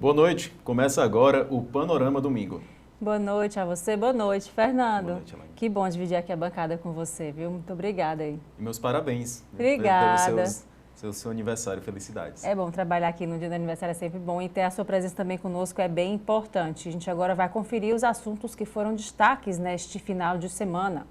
Boa noite. Começa agora o Panorama Domingo. Boa noite a você, boa noite, Fernando. Boa noite, Elaine. Que bom dividir aqui a bancada com você, viu? Muito obrigada aí. E meus parabéns. Obrigada. Pelo seu aniversário, felicidades. É bom trabalhar aqui no dia do aniversário, é sempre bom. E ter a sua presença também conosco é bem importante. A gente agora vai conferir os assuntos que foram destaques neste final de semana.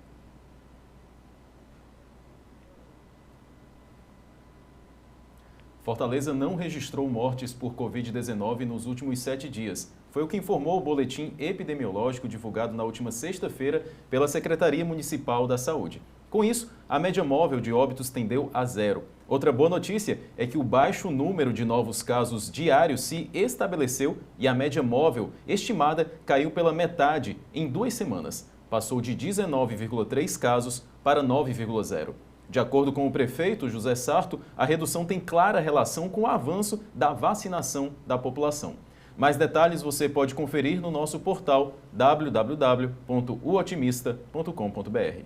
Fortaleza não registrou mortes por Covid-19 nos últimos 7 dias. Foi o que informou o boletim epidemiológico divulgado na última sexta-feira pela Secretaria Municipal da Saúde. Com isso, a média móvel de óbitos tendeu a 0. Outra boa notícia é que o baixo número de novos casos diários se estabeleceu e a média móvel estimada caiu pela metade em 2 semanas. Passou de 19,3 casos para 9,0. De acordo com o prefeito José Sarto, a redução tem clara relação com o avanço da vacinação da população. Mais detalhes você pode conferir no nosso portal www.uotimista.com.br.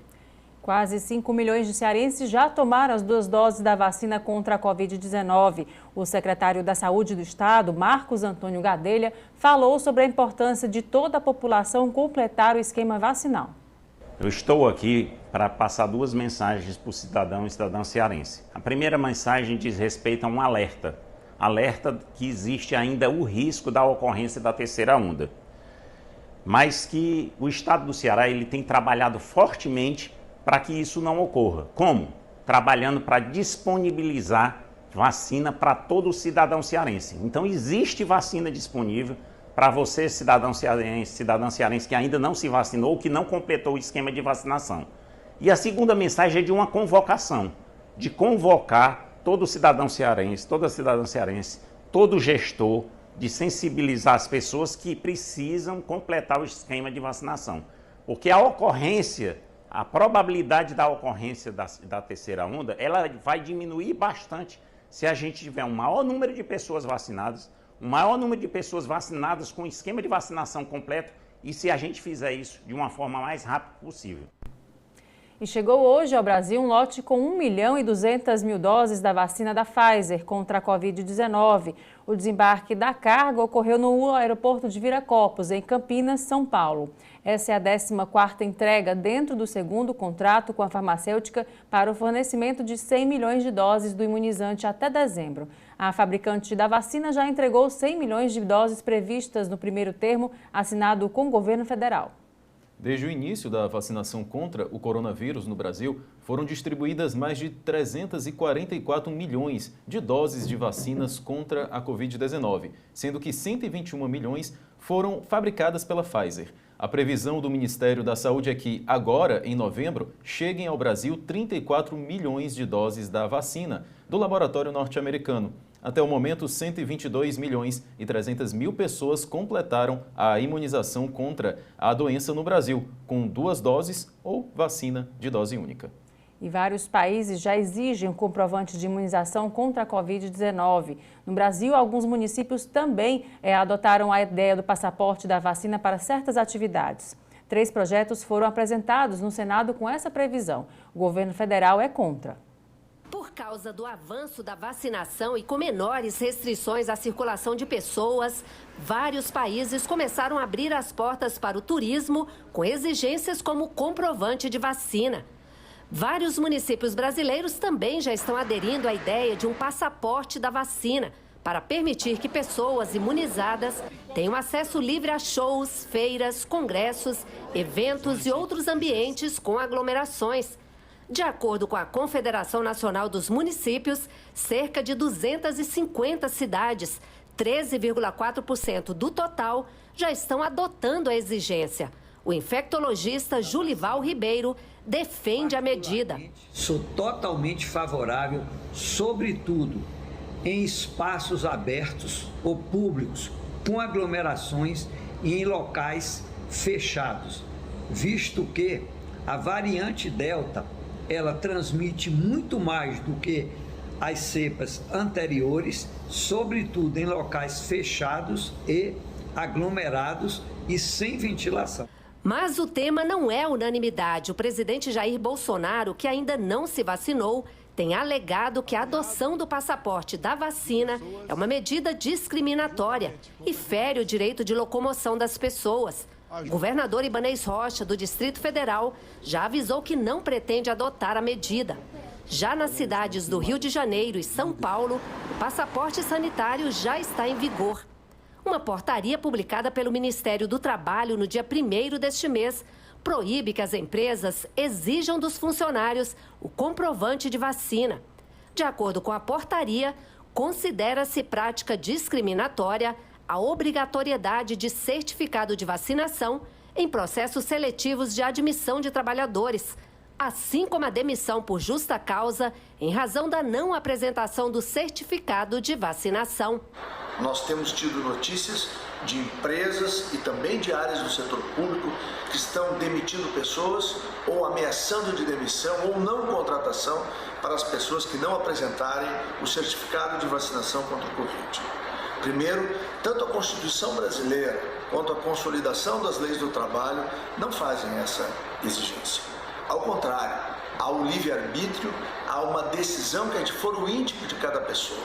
Quase 5 milhões de cearenses já tomaram as 2 doses da vacina contra a Covid-19. O secretário da Saúde do Estado, Marcos Antônio Gadelha, falou sobre a importância de toda a população completar o esquema vacinal. Eu estou aqui para passar 2 mensagens para o cidadão e cidadã cearense. A primeira mensagem diz respeito a um alerta. Alerta que existe ainda o risco da ocorrência da terceira onda. Mas que o Estado do Ceará ele tem trabalhado fortemente para que isso não ocorra. Como? Trabalhando para disponibilizar vacina para todo o cidadão cearense. Então existe vacina disponível para você, cidadã cearense que ainda não se vacinou ou que não completou o esquema de vacinação. E a segunda mensagem é de uma convocação, de convocar todo cidadão cearense, toda cidadã cearense, todo gestor, de sensibilizar as pessoas que precisam completar o esquema de vacinação. Porque a probabilidade da ocorrência da terceira onda, ela vai diminuir bastante se a gente tiver um maior número de pessoas vacinadas, um maior número de pessoas vacinadas com esquema de vacinação completo e se a gente fizer isso de uma forma mais rápida possível. E chegou hoje ao Brasil um lote com 1.200.000 doses da vacina da Pfizer contra a Covid-19. O desembarque da carga ocorreu no aeroporto de Viracopos, em Campinas, São Paulo. Essa é a 14ª entrega dentro do segundo contrato com a farmacêutica para o fornecimento de 100 milhões de doses do imunizante até dezembro. A fabricante da vacina já entregou 100 milhões de doses previstas no primeiro termo assinado com o governo federal. Desde o início da vacinação contra o coronavírus no Brasil, foram distribuídas mais de 344 milhões de doses de vacinas contra a Covid-19, sendo que 121 milhões foram fabricadas pela Pfizer. A previsão do Ministério da Saúde é que, agora, em novembro, cheguem ao Brasil 34 milhões de doses da vacina do laboratório norte-americano. Até o momento, 122 milhões e 300 mil pessoas completaram a imunização contra a doença no Brasil, com 2 doses ou vacina de dose única. E vários países já exigem um comprovante de imunização contra a Covid-19. No Brasil, alguns municípios também adotaram a ideia do passaporte da vacina para certas atividades. 3 projetos foram apresentados no Senado com essa previsão. O governo federal é contra. Por causa do avanço da vacinação e com menores restrições à circulação de pessoas, vários países começaram a abrir as portas para o turismo com exigências como comprovante de vacina. Vários municípios brasileiros também já estão aderindo à ideia de um passaporte da vacina para permitir que pessoas imunizadas tenham acesso livre a shows, feiras, congressos, eventos e outros ambientes com aglomerações. De acordo com a Confederação Nacional dos Municípios, cerca de 250 cidades, 13,4% do total, já estão adotando a exigência. O infectologista Julival Ribeiro defende a medida. Sou totalmente favorável, sobretudo em espaços abertos ou públicos, com aglomerações e em locais fechados, visto que a variante Delta ela transmite muito mais do que as cepas anteriores, sobretudo em locais fechados e aglomerados e sem ventilação. Mas o tema não é unanimidade. O presidente Jair Bolsonaro, que ainda não se vacinou, tem alegado que a adoção do passaporte da vacina é uma medida discriminatória e fere o direito de locomoção das pessoas. O governador Ibanez Rocha, do Distrito Federal, já avisou que não pretende adotar a medida. Já nas cidades do Rio de Janeiro e São Paulo, o passaporte sanitário já está em vigor. Uma portaria publicada pelo Ministério do Trabalho no dia 1º deste mês proíbe que as empresas exijam dos funcionários o comprovante de vacina. De acordo com a portaria, considera-se prática discriminatória a obrigatoriedade de certificado de vacinação em processos seletivos de admissão de trabalhadores, assim como a demissão por justa causa em razão da não apresentação do certificado de vacinação. Nós temos tido notícias de empresas e também de áreas do setor público que estão demitindo pessoas ou ameaçando de demissão ou não contratação para as pessoas que não apresentarem o certificado de vacinação contra o Covid. Primeiro, tanto a Constituição brasileira quanto a consolidação das leis do trabalho não fazem essa exigência. Ao contrário, há o livre-arbítrio, há uma decisão que é de foro íntimo de cada pessoa.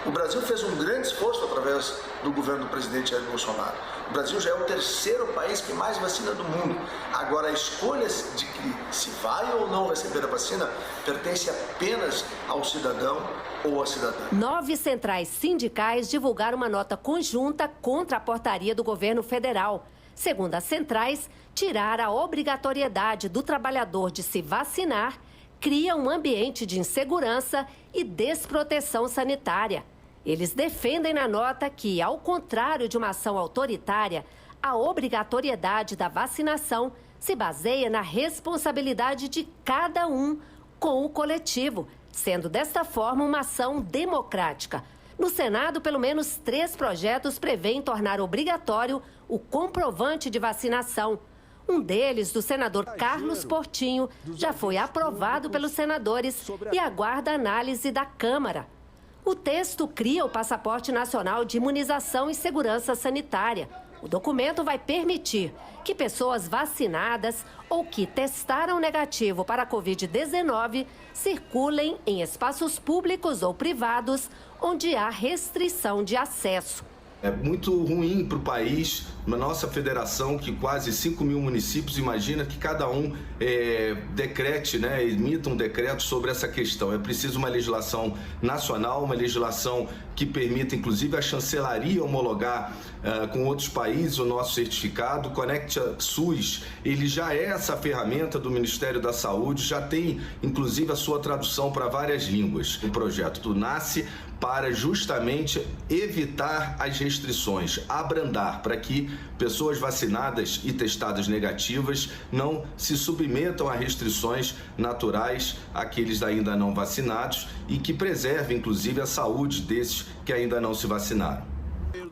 O Brasil fez um grande esforço através do governo do presidente Jair Bolsonaro. O Brasil já é o 3º país que mais vacina do mundo. Agora, a escolha de que se vai ou não receber a vacina pertence apenas ao cidadão ou à cidadã. 9 centrais sindicais divulgaram uma nota conjunta contra a portaria do governo federal. Segundo as centrais, tirar a obrigatoriedade do trabalhador de se vacinar cria um ambiente de insegurança e desproteção sanitária. Eles defendem na nota que, ao contrário de uma ação autoritária, a obrigatoriedade da vacinação se baseia na responsabilidade de cada um com o coletivo, sendo desta forma uma ação democrática. No Senado, pelo menos 3 projetos prevêem tornar obrigatório o comprovante de vacinação. Um deles, do senador Carlos Portinho, já foi aprovado pelos senadores e aguarda análise da Câmara. O texto cria o Passaporte Nacional de Imunização e Segurança Sanitária. O documento vai permitir que pessoas vacinadas ou que testaram negativo para a Covid-19 circulem em espaços públicos ou privados onde há restrição de acesso. É muito ruim para o país, na nossa federação, que quase 5 mil municípios, imagina que cada um decrete, emita um decreto sobre essa questão. É preciso uma legislação nacional, uma legislação que permita, inclusive, a chancelaria homologar com outros países o nosso certificado. O Conect SUS, ele já é essa ferramenta do Ministério da Saúde, já tem, inclusive, a sua tradução para várias línguas. O projeto nasce para justamente evitar as restrições, abrandar, para que pessoas vacinadas e testadas negativas não se submetam a restrições naturais àqueles ainda não vacinados e que preserve, inclusive, a saúde desses que ainda não se vacinaram.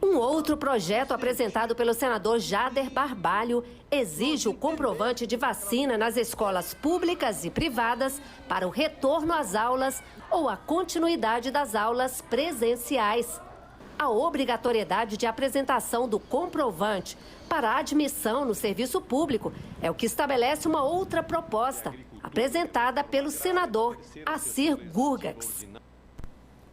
Um outro projeto apresentado pelo senador Jader Barbalho exige o comprovante de vacina nas escolas públicas e privadas para o retorno às aulas ou a continuidade das aulas presenciais. A obrigatoriedade de apresentação do comprovante para a admissão no serviço público é o que estabelece uma outra proposta, apresentada pelo senador Assir Gurgax.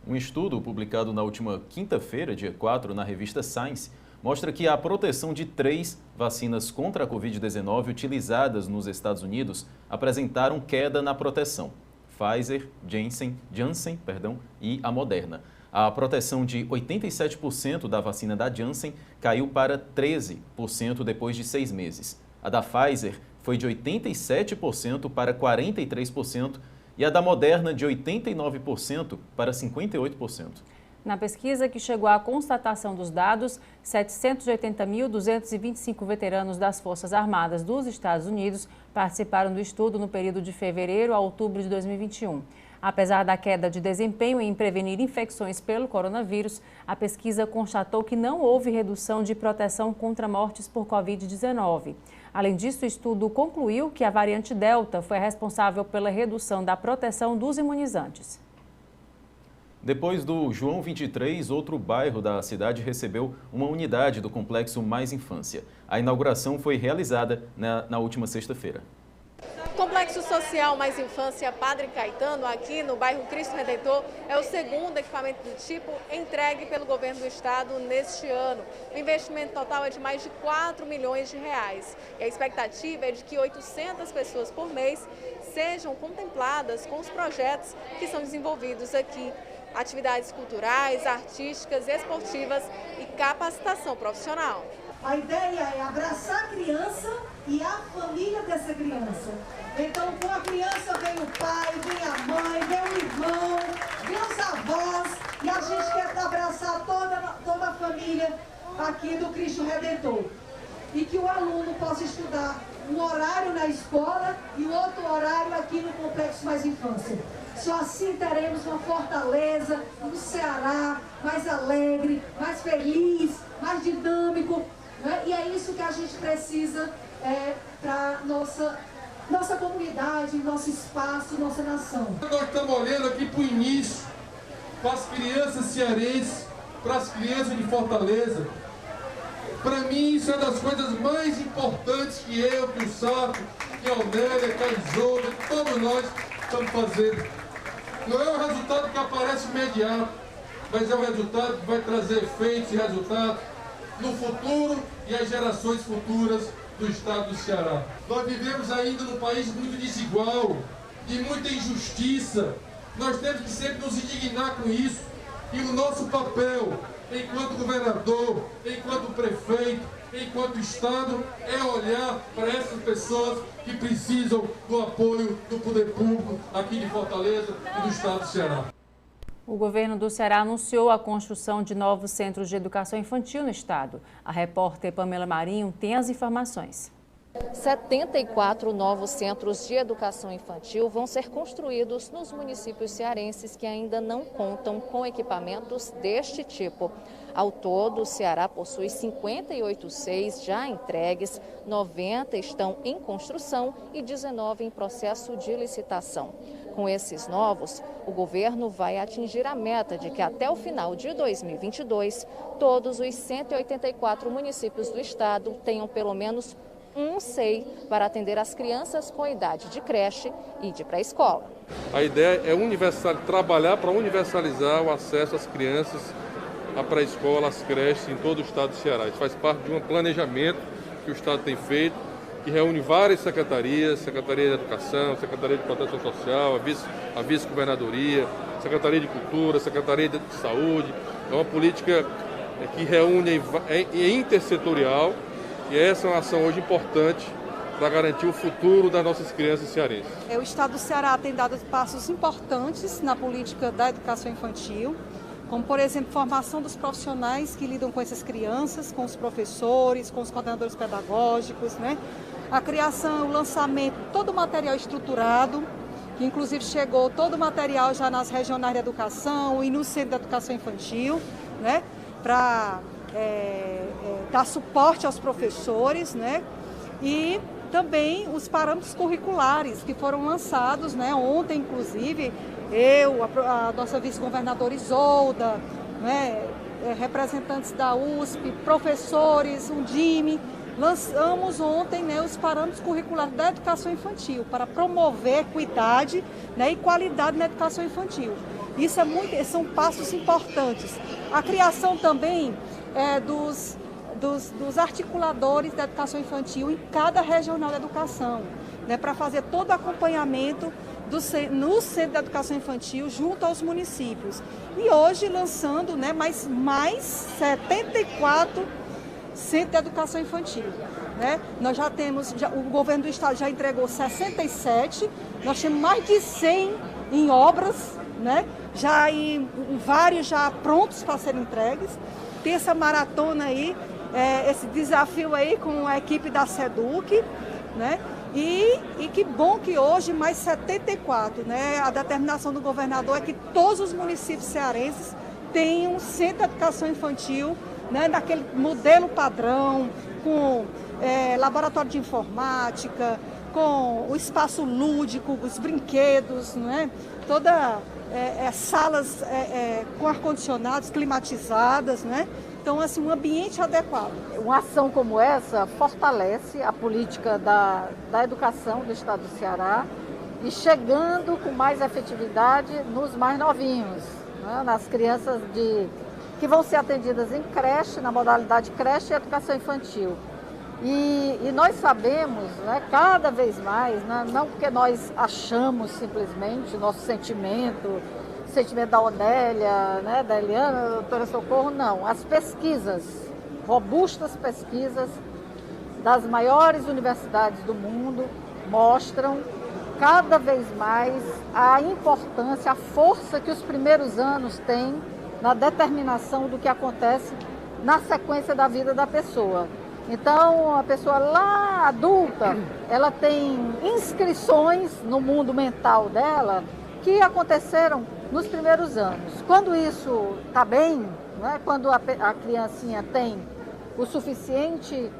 Um estudo publicado na última quinta-feira, dia 4, na revista Science, mostra que a proteção de 3 vacinas contra a Covid-19 utilizadas nos Estados Unidos apresentaram queda na proteção. Pfizer, Janssen e a Moderna. A proteção de 87% da vacina da Janssen caiu para 13% depois de 6 meses. A da Pfizer foi de 87% para 43% e a da Moderna de 89% para 58%. Na pesquisa que chegou à constatação dos dados, 780.225 veteranos das Forças Armadas dos Estados Unidos participaram do estudo no período de fevereiro a outubro de 2021. Apesar da queda de desempenho em prevenir infecções pelo coronavírus, a pesquisa constatou que não houve redução de proteção contra mortes por Covid-19. Além disso, o estudo concluiu que a variante Delta foi responsável pela redução da proteção dos imunizantes. Depois do João 23, outro bairro da cidade recebeu uma unidade do Complexo Mais Infância. A inauguração foi realizada na última sexta-feira. Complexo Social Mais Infância Padre Caetano, aqui no bairro Cristo Redentor, é o segundo equipamento do tipo entregue pelo governo do estado neste ano. O investimento total é de mais de 4 milhões de reais. E a expectativa é de que 800 pessoas por mês sejam contempladas com os projetos que são desenvolvidos aqui. Atividades culturais, artísticas, esportivas e capacitação profissional. A ideia é abraçar a criança e a família dessa criança. Então, com a criança vem o pai, vem a mãe, vem o irmão, vem os avós. E a gente quer abraçar toda a família aqui do Cristo Redentor. E que o aluno possa estudar um horário na escola e o outro horário aqui no Complexo Mais Infância. Só assim teremos uma Fortaleza, um Ceará mais alegre, mais feliz, mais dinâmico. Né? E é isso que a gente precisa para nossa comunidade, nosso espaço, nossa nação. Nós estamos olhando aqui para o início, para as crianças cearenses, para as crianças de Fortaleza. Para mim, isso é das coisas mais importantes que eu, que o Sato, que a Aunélia, que a Isolda, que todos nós estamos fazendo. Não é um resultado que aparece imediato, mas é um resultado que vai trazer efeitos e resultados no futuro e as gerações futuras do estado do Ceará. Nós vivemos ainda num país muito desigual e muita injustiça. Nós temos que sempre nos indignar com isso. E o nosso papel, enquanto governador, enquanto prefeito, enquanto Estado, é olhar para essas pessoas que precisam do apoio do poder público aqui de Fortaleza e do estado do Ceará. O governo do Ceará anunciou a construção de novos centros de educação infantil no estado. A repórter Pamela Marinho tem as informações. 74 novos centros de educação infantil vão ser construídos nos municípios cearenses que ainda não contam com equipamentos deste tipo. Ao todo, o Ceará possui 58 SEIs já entregues, 90 estão em construção e 19 em processo de licitação. Com esses novos, o governo vai atingir a meta de que até o final de 2022, todos os 184 municípios do estado tenham pelo menos um SEI para atender as crianças com idade de creche e de pré-escola. A ideia é trabalhar para universalizar o acesso às crianças à pré-escola, às creches em todo o estado do Ceará. Isso faz parte de um planejamento que o estado tem feito, que reúne várias secretarias, Secretaria de Educação, Secretaria de Proteção Social, a Vice-Governadoria, Secretaria de Cultura, Secretaria de Saúde. É uma política que reúne, é intersetorial. E essa é uma ação hoje importante para garantir o futuro das nossas crianças cearenses. O estado do Ceará tem dado passos importantes na política da educação infantil, como, por exemplo, formação dos profissionais que lidam com essas crianças, com os professores, com os coordenadores pedagógicos, né? A criação, o lançamento, todo o material estruturado, que inclusive chegou todo o material já nas regionais de educação e no centro de educação infantil, né? Para dar suporte aos professores, né? E também os parâmetros curriculares que foram lançados, né? Ontem, inclusive, a nossa vice-governadora Isolda, né? Representantes da USP, professores, Undime, lançamos ontem, né, os parâmetros curriculares da educação infantil para promover equidade, né, e qualidade na educação infantil. Isso são passos importantes. A criação também dos articuladores da educação infantil em cada regional de educação, né, para fazer todo o acompanhamento no centro de educação infantil junto aos municípios. E hoje lançando, né, mais 74 centros de educação infantil. Né? Nós já temos, o governo do estado já entregou 67, nós temos mais de 100 em obras, né? Já em vários já prontos para serem entregues. Tem essa maratona aí, esse desafio aí com a equipe da SEDUC, né? E que bom que hoje mais 74, né? A determinação do governador é que todos os municípios cearenses tenham um centro de educação infantil, né? Naquele modelo padrão, com laboratório de informática, com o espaço lúdico, os brinquedos, né? Toda salas com ar-condicionados, climatizadas, né? Então, assim, um ambiente adequado. Uma ação como essa fortalece a política da educação do Estado do Ceará e chegando com mais efetividade nos mais novinhos, né? Nas crianças que vão ser atendidas em creche, na modalidade creche e educação infantil. E nós sabemos, né, cada vez mais, né, não porque nós achamos simplesmente o nosso sentimento da Odélia, né, da Eliana, da doutora Socorro, não. As pesquisas, robustas pesquisas das maiores universidades do mundo mostram cada vez mais a importância, a força que os primeiros anos têm na determinação do que acontece na sequência da vida da pessoa. Então, a pessoa lá adulta, ela tem inscrições no mundo mental dela que aconteceram nos primeiros anos. Quando isso está bem, né, quando a criancinha tem o suficiente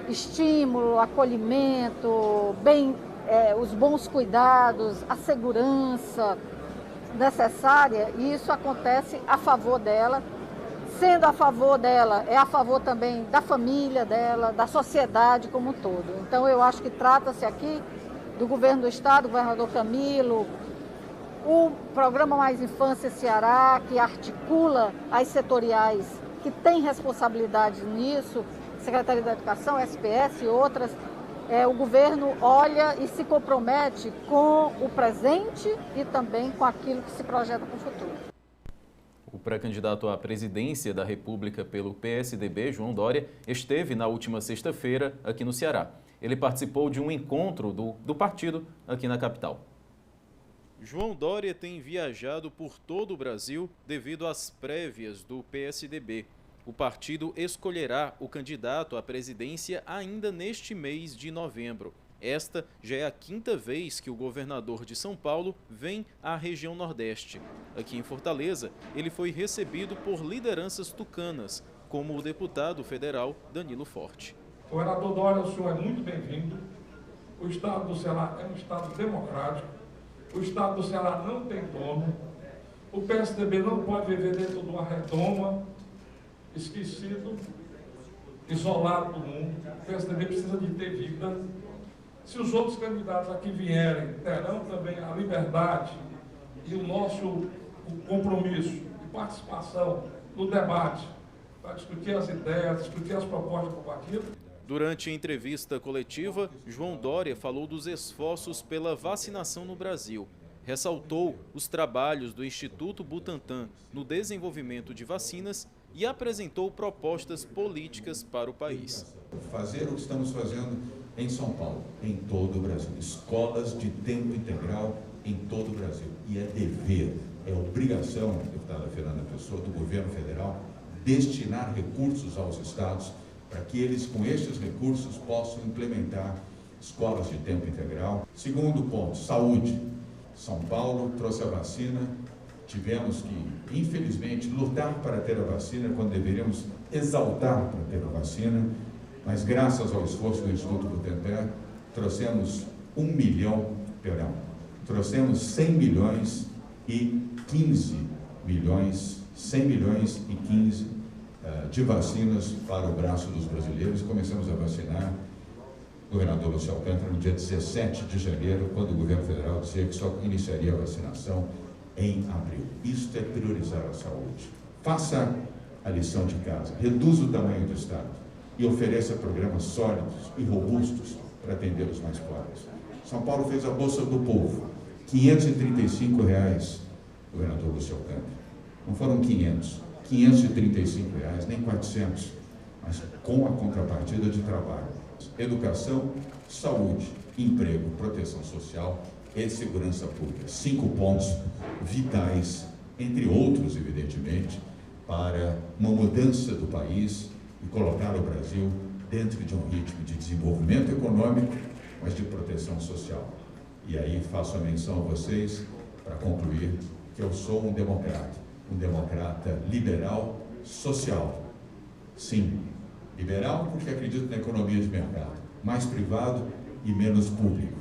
estímulo, acolhimento, os bons cuidados, a segurança necessária, e isso acontece a favor dela. Sendo a favor dela, é a favor também da família dela, da sociedade como um todo. Então, eu acho que trata-se aqui do governo do Estado, governador Camilo, o programa Mais Infância Ceará, que articula as setoriais que têm responsabilidade nisso, Secretaria da Educação, SPS e outras. O governo olha e se compromete com o presente e também com aquilo que se projeta para o futuro. O pré-candidato à presidência da República pelo PSDB, João Dória, esteve na última sexta-feira aqui no Ceará. Ele participou de um encontro do partido aqui na capital. João Dória tem viajado por todo o Brasil devido às prévias do PSDB. O partido escolherá o candidato à presidência ainda neste mês de novembro. Esta já é a quinta vez que o governador de São Paulo vem à região Nordeste. Aqui em Fortaleza, ele foi recebido por lideranças tucanas, como o deputado federal Danilo Forte. Governador Dória, o senhor é muito bem-vindo. O Estado do Ceará é um Estado democrático. O Estado do Ceará não tem dono. O PSDB não pode viver dentro de uma redoma, esquecido, isolado do mundo. O PSDB precisa de ter vida. Se os outros candidatos aqui vierem, terão também a liberdade e o nosso compromisso de participação no debate, para discutir as ideias, discutir as propostas do partido. Durante a entrevista coletiva, João Dória falou dos esforços pela vacinação no Brasil. Ressaltou os trabalhos do Instituto Butantan no desenvolvimento de vacinas e apresentou propostas políticas para o país. Fazer o que estamos fazendo em São Paulo, em todo o Brasil. Escolas de tempo integral em todo o Brasil. E é dever, é obrigação, deputada Fernanda Pessoa, do governo federal, destinar recursos aos estados para que eles, com estes recursos, possam implementar escolas de tempo integral. Segundo ponto, saúde. São Paulo trouxe a vacina, tivemos que, infelizmente, lutar para ter a vacina, quando deveríamos exaltar para ter a vacina, mas graças ao esforço do Instituto Butantan, trouxemos 100 milhões e 15 milhões, 100 milhões e 15 de vacinas para o braço dos brasileiros. Começamos a vacinar o governador Lúcio Alcântara no dia 17 de janeiro, quando o governo federal dizia que só iniciaria a vacinação em abril. Isso é priorizar a saúde. Faça a lição de casa, reduza o tamanho do Estado e ofereça programas sólidos e robustos para atender os mais pobres. São Paulo fez a Bolsa do Povo, R$ 535, governador Lúcio Alcântara. Não foram 500, R$ 535, nem 400, mas com a contrapartida de trabalho. Educação, saúde, emprego, proteção social e segurança pública. 5 pontos vitais, entre outros, evidentemente, para uma mudança do país e colocar o Brasil dentro de um ritmo de desenvolvimento econômico, mas de proteção social. E aí faço a menção a vocês, para concluir, que eu sou um democrata liberal social. Sim, liberal porque acredito na economia de mercado, mais privado e menos público,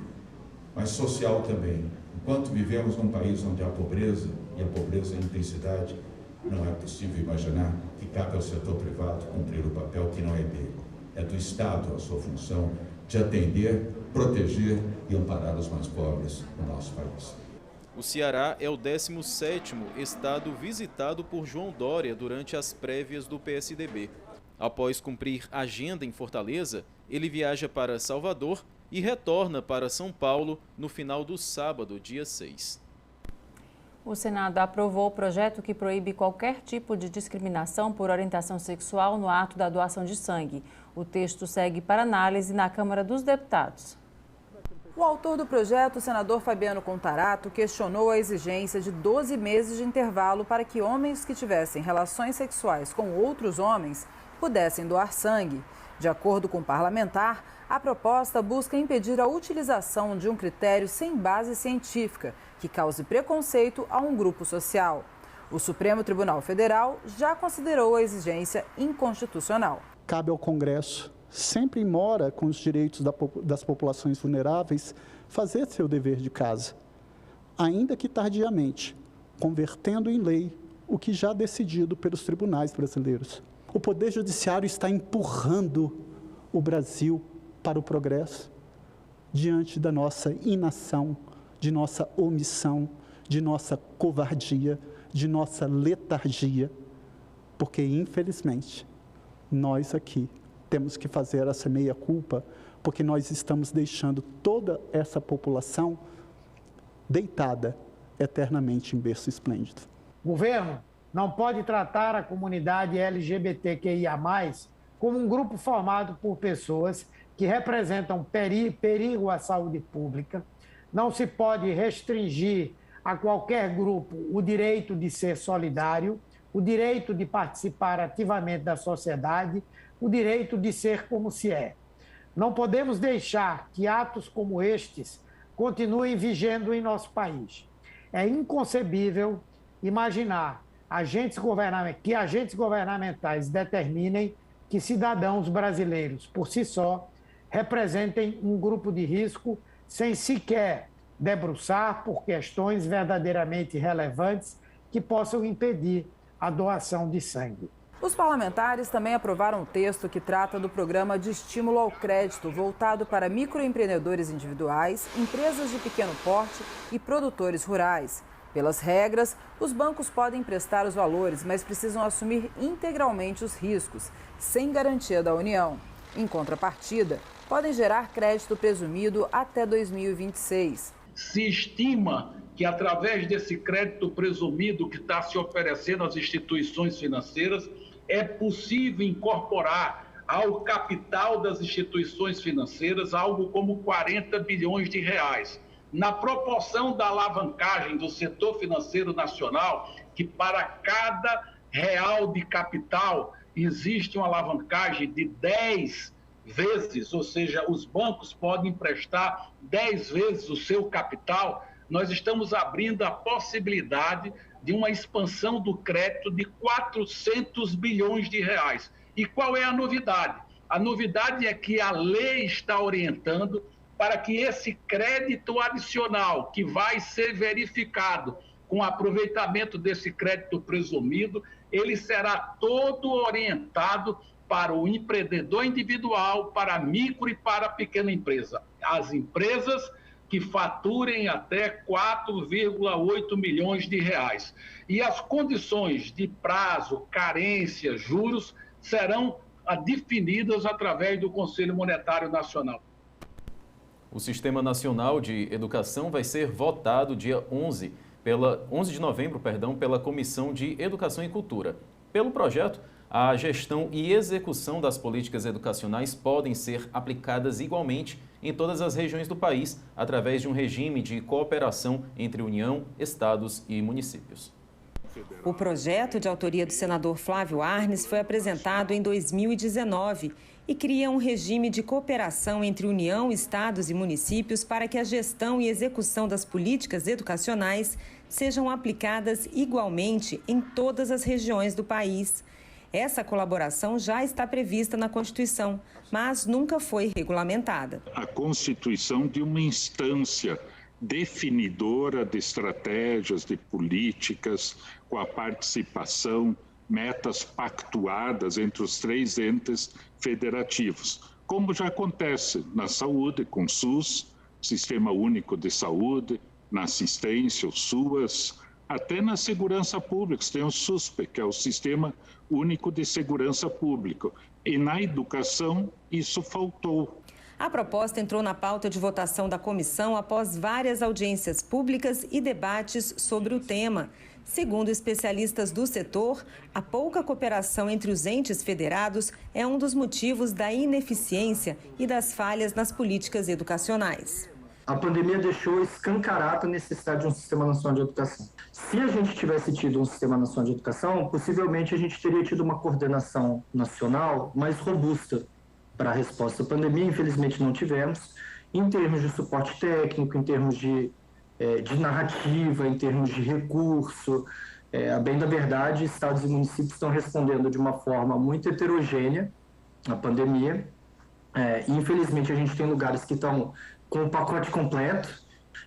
mas social também. Enquanto vivemos num país onde há pobreza, e a pobreza em intensidade, Não é possível imaginar que cabe ao setor privado cumprir o papel que não é dele. É do Estado a sua função de atender, proteger e amparar os mais pobres do nosso país. O Ceará é o 17º estado visitado por João Dória durante as prévias do PSDB. Após cumprir agenda em Fortaleza, ele viaja para Salvador e retorna para São Paulo no final do sábado, dia 6. O Senado aprovou o projeto que proíbe qualquer tipo de discriminação por orientação sexual no ato da doação de sangue. O texto segue para análise na Câmara dos Deputados. O autor do projeto, o senador Fabiano Contarato, questionou a exigência de 12 meses de intervalo para que homens que tivessem relações sexuais com outros homens pudessem doar sangue. De acordo com o parlamentar, a proposta busca impedir a utilização de um critério sem base científica que cause preconceito a um grupo social. O Supremo Tribunal Federal já considerou a exigência inconstitucional. Cabe ao Congresso, sempre em mora com os direitos das populações vulneráveis, fazer seu dever de casa, ainda que tardiamente, convertendo em lei o que já decidido pelos tribunais brasileiros. O Poder Judiciário está empurrando o Brasil para o progresso diante da nossa inação, de nossa omissão, de nossa covardia, de nossa letargia, porque, infelizmente, nós aqui temos que fazer essa meia-culpa, porque nós estamos deixando toda essa população deitada eternamente em berço esplêndido. O governo não pode tratar a comunidade LGBTQIA+, como um grupo formado por pessoas que representam perigo à saúde pública. Não se pode restringir a qualquer grupo o direito de ser solidário, o direito de participar ativamente da sociedade, o direito de ser como se é. Não podemos deixar que atos como estes continuem vigendo em nosso país. É inconcebível imaginar que agentes governamentais determinem que cidadãos brasileiros, por si só, representem um grupo de risco sem sequer debruçar por questões verdadeiramente relevantes que possam impedir a doação de sangue. Os parlamentares também aprovaram um texto que trata do programa de estímulo ao crédito voltado para microempreendedores individuais, empresas de pequeno porte e produtores rurais. Pelas regras, os bancos podem emprestar os valores, mas precisam assumir integralmente os riscos, sem garantia da União. Em contrapartida, podem gerar crédito presumido até 2026. Se estima que, através desse crédito presumido que está se oferecendo às instituições financeiras, é possível incorporar ao capital das instituições financeiras algo como 40 bilhões de reais. Na proporção da alavancagem do setor financeiro nacional, que para cada real de capital existe uma alavancagem de 10 vezes, ou seja, os bancos podem emprestar 10 vezes o seu capital, nós estamos abrindo a possibilidade de uma expansão do crédito de 400 bilhões de reais. E qual é a novidade? A novidade é que a lei está orientando para que esse crédito adicional, que vai ser verificado com o aproveitamento desse crédito presumido, ele será todo orientado para o empreendedor individual, para a micro e para a pequena empresa. As empresas que faturem até 4,8 milhões de reais. E as condições de prazo, carência, juros serão definidas através do Conselho Monetário Nacional. O Sistema Nacional de Educação vai ser votado dia 11 de novembro, pela Comissão de Educação e Cultura. Pelo projeto, a gestão e execução das políticas educacionais podem ser aplicadas igualmente em todas as regiões do país, através de um regime de cooperação entre União, estados e municípios. O projeto, de autoria do senador Flávio Arnes, foi apresentado em 2019 e cria um regime de cooperação entre União, estados e municípios para que a gestão e execução das políticas educacionais sejam aplicadas igualmente em todas as regiões do país. Essa colaboração já está prevista na Constituição, mas nunca foi regulamentada. A constituição de uma instância definidora de estratégias, de políticas, com a participação, metas pactuadas entre os 3 entes federativos, como já acontece na saúde, com o SUS, Sistema Único de Saúde, na assistência, o SUAS, até na segurança pública, tem o SUSP, que é o Sistema Único de Segurança Pública. E na educação, isso faltou. A proposta entrou na pauta de votação da comissão após várias audiências públicas e debates sobre o tema. Segundo especialistas do setor, a pouca cooperação entre os entes federados é um dos motivos da ineficiência e das falhas nas políticas educacionais. A pandemia deixou escancarada a necessidade de um Sistema Nacional de Educação. Se a gente tivesse tido um Sistema Nacional de Educação, possivelmente a gente teria tido uma coordenação nacional mais robusta para a resposta à pandemia. Infelizmente não tivemos, em termos de suporte técnico, em termos de narrativa, em termos de recurso. A bem da verdade, estados e municípios estão respondendo de uma forma muito heterogênea à pandemia. E infelizmente a gente tem lugares que estão com o pacote completo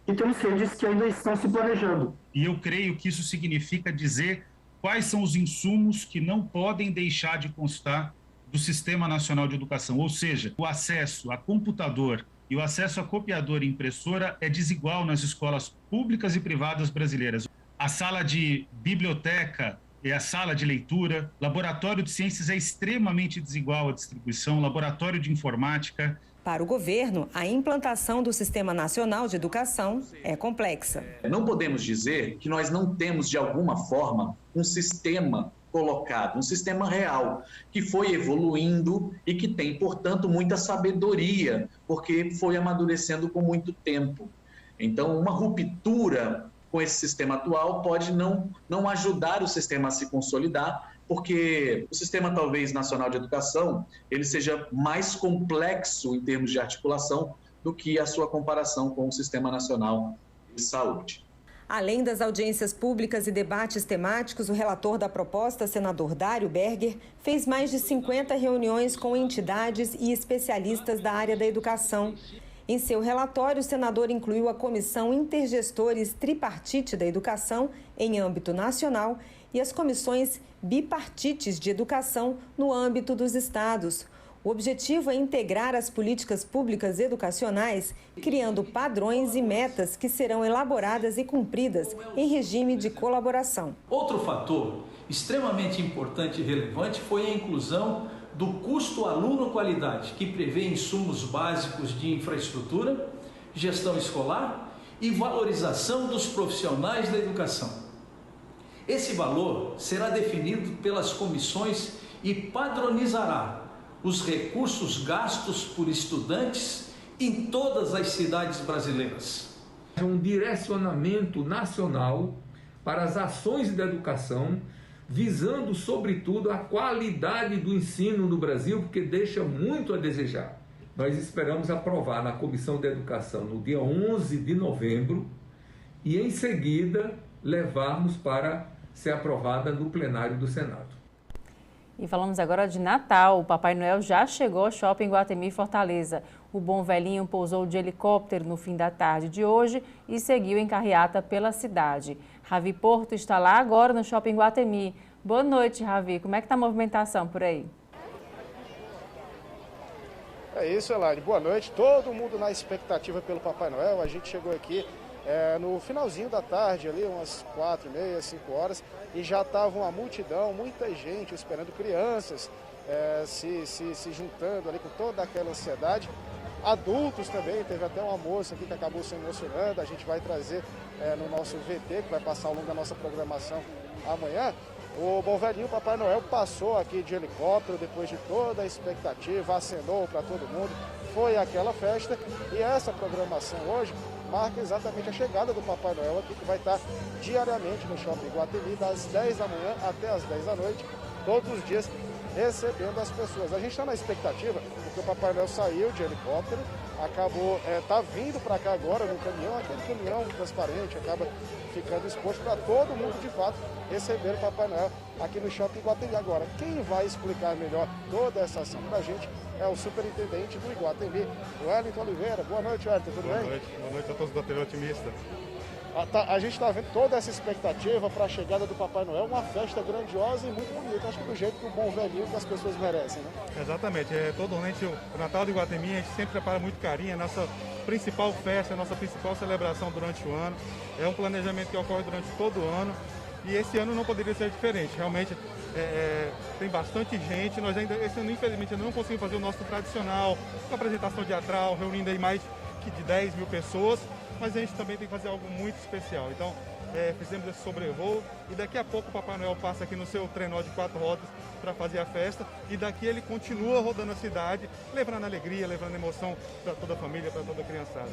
e temos redes que ainda estão se planejando. E eu creio que isso significa dizer quais são os insumos que não podem deixar de constar do Sistema Nacional de Educação, ou seja, o acesso a computador e o acesso a copiador e impressora é desigual nas escolas públicas e privadas brasileiras. A sala de biblioteca e a sala de leitura, laboratório de ciências é extremamente desigual a distribuição, laboratório de informática. Para o governo, a implantação do Sistema Nacional de Educação é complexa. Não podemos dizer que nós não temos, de alguma forma, um sistema colocado, um sistema real, que foi evoluindo e que tem, portanto, muita sabedoria, porque foi amadurecendo com muito tempo. Então, uma ruptura com esse sistema atual pode não ajudar o sistema a se consolidar, porque o Sistema, talvez, Nacional de Educação, ele seja mais complexo em termos de articulação do que a sua comparação com o Sistema Nacional de Saúde. Além das audiências públicas e debates temáticos, o relator da proposta, senador Dário Berger, fez mais de 50 reuniões com entidades e especialistas da área da educação. Em seu relatório, o senador incluiu a Comissão Intergestores Tripartite da Educação em âmbito nacional e as comissões bipartites de educação no âmbito dos estados. O objetivo é integrar as políticas públicas educacionais, criando padrões e metas que serão elaboradas e cumpridas em regime de colaboração. Outro fator extremamente importante e relevante foi a inclusão do custo aluno-qualidade, que prevê insumos básicos de infraestrutura, gestão escolar e valorização dos profissionais da educação. Esse valor será definido pelas comissões e padronizará os recursos gastos por estudantes em todas as cidades brasileiras. É um direcionamento nacional para as ações da educação, visando, sobretudo, a qualidade do ensino no Brasil, porque deixa muito a desejar. Nós esperamos aprovar na Comissão de Educação no dia 11 de novembro e, em seguida, levarmos para ser aprovada no plenário do Senado. E falamos agora de Natal. O Papai Noel já chegou ao Shopping Iguatemi Fortaleza. O Bom Velhinho pousou de helicóptero no fim da tarde de hoje e seguiu em carreata pela cidade. Ravi Porto está lá agora no Shopping Iguatemi. Boa noite, Ravi. Como é que está a movimentação por aí? É isso, Elaine. Boa noite. Todo mundo na expectativa pelo Papai Noel. A gente chegou aqui no finalzinho da tarde, ali umas 4h30, 5 horas, e já estava uma multidão, muita gente esperando, crianças se juntando ali com toda aquela ansiedade. Adultos também, teve até uma moça aqui que acabou se emocionando. A gente vai trazer no nosso VT, que vai passar ao longo da nossa programação amanhã. O Bom Velhinho Papai Noel passou aqui de helicóptero depois de toda a expectativa, acenou para todo mundo, foi aquela festa, e essa programação hoje marca exatamente a chegada do Papai Noel aqui, que vai estar diariamente no Shopping Iguatemi, das 10 da manhã até as 10 da noite, todos os dias, recebendo as pessoas. A gente está na expectativa, porque o Papai Noel saiu de helicóptero, acabou, tá vindo para cá agora no caminhão, aquele caminhão transparente, acaba ficando exposto para todo mundo, de fato, receber o Papai Noel aqui no Shopping Iguatemi. Agora, quem vai explicar melhor toda essa ação para a gente é o superintendente do Iguatemi, o Wellington Oliveira. Boa noite, Wellington, tudo bem? Boa noite a todos do TV Otimista. A gente está vendo toda essa expectativa para a chegada do Papai Noel, uma festa grandiosa e muito bonita, acho que do jeito do bom velhinho que as pessoas merecem, né? Exatamente, totalmente o Natal do Iguatemi, a gente sempre prepara muito carinho, é a nossa principal festa, a nossa principal celebração durante o ano, é um planejamento que ocorre durante todo o ano e esse ano não poderia ser diferente, realmente tem bastante gente, nós ainda, esse ano infelizmente ainda não conseguimos fazer o nosso tradicional, com apresentação teatral, reunindo aí mais de 10 mil pessoas, mas a gente também tem que fazer algo muito especial. Então, fizemos esse sobrevoo e daqui a pouco o Papai Noel passa aqui no seu trenó de 4 rodas para fazer a festa e daqui ele continua rodando a cidade, levando alegria, levando emoção para toda a família, para toda a criançada.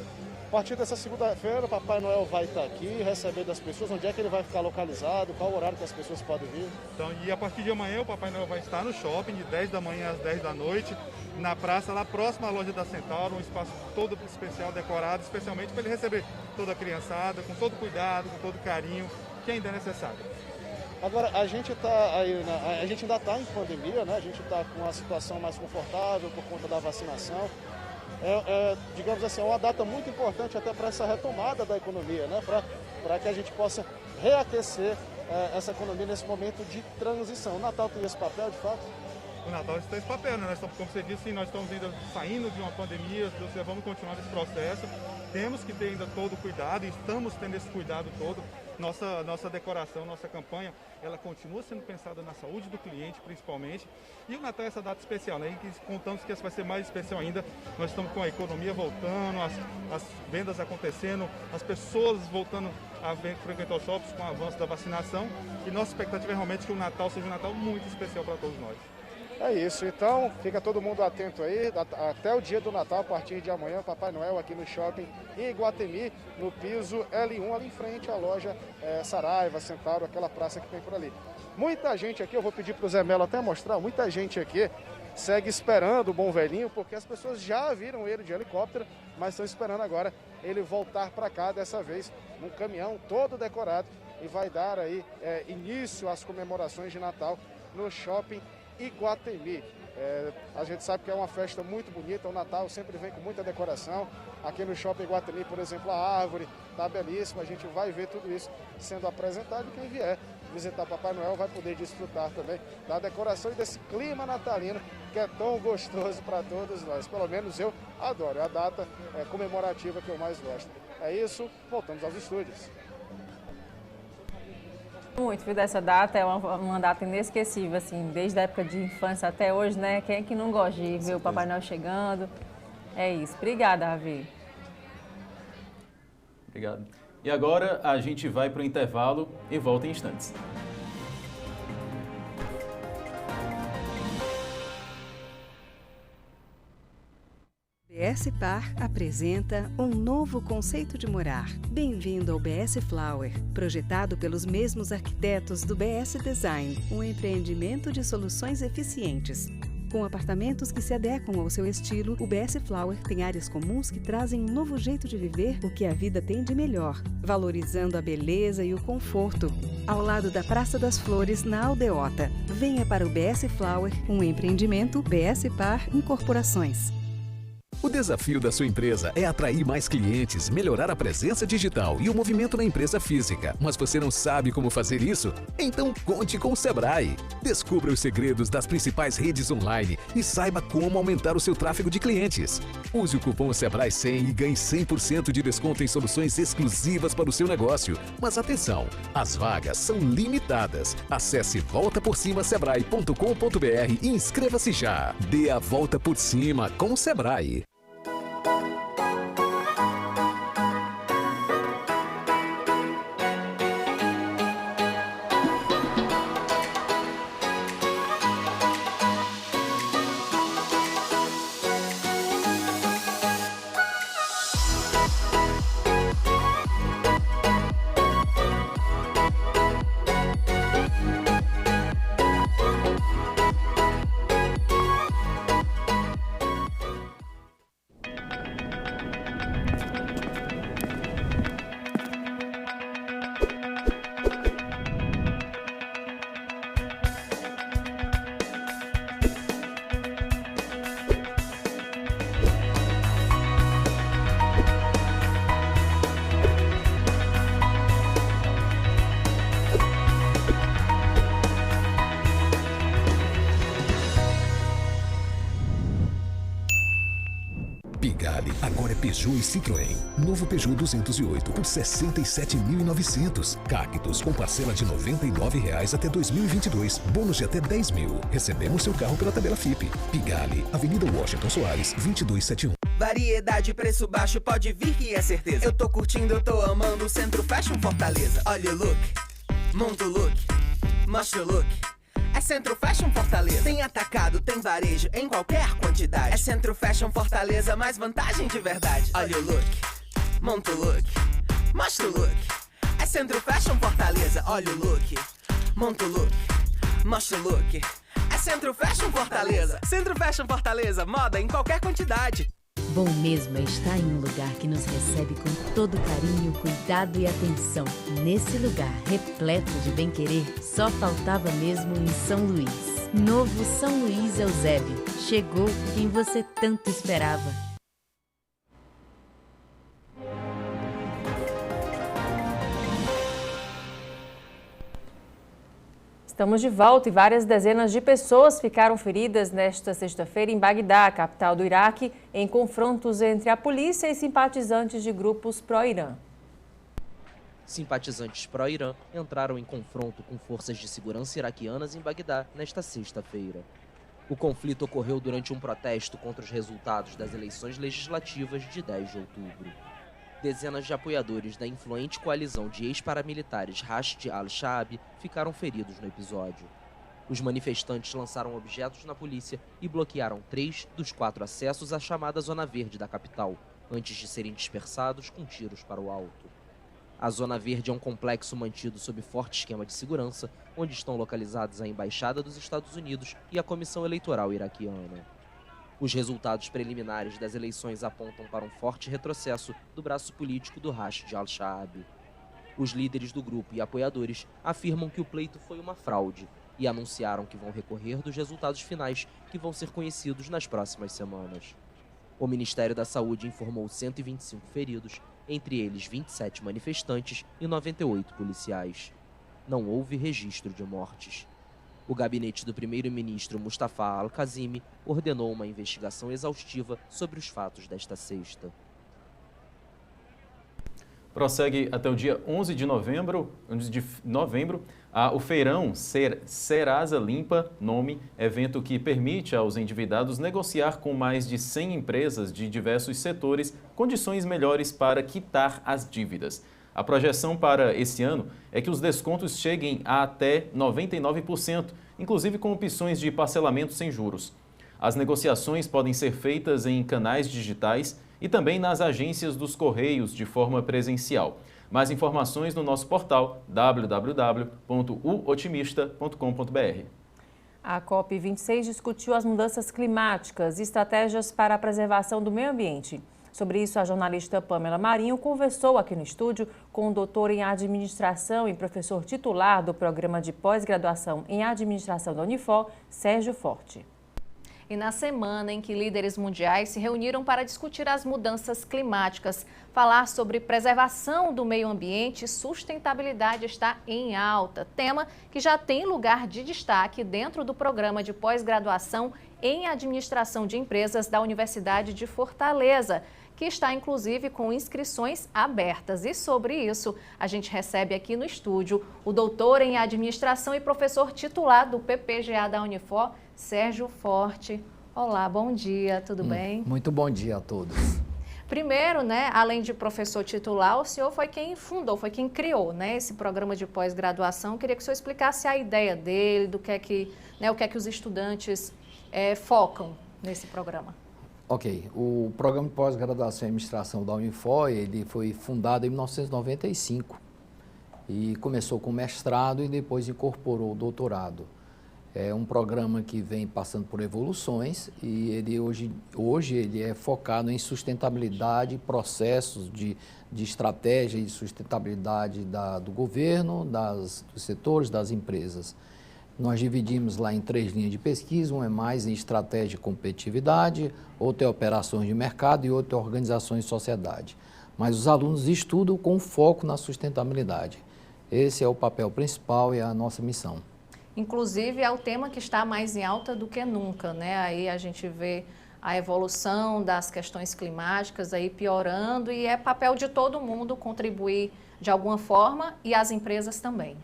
A partir dessa segunda-feira, o Papai Noel vai estar aqui recebendo as pessoas. Onde é que ele vai ficar localizado? Qual o horário que as pessoas podem vir? Então, e a partir de amanhã o Papai Noel vai estar no shopping de 10 da manhã às 10 da noite, na praça, lá próxima à loja da Centauro, um espaço todo especial, decorado, especialmente para ele receber toda a criançada, com todo cuidado, com todo carinho, que ainda é necessário. Agora, a gente ainda está em pandemia, né? A gente está com uma situação mais confortável por conta da vacinação. Digamos assim, é uma data muito importante até para essa retomada da economia, né? Para que a gente possa reaquecer essa economia nesse momento de transição. O Natal tem esse papel, de fato? O Natal tem esse papel, né? Nós estamos, como você disse, nós estamos ainda saindo de uma pandemia, vamos continuar nesse processo. Temos que ter ainda todo o cuidado, e estamos tendo esse cuidado todo. Nossa decoração, nossa campanha, ela continua sendo pensada na saúde do cliente, principalmente. E o Natal é essa data especial, né? E contamos que essa vai ser mais especial ainda. Nós estamos com a economia voltando, as vendas acontecendo, as pessoas voltando a frequentar os shoppings com o avanço da vacinação. E nossa expectativa é realmente que o Natal seja um Natal muito especial para todos nós. É isso, então fica todo mundo atento aí, até o dia do Natal, a partir de amanhã, Papai Noel aqui no Shopping Iguatemi, no piso L1, ali em frente à loja Saraiva, Centauro, aquela praça que tem por ali. Muita gente aqui, eu vou pedir para o Zé Melo até mostrar, muita gente aqui segue esperando o bom velhinho, porque as pessoas já viram ele de helicóptero, mas estão esperando agora ele voltar para cá, dessa vez num caminhão todo decorado, e vai dar aí início às comemorações de Natal no Shopping Iguatemi. A gente sabe que é uma festa muito bonita, o Natal sempre vem com muita decoração. Aqui no Shopping Iguatemi, por exemplo, a árvore está belíssima, a gente vai ver tudo isso sendo apresentado e quem vier visitar Papai Noel vai poder desfrutar também da decoração e desse clima natalino que é tão gostoso para todos nós. Pelo menos eu adoro, é a data comemorativa que eu mais gosto. É isso, voltamos aos estúdios. Muito, viu, dessa data, é uma data inesquecível, assim, desde a época de infância até hoje, né? Quem é que não gosta de ver o Papai Noel chegando? É isso. Obrigada, Ravi. Obrigado. E agora a gente vai para o intervalo e volta em instantes. BS Par apresenta um novo conceito de morar. Bem-vindo ao BS Flower, projetado pelos mesmos arquitetos do BS Design, um empreendimento de soluções eficientes. Com apartamentos que se adequam ao seu estilo, o BS Flower tem áreas comuns que trazem um novo jeito de viver o que a vida tem de melhor, valorizando a beleza e o conforto. Ao lado da Praça das Flores, na Aldeota. Venha para o BS Flower, um empreendimento BS Par Incorporações. O desafio da sua empresa é atrair mais clientes, melhorar a presença digital e o movimento na empresa física. Mas você não sabe como fazer isso? Então conte com o Sebrae. Descubra os segredos das principais redes online e saiba como aumentar o seu tráfego de clientes. Use o cupom Sebrae 100 e ganhe 100% de desconto em soluções exclusivas para o seu negócio. Mas atenção, as vagas são limitadas. Acesse voltaporcimasebrae.com.br e inscreva-se já. Dê a volta por cima com o Sebrae. Pigalle agora é Peugeot e Citroën. Novo Peugeot 208 por 67.900. Cactus com parcela de R$ 99,00 até 2022. Bônus de até 10 mil. Recebemos seu carro pela tabela FIP. Pigalle, Avenida Washington Soares, 2271. Variedade, preço baixo, pode vir que é certeza. Eu tô curtindo, eu tô amando o Centro Fashion Fortaleza. Olha o look, monta o look, mostra o look. É Centro Fashion Fortaleza. Tem atacado, tem varejo, em qualquer quantidade. É Centro Fashion Fortaleza, mais vantagem de verdade. Olha o look, monta o look, mostra o look. É Centro Fashion Fortaleza. Olha o look, monta o look, mostra o look. É Centro Fashion Fortaleza. Centro Fashion Fortaleza, moda em qualquer quantidade. Bom mesmo é estar em um lugar que nos recebe com todo carinho, cuidado e atenção. Nesse lugar repleto de bem-querer, só faltava mesmo em São Luís. Novo São Luís Eusébio. Chegou quem você tanto esperava. Estamos de volta e várias dezenas de pessoas ficaram feridas nesta sexta-feira em Bagdá, capital do Iraque, em confrontos entre a polícia e simpatizantes de grupos pró-Irã. Simpatizantes pró-Irã entraram em confronto com forças de segurança iraquianas em Bagdá nesta sexta-feira. O conflito ocorreu durante um protesto contra os resultados das eleições legislativas de 10 de outubro. Dezenas de apoiadores da influente coalizão de ex-paramilitares Rashid al-Shaabi ficaram feridos no episódio. Os manifestantes lançaram objetos na polícia e bloquearam 3 dos 4 acessos à chamada Zona Verde da capital, antes de serem dispersados com tiros para o alto. A Zona Verde é um complexo mantido sob forte esquema de segurança, onde estão localizados a Embaixada dos Estados Unidos e a Comissão Eleitoral iraquiana. Os resultados preliminares das eleições apontam para um forte retrocesso do braço político do Rashid al-Shaabi. Os líderes do grupo e apoiadores afirmam que o pleito foi uma fraude e anunciaram que vão recorrer dos resultados finais, que vão ser conhecidos nas próximas semanas. O Ministério da Saúde informou 125 feridos, entre eles 27 manifestantes e 98 policiais. Não houve registro de mortes. O gabinete do primeiro-ministro Mustafa al-Kazimi ordenou uma investigação exaustiva sobre os fatos desta sexta. Prossegue até o dia 11 de novembro o feirão Serasa Limpa Nome, evento que permite aos endividados negociar com mais de 100 empresas de diversos setores condições melhores para quitar as dívidas. A projeção para esse ano é que os descontos cheguem a até 99%, inclusive com opções de parcelamento sem juros. As negociações podem ser feitas em canais digitais e também nas agências dos Correios de forma presencial. Mais informações no nosso portal www.uotimista.com.br. A COP26 discutiu as mudanças climáticas e estratégias para a preservação do meio ambiente. Sobre isso, a jornalista Pamela Marinho conversou aqui no estúdio com o doutor em administração e professor titular do programa de pós-graduação em administração da Unifor, Sérgio Forte. E na semana em que líderes mundiais se reuniram para discutir as mudanças climáticas, falar sobre preservação do meio ambiente e sustentabilidade está em alta, tema que já tem lugar de destaque dentro do programa de pós-graduação em administração de empresas da Universidade de Fortaleza, que está inclusive com inscrições abertas. E sobre isso, a gente recebe aqui no estúdio o doutor em administração e professor titular do PPGA da Unifor, Sérgio Forte. Olá, bom dia, tudo bem? Muito bom dia a todos. Primeiro, né, além de professor titular, o senhor foi quem fundou, foi quem criou, né, esse programa de pós-graduação. Queria que o senhor explicasse a ideia dele, do que é que, né, o que é que os estudantes focam nesse programa. Ok, o programa de pós-graduação em administração da Unifor, ele foi fundado em 1995 e começou com mestrado e depois incorporou o doutorado. É um programa que vem passando por evoluções e ele hoje ele é focado em sustentabilidade, processos de estratégia e sustentabilidade do governo, dos setores, das empresas. Nós dividimos lá em 3 linhas de pesquisa, uma é mais em estratégia e competitividade, outra é operações de mercado e outra é organizações e sociedade. Mas os alunos estudam com foco na sustentabilidade. Esse é o papel principal e a nossa missão. Inclusive, é o tema que está mais em alta do que nunca, né? Aí a gente vê a evolução das questões climáticas aí piorando e é papel de todo mundo contribuir de alguma forma e as empresas também.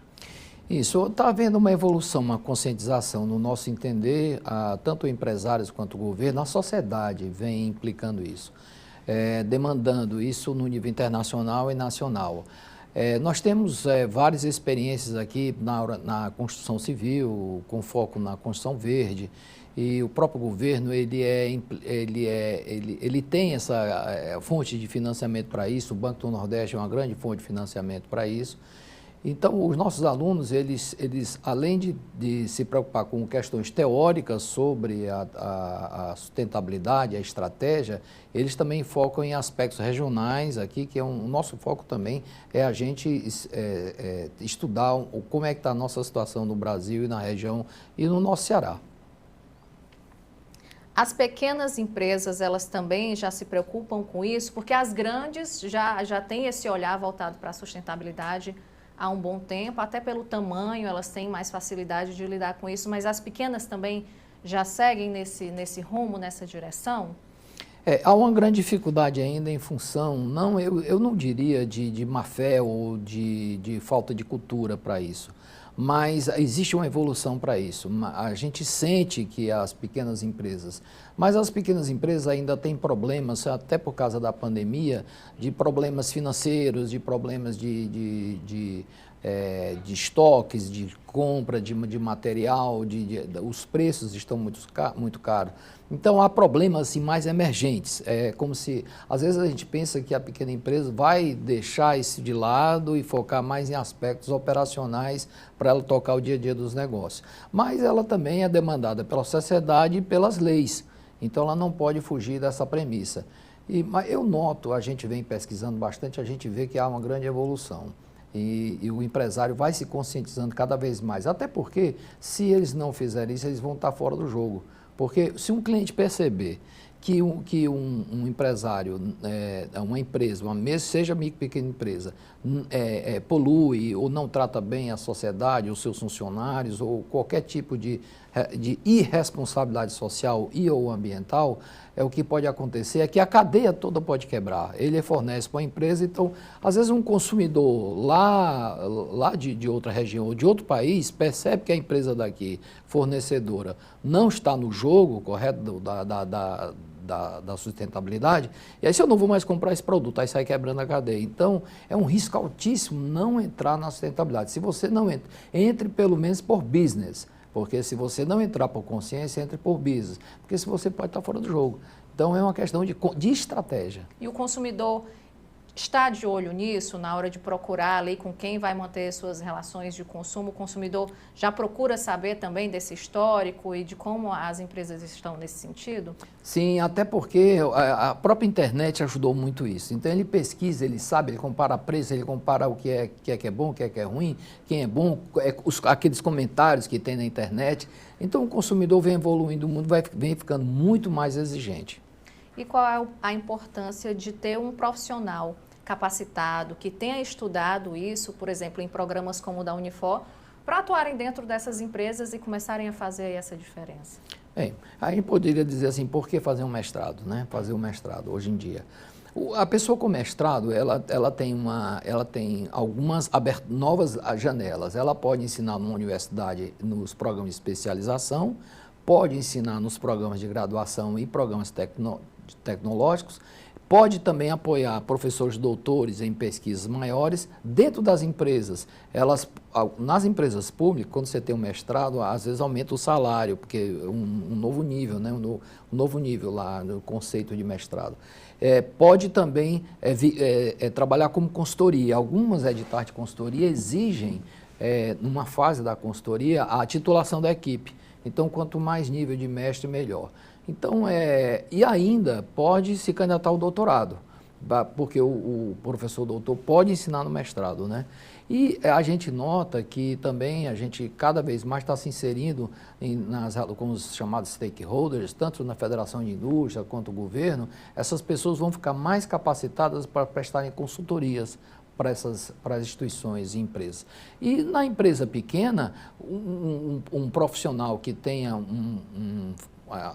Isso, está havendo uma evolução, uma conscientização, no nosso entender, tanto empresários quanto o governo, a sociedade vem implicando isso, demandando isso no nível internacional e nacional. Nós temos várias experiências aqui na construção civil, com foco na construção verde, e o próprio governo ele tem essa fonte de financiamento para isso. O Banco do Nordeste é uma grande fonte de financiamento para isso. Então, os nossos alunos, eles além de se preocupar com questões teóricas sobre a sustentabilidade, a estratégia, eles também focam em aspectos regionais aqui, que o nosso foco também é a gente estudar como é que está a nossa situação no Brasil e na região e no nosso Ceará. As pequenas empresas, elas também já se preocupam com isso, porque as grandes já têm esse olhar voltado para a sustentabilidade há um bom tempo, até pelo tamanho, elas têm mais facilidade de lidar com isso, mas as pequenas também já seguem nesse rumo, nessa direção? Há uma grande dificuldade ainda em função, eu não diria de má fé ou de falta de cultura para isso, mas existe uma evolução para isso. A gente sente que as pequenas empresas, mas as pequenas empresas ainda têm problemas, até por causa da pandemia, de problemas financeiros, de problemas de estoques, de compra de material, os preços estão muito caros. Então, há problemas assim, mais emergentes. É como se, às vezes, a gente pensa que a pequena empresa vai deixar isso de lado e focar mais em aspectos operacionais para ela tocar o dia a dia dos negócios. Mas ela também é demandada pela sociedade e pelas leis. Então, ela não pode fugir dessa premissa. Mas eu noto, a gente vem pesquisando bastante, a gente vê que há uma grande evolução. E o empresário vai se conscientizando cada vez mais. Até porque, se eles não fizerem isso, eles vão estar fora do jogo. Porque se um cliente perceber que um empresário, uma empresa, seja micro e pequena empresa, polui ou não trata bem a sociedade, os seus funcionários, ou qualquer tipo de irresponsabilidade social e ou ambiental, o que pode acontecer é que a cadeia toda pode quebrar. Ele fornece para a empresa, então, às vezes um consumidor lá de outra região ou de outro país percebe que a empresa daqui, fornecedora, não está no jogo correto da sustentabilidade, e aí se eu não vou mais comprar esse produto, aí sai quebrando a cadeia. Então, é um risco altíssimo não entrar na sustentabilidade. Se você não entra, entre pelo menos por business, porque se você não entrar por consciência, entre por business, porque se você pode estar fora do jogo. Então, é uma questão de estratégia. E o consumidor está de olho nisso na hora de procurar ali com quem vai manter suas relações de consumo? O consumidor já procura saber também desse histórico e de como as empresas estão nesse sentido? Sim, até porque a própria internet ajudou muito isso. Então ele pesquisa, ele sabe, ele compara preço, ele compara o que é bom, o que é ruim, quem é bom, aqueles comentários que tem na internet. Então o consumidor vem evoluindo, o mundo vem ficando muito mais exigente. E qual é a importância de ter um profissional capacitado, que tenha estudado isso, por exemplo, em programas como o da Unifor, para atuarem dentro dessas empresas e começarem a fazer essa diferença? Bem, a gente poderia dizer assim, por que fazer um mestrado, né? Fazer um mestrado hoje em dia. A pessoa com mestrado, ela tem algumas novas janelas. Ela pode ensinar numa universidade nos programas de especialização, pode ensinar nos programas de graduação e programas tecnológicos, pode também apoiar professores doutores em pesquisas maiores dentro das empresas. Nas empresas públicas, quando você tem um mestrado, às vezes aumenta o salário, porque um novo nível, né? Um novo nível lá no conceito de mestrado. Pode também trabalhar como consultoria. Algumas editais de consultoria exigem, numa fase da consultoria, a titulação da equipe. Então, quanto mais nível de mestre, melhor. Então, e ainda pode se candidatar ao doutorado, porque o professor doutor pode ensinar no mestrado, né? E a gente nota que também a gente cada vez mais está se inserindo com os chamados stakeholders, tanto na Federação de Indústria quanto o governo. Essas pessoas vão ficar mais capacitadas para prestarem consultorias para as instituições e empresas. E na empresa pequena, um profissional que tenha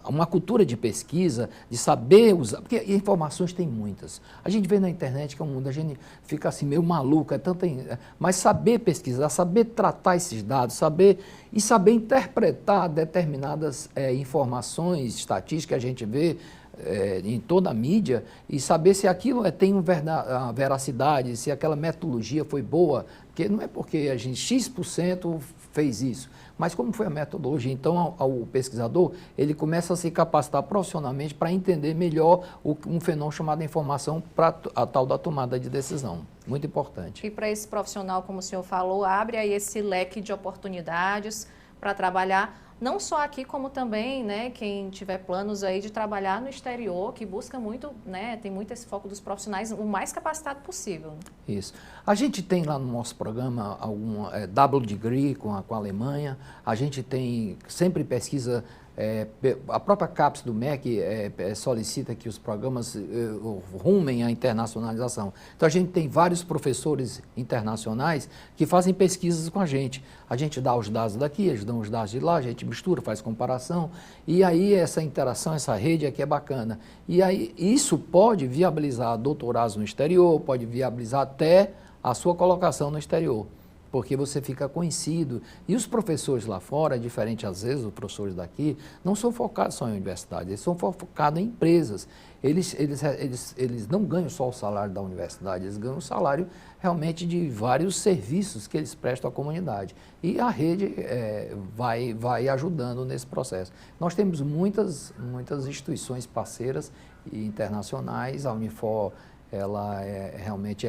uma cultura de pesquisa, de saber usar, porque informações tem muitas. A gente vê na internet que é um mundo, a gente fica assim meio maluco, mas saber pesquisar, saber tratar esses dados, saber interpretar determinadas informações, estatísticas que a gente vê em toda a mídia e saber se aquilo tem uma veracidade, se aquela metodologia foi boa, porque não é porque a gente X% fez isso, mas como foi a metodologia. Então, o pesquisador, ele começa a se capacitar profissionalmente para entender melhor um fenômeno chamado informação para a tal da tomada de decisão. Muito importante. E para esse profissional, como o senhor falou, abre aí esse leque de oportunidades para trabalhar, não só aqui, como também, né, quem tiver planos aí de trabalhar no exterior, que busca muito, né, tem muito esse foco dos profissionais, o mais capacitado possível. Isso. A gente tem lá no nosso programa algum double degree com a Alemanha, a gente tem sempre pesquisa, a própria CAPES do MEC solicita que os programas rumem à internacionalização. Então, a gente tem vários professores internacionais que fazem pesquisas com a gente. A gente dá os dados daqui, eles dão os dados de lá, a gente mistura, faz comparação, e aí essa interação, essa rede aqui é bacana. E aí isso pode viabilizar doutorados no exterior, pode viabilizar até a sua colocação no exterior, porque você fica conhecido. E os professores lá fora, diferente às vezes os professores daqui, não são focados só em universidade, eles são focados em empresas. Eles não ganham só o salário da universidade, eles ganham o salário realmente de vários serviços que eles prestam à comunidade. E a rede vai ajudando nesse processo. Nós temos muitas instituições parceiras e internacionais, a Unifor, ela realmente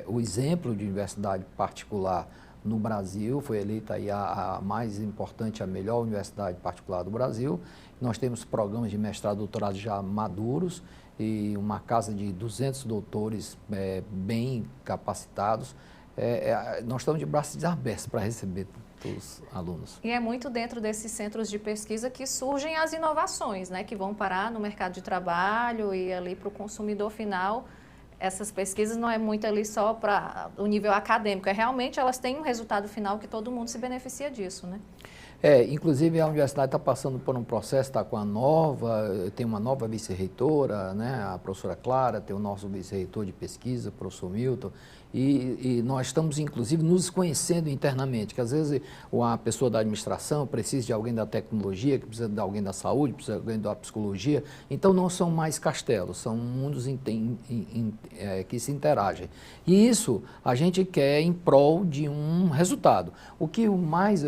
o exemplo de universidade particular no Brasil, foi eleita aí a mais importante, a melhor universidade particular do Brasil. Nós temos programas de mestrado e doutorado já maduros e uma casa de 200 doutores bem capacitados. Nós estamos de braços abertos para receber os alunos. E é muito dentro desses centros de pesquisa que surgem as inovações, né, que vão parar no mercado de trabalho e ali para o consumidor final. Essas pesquisas não é muito ali só para o nível acadêmico, realmente elas têm um resultado final que todo mundo se beneficia disso, né? Inclusive a universidade está passando por um processo, está com tem uma nova vice-reitora, né, a professora Clara, tem o nosso vice-reitor de pesquisa, o professor Milton, e nós estamos, inclusive, nos conhecendo internamente, que às vezes a pessoa da administração precisa de alguém da tecnologia, que precisa de alguém da saúde, precisa de alguém da psicologia, então não são mais castelos, são mundos que se interagem. E isso a gente quer em prol de um resultado. O que mais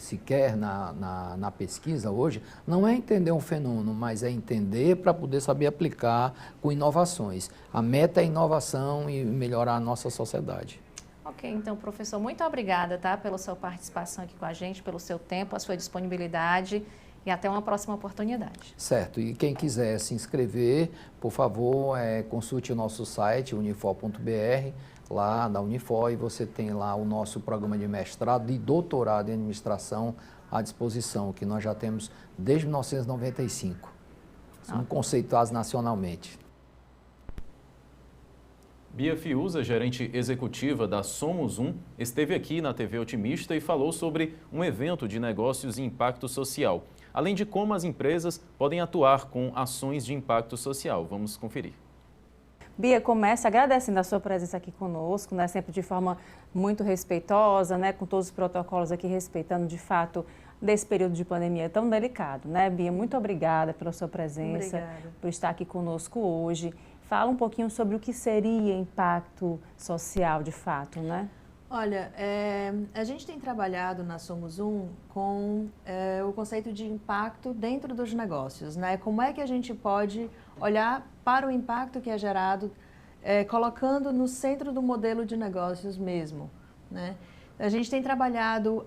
se quer na pesquisa hoje não é entender um fenômeno, mas é entender para poder saber aplicar com inovações. A meta é inovação e melhorar a nossa sociedade. Ok, então, professor, muito obrigada, tá, pela sua participação aqui com a gente, pelo seu tempo, a sua disponibilidade e até uma próxima oportunidade. Certo, e quem quiser se inscrever, por favor, consulte o nosso site, unifor.br, lá da Unifor, e você tem lá o nosso programa de mestrado e doutorado em administração à disposição, que nós já temos desde 1995. Somos conceituados nacionalmente. Bia Fiuza, gerente executiva da Somos Um, esteve aqui na TV Otimista e falou sobre um evento de negócios e impacto social, além de como as empresas podem atuar com ações de impacto social. Vamos conferir. Bia, começa agradecendo a sua presença aqui conosco, né, sempre de forma muito respeitosa, né, com todos os protocolos aqui, respeitando de fato desse período de pandemia tão delicado, né, Bia? Muito obrigada pela sua presença, por estar aqui conosco hoje. Fala um pouquinho sobre o que seria impacto social de fato, né? Olha, a gente tem trabalhado na Somos Um com o conceito de impacto dentro dos negócios, né? Como é que a gente pode olhar para o impacto que é gerado, colocando no centro do modelo de negócios mesmo, né? A gente tem trabalhado,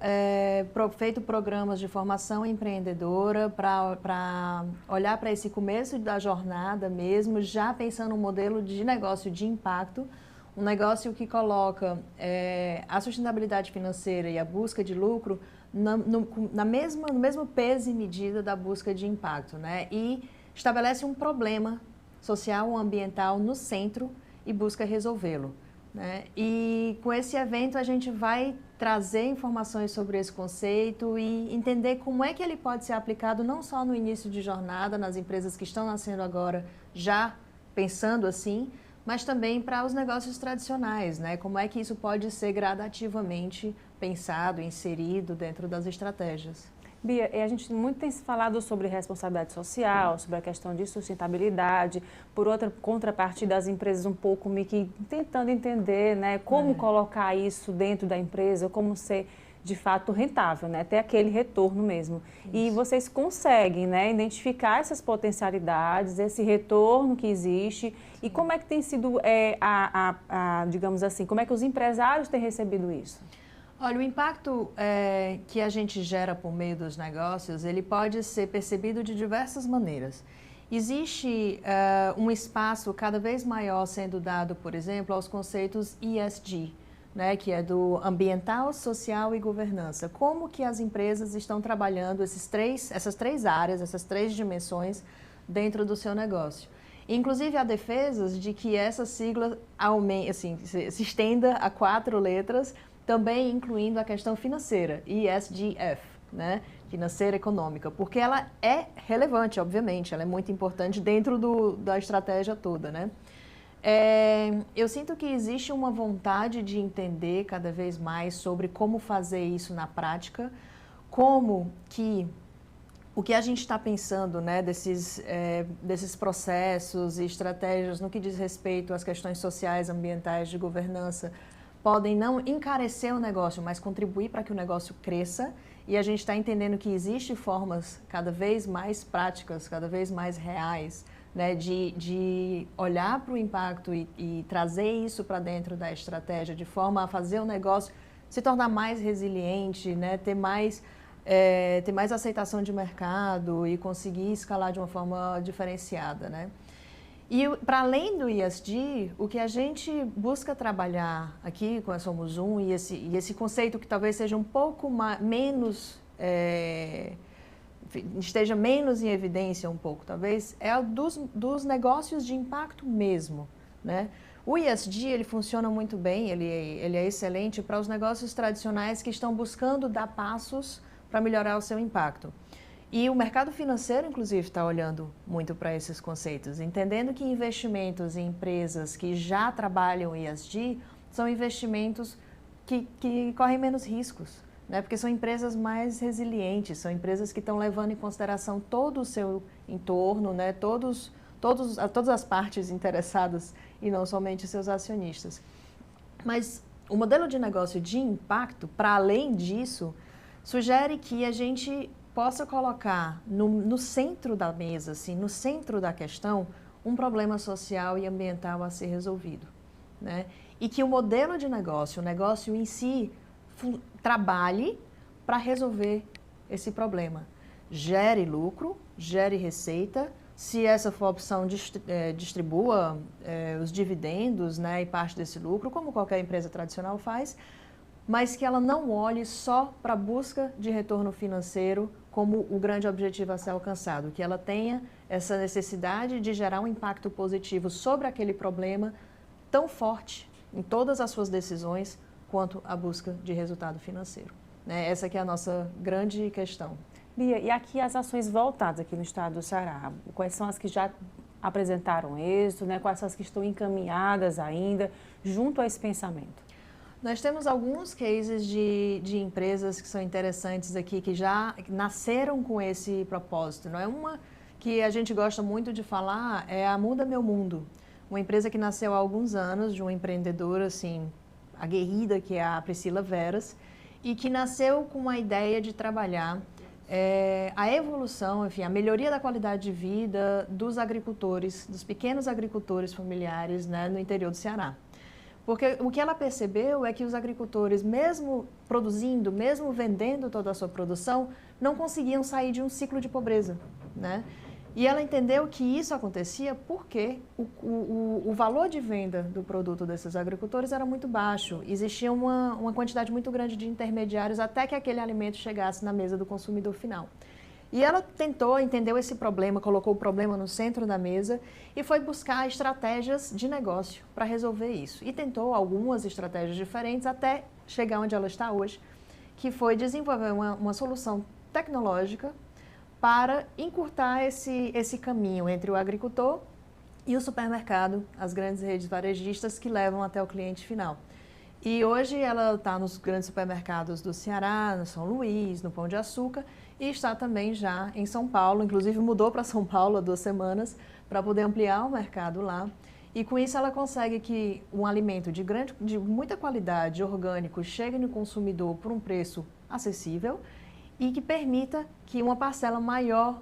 feito programas de formação empreendedora para olhar para esse começo da jornada mesmo, já pensando no modelo de negócio de impacto, um negócio que coloca a sustentabilidade financeira e a busca de lucro no mesmo peso e medida da busca de impacto, né? E estabelece um problema social ou ambiental no centro e busca resolvê-lo, né? E com esse evento a gente vai trazer informações sobre esse conceito e entender como é que ele pode ser aplicado não só no início de jornada, nas empresas que estão nascendo agora já pensando assim, mas também para os negócios tradicionais, né? Como é que isso pode ser gradativamente pensado, inserido dentro das estratégias. Bia, a gente muito tem se falado sobre responsabilidade social, sobre a questão de sustentabilidade, por outra contrapartida, as empresas um pouco meio que tentando entender, né, como colocar isso dentro da empresa, como ser de fato rentável, né, ter aquele retorno mesmo. Isso. E vocês conseguem, né, identificar essas potencialidades, esse retorno que existe. Sim. E como é que tem sido, digamos assim, como é que os empresários têm recebido isso? Olha, o impacto que a gente gera por meio dos negócios, ele pode ser percebido de diversas maneiras. Existe um espaço cada vez maior sendo dado, por exemplo, aos conceitos ESG, né, que é do ambiental, social e governança. Como que as empresas estão trabalhando essas três áreas, essas três dimensões dentro do seu negócio. Inclusive, há defesas de que essa sigla se estenda a 4 letras, também incluindo a questão financeira, ESGF, né? Financeira econômica, porque ela é relevante, obviamente, ela é muito importante dentro da estratégia toda, né? Eu sinto que existe uma vontade de entender cada vez mais sobre como fazer isso na prática, como que o que a gente está pensando, né, desses processos e estratégias no que diz respeito às questões sociais, ambientais, de governança, podem não encarecer o negócio, mas contribuir para que o negócio cresça. E a gente está entendendo que existem formas cada vez mais práticas, cada vez mais reais, né, de olhar para o impacto e trazer isso para dentro da estratégia, de forma a fazer o negócio se tornar mais resiliente, né, ter mais aceitação de mercado e conseguir escalar de uma forma diferenciada, né? E para além do ESG, o que a gente busca trabalhar aqui com a Somos Um e esse conceito que talvez seja um pouco menos, esteja menos em evidência um pouco, talvez, é o dos negócios de impacto mesmo, né? O ESG, ele funciona muito bem, ele é excelente para os negócios tradicionais que estão buscando dar passos para melhorar o seu impacto. E o mercado financeiro, inclusive, está olhando muito para esses conceitos, entendendo que investimentos em empresas que já trabalham ESG são investimentos que correm menos riscos, né? Porque são empresas mais resilientes, são empresas que estão levando em consideração todo o seu entorno, né? Todas as partes interessadas e não somente seus acionistas. Mas o modelo de negócio de impacto, para além disso, sugere que a gente possa colocar no centro da mesa, assim, no centro da questão, um problema social e ambiental a ser resolvido, né? E que o modelo de negócio, o negócio em si, trabalhe para resolver esse problema. Gere lucro, gere receita, se essa for a opção, distribua os dividendos, né, e parte desse lucro, como qualquer empresa tradicional faz, mas que ela não olhe só para a busca de retorno financeiro como o grande objetivo a ser alcançado, que ela tenha essa necessidade de gerar um impacto positivo sobre aquele problema tão forte em todas as suas decisões quanto a busca de resultado financeiro, né? Essa que é a nossa grande questão. Bia, e aqui as ações voltadas aqui no estado do Ceará, quais são as que já apresentaram êxito, né? Quais são as que estão encaminhadas ainda junto a esse pensamento? Nós temos alguns cases de empresas que são interessantes aqui, que já nasceram com esse propósito. Não é uma que a gente gosta muito de falar, é a Muda Meu Mundo. Uma empresa que nasceu há alguns anos, de uma empreendedora assim, aguerrida, que é a Priscila Veras, e que nasceu com a ideia de trabalhar a evolução, enfim, a melhoria da qualidade de vida dos agricultores, dos pequenos agricultores familiares, né, no interior do Ceará. Porque o que ela percebeu é que os agricultores, mesmo produzindo, mesmo vendendo toda a sua produção, não conseguiam sair de um ciclo de pobreza, né? E ela entendeu que isso acontecia porque o valor de venda do produto desses agricultores era muito baixo. Existia uma quantidade muito grande de intermediários até que aquele alimento chegasse na mesa do consumidor final. E ela entendeu esse problema, colocou o problema no centro da mesa e foi buscar estratégias de negócio para resolver isso. E tentou algumas estratégias diferentes até chegar onde ela está hoje, que foi desenvolver uma solução tecnológica para encurtar esse caminho entre o agricultor e o supermercado, as grandes redes varejistas que levam até o cliente final. E hoje ela está nos grandes supermercados do Ceará, no São Luís, no Pão de Açúcar, e está também já em São Paulo, inclusive mudou para São Paulo há 2 semanas para poder ampliar o mercado lá. E com isso ela consegue que um alimento de muita qualidade, orgânico, chegue no consumidor por um preço acessível e que permita que uma parcela maior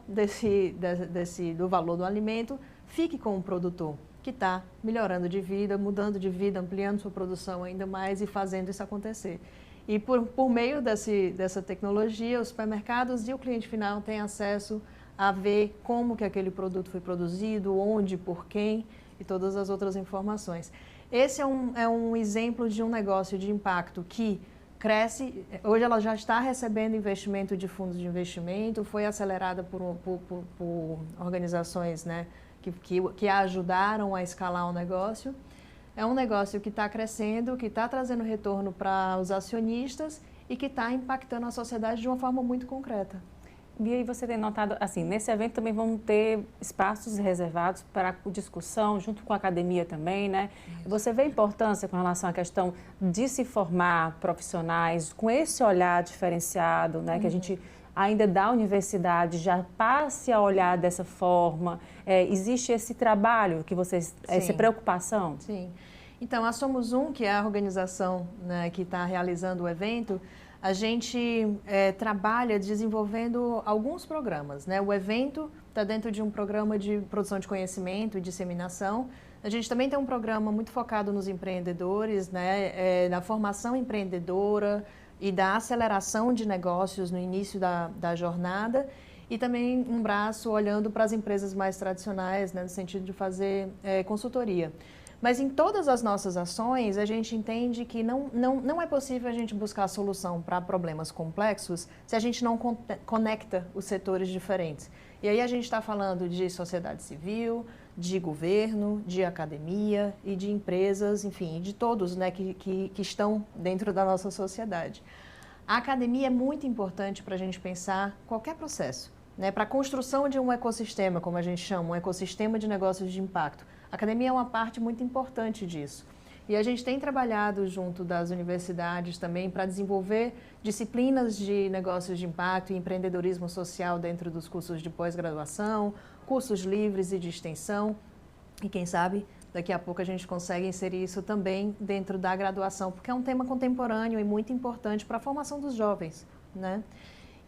do valor do alimento fique com o produtor, que está melhorando de vida, mudando de vida, ampliando sua produção ainda mais e fazendo isso acontecer. E por meio dessa tecnologia, os supermercados e o cliente final têm acesso a ver como que aquele produto foi produzido, onde, por quem e todas as outras informações. Esse é um exemplo de um negócio de impacto que cresce. Hoje ela já está recebendo investimento de fundos de investimento, foi acelerada por organizações, né, que a ajudaram a escalar o negócio. É um negócio que está crescendo, que está trazendo retorno para os acionistas e que está impactando a sociedade de uma forma muito concreta. Bia, e você tem notado, assim, nesse evento também vão ter espaços reservados para discussão, junto com a academia também, né? Isso. Você vê a importância com relação à questão de se formar profissionais com esse olhar diferenciado, né? Que a gente ainda da universidade já passe a olhar dessa forma. Existe esse trabalho que vocês, essa preocupação? Sim. Então, a Somos Um, que é a organização, né, que está realizando o evento, a gente trabalha desenvolvendo alguns programas, né? O evento está dentro de um programa de produção de conhecimento e disseminação. A gente também tem um programa muito focado nos empreendedores, né? Na formação empreendedora e da aceleração de negócios no início da jornada. E também um braço olhando para as empresas mais tradicionais, né? No sentido de fazer consultoria. Mas em todas as nossas ações, a gente entende que não é possível a gente buscar a solução para problemas complexos se a gente não conecta os setores diferentes. E aí a gente está falando de sociedade civil, de governo, de academia e de empresas, enfim, de todos, né, que estão dentro da nossa sociedade. A academia é muito importante para a gente pensar qualquer processo, né, para a construção de um ecossistema, como a gente chama, um ecossistema de negócios de impacto. A academia é uma parte muito importante disso. E a gente tem trabalhado junto das universidades também para desenvolver disciplinas de negócios de impacto e empreendedorismo social dentro dos cursos de pós-graduação, cursos livres e de extensão. E quem sabe, daqui a pouco a gente consegue inserir isso também dentro da graduação, porque é um tema contemporâneo e muito importante para a formação dos jovens, né?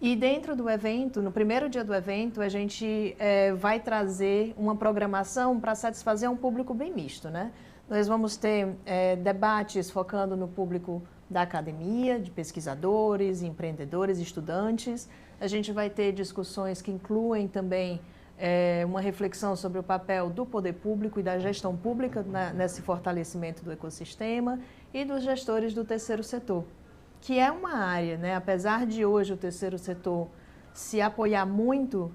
E dentro do evento, no primeiro dia do evento, a gente vai trazer uma programação para satisfazer um público bem misto, né? Nós vamos ter debates focando no público da academia, de pesquisadores, empreendedores, estudantes. A gente vai ter discussões que incluem também uma reflexão sobre o papel do poder público e da gestão pública nesse fortalecimento do ecossistema e dos gestores do terceiro setor, que é uma área, né? Apesar de hoje o terceiro setor se apoiar muito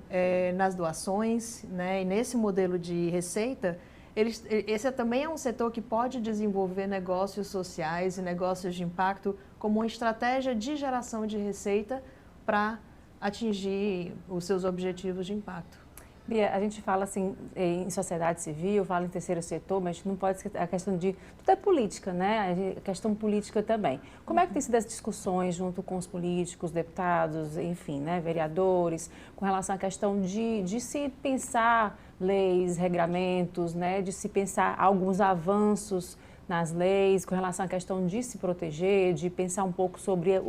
nas doações, né? E nesse modelo de receita, esse também é um setor que pode desenvolver negócios sociais e negócios de impacto como uma estratégia de geração de receita para atingir os seus objetivos de impacto. Bia, a gente fala assim em sociedade civil, fala em terceiro setor, mas não pode esquecer a questão de... Tudo é política, né? A questão política também. Como é que tem sido as discussões junto com os políticos, deputados, enfim, né, vereadores, com relação à questão de se pensar leis, regramentos, né, de se pensar alguns avanços nas leis, com relação à questão de se proteger, de pensar um pouco sobre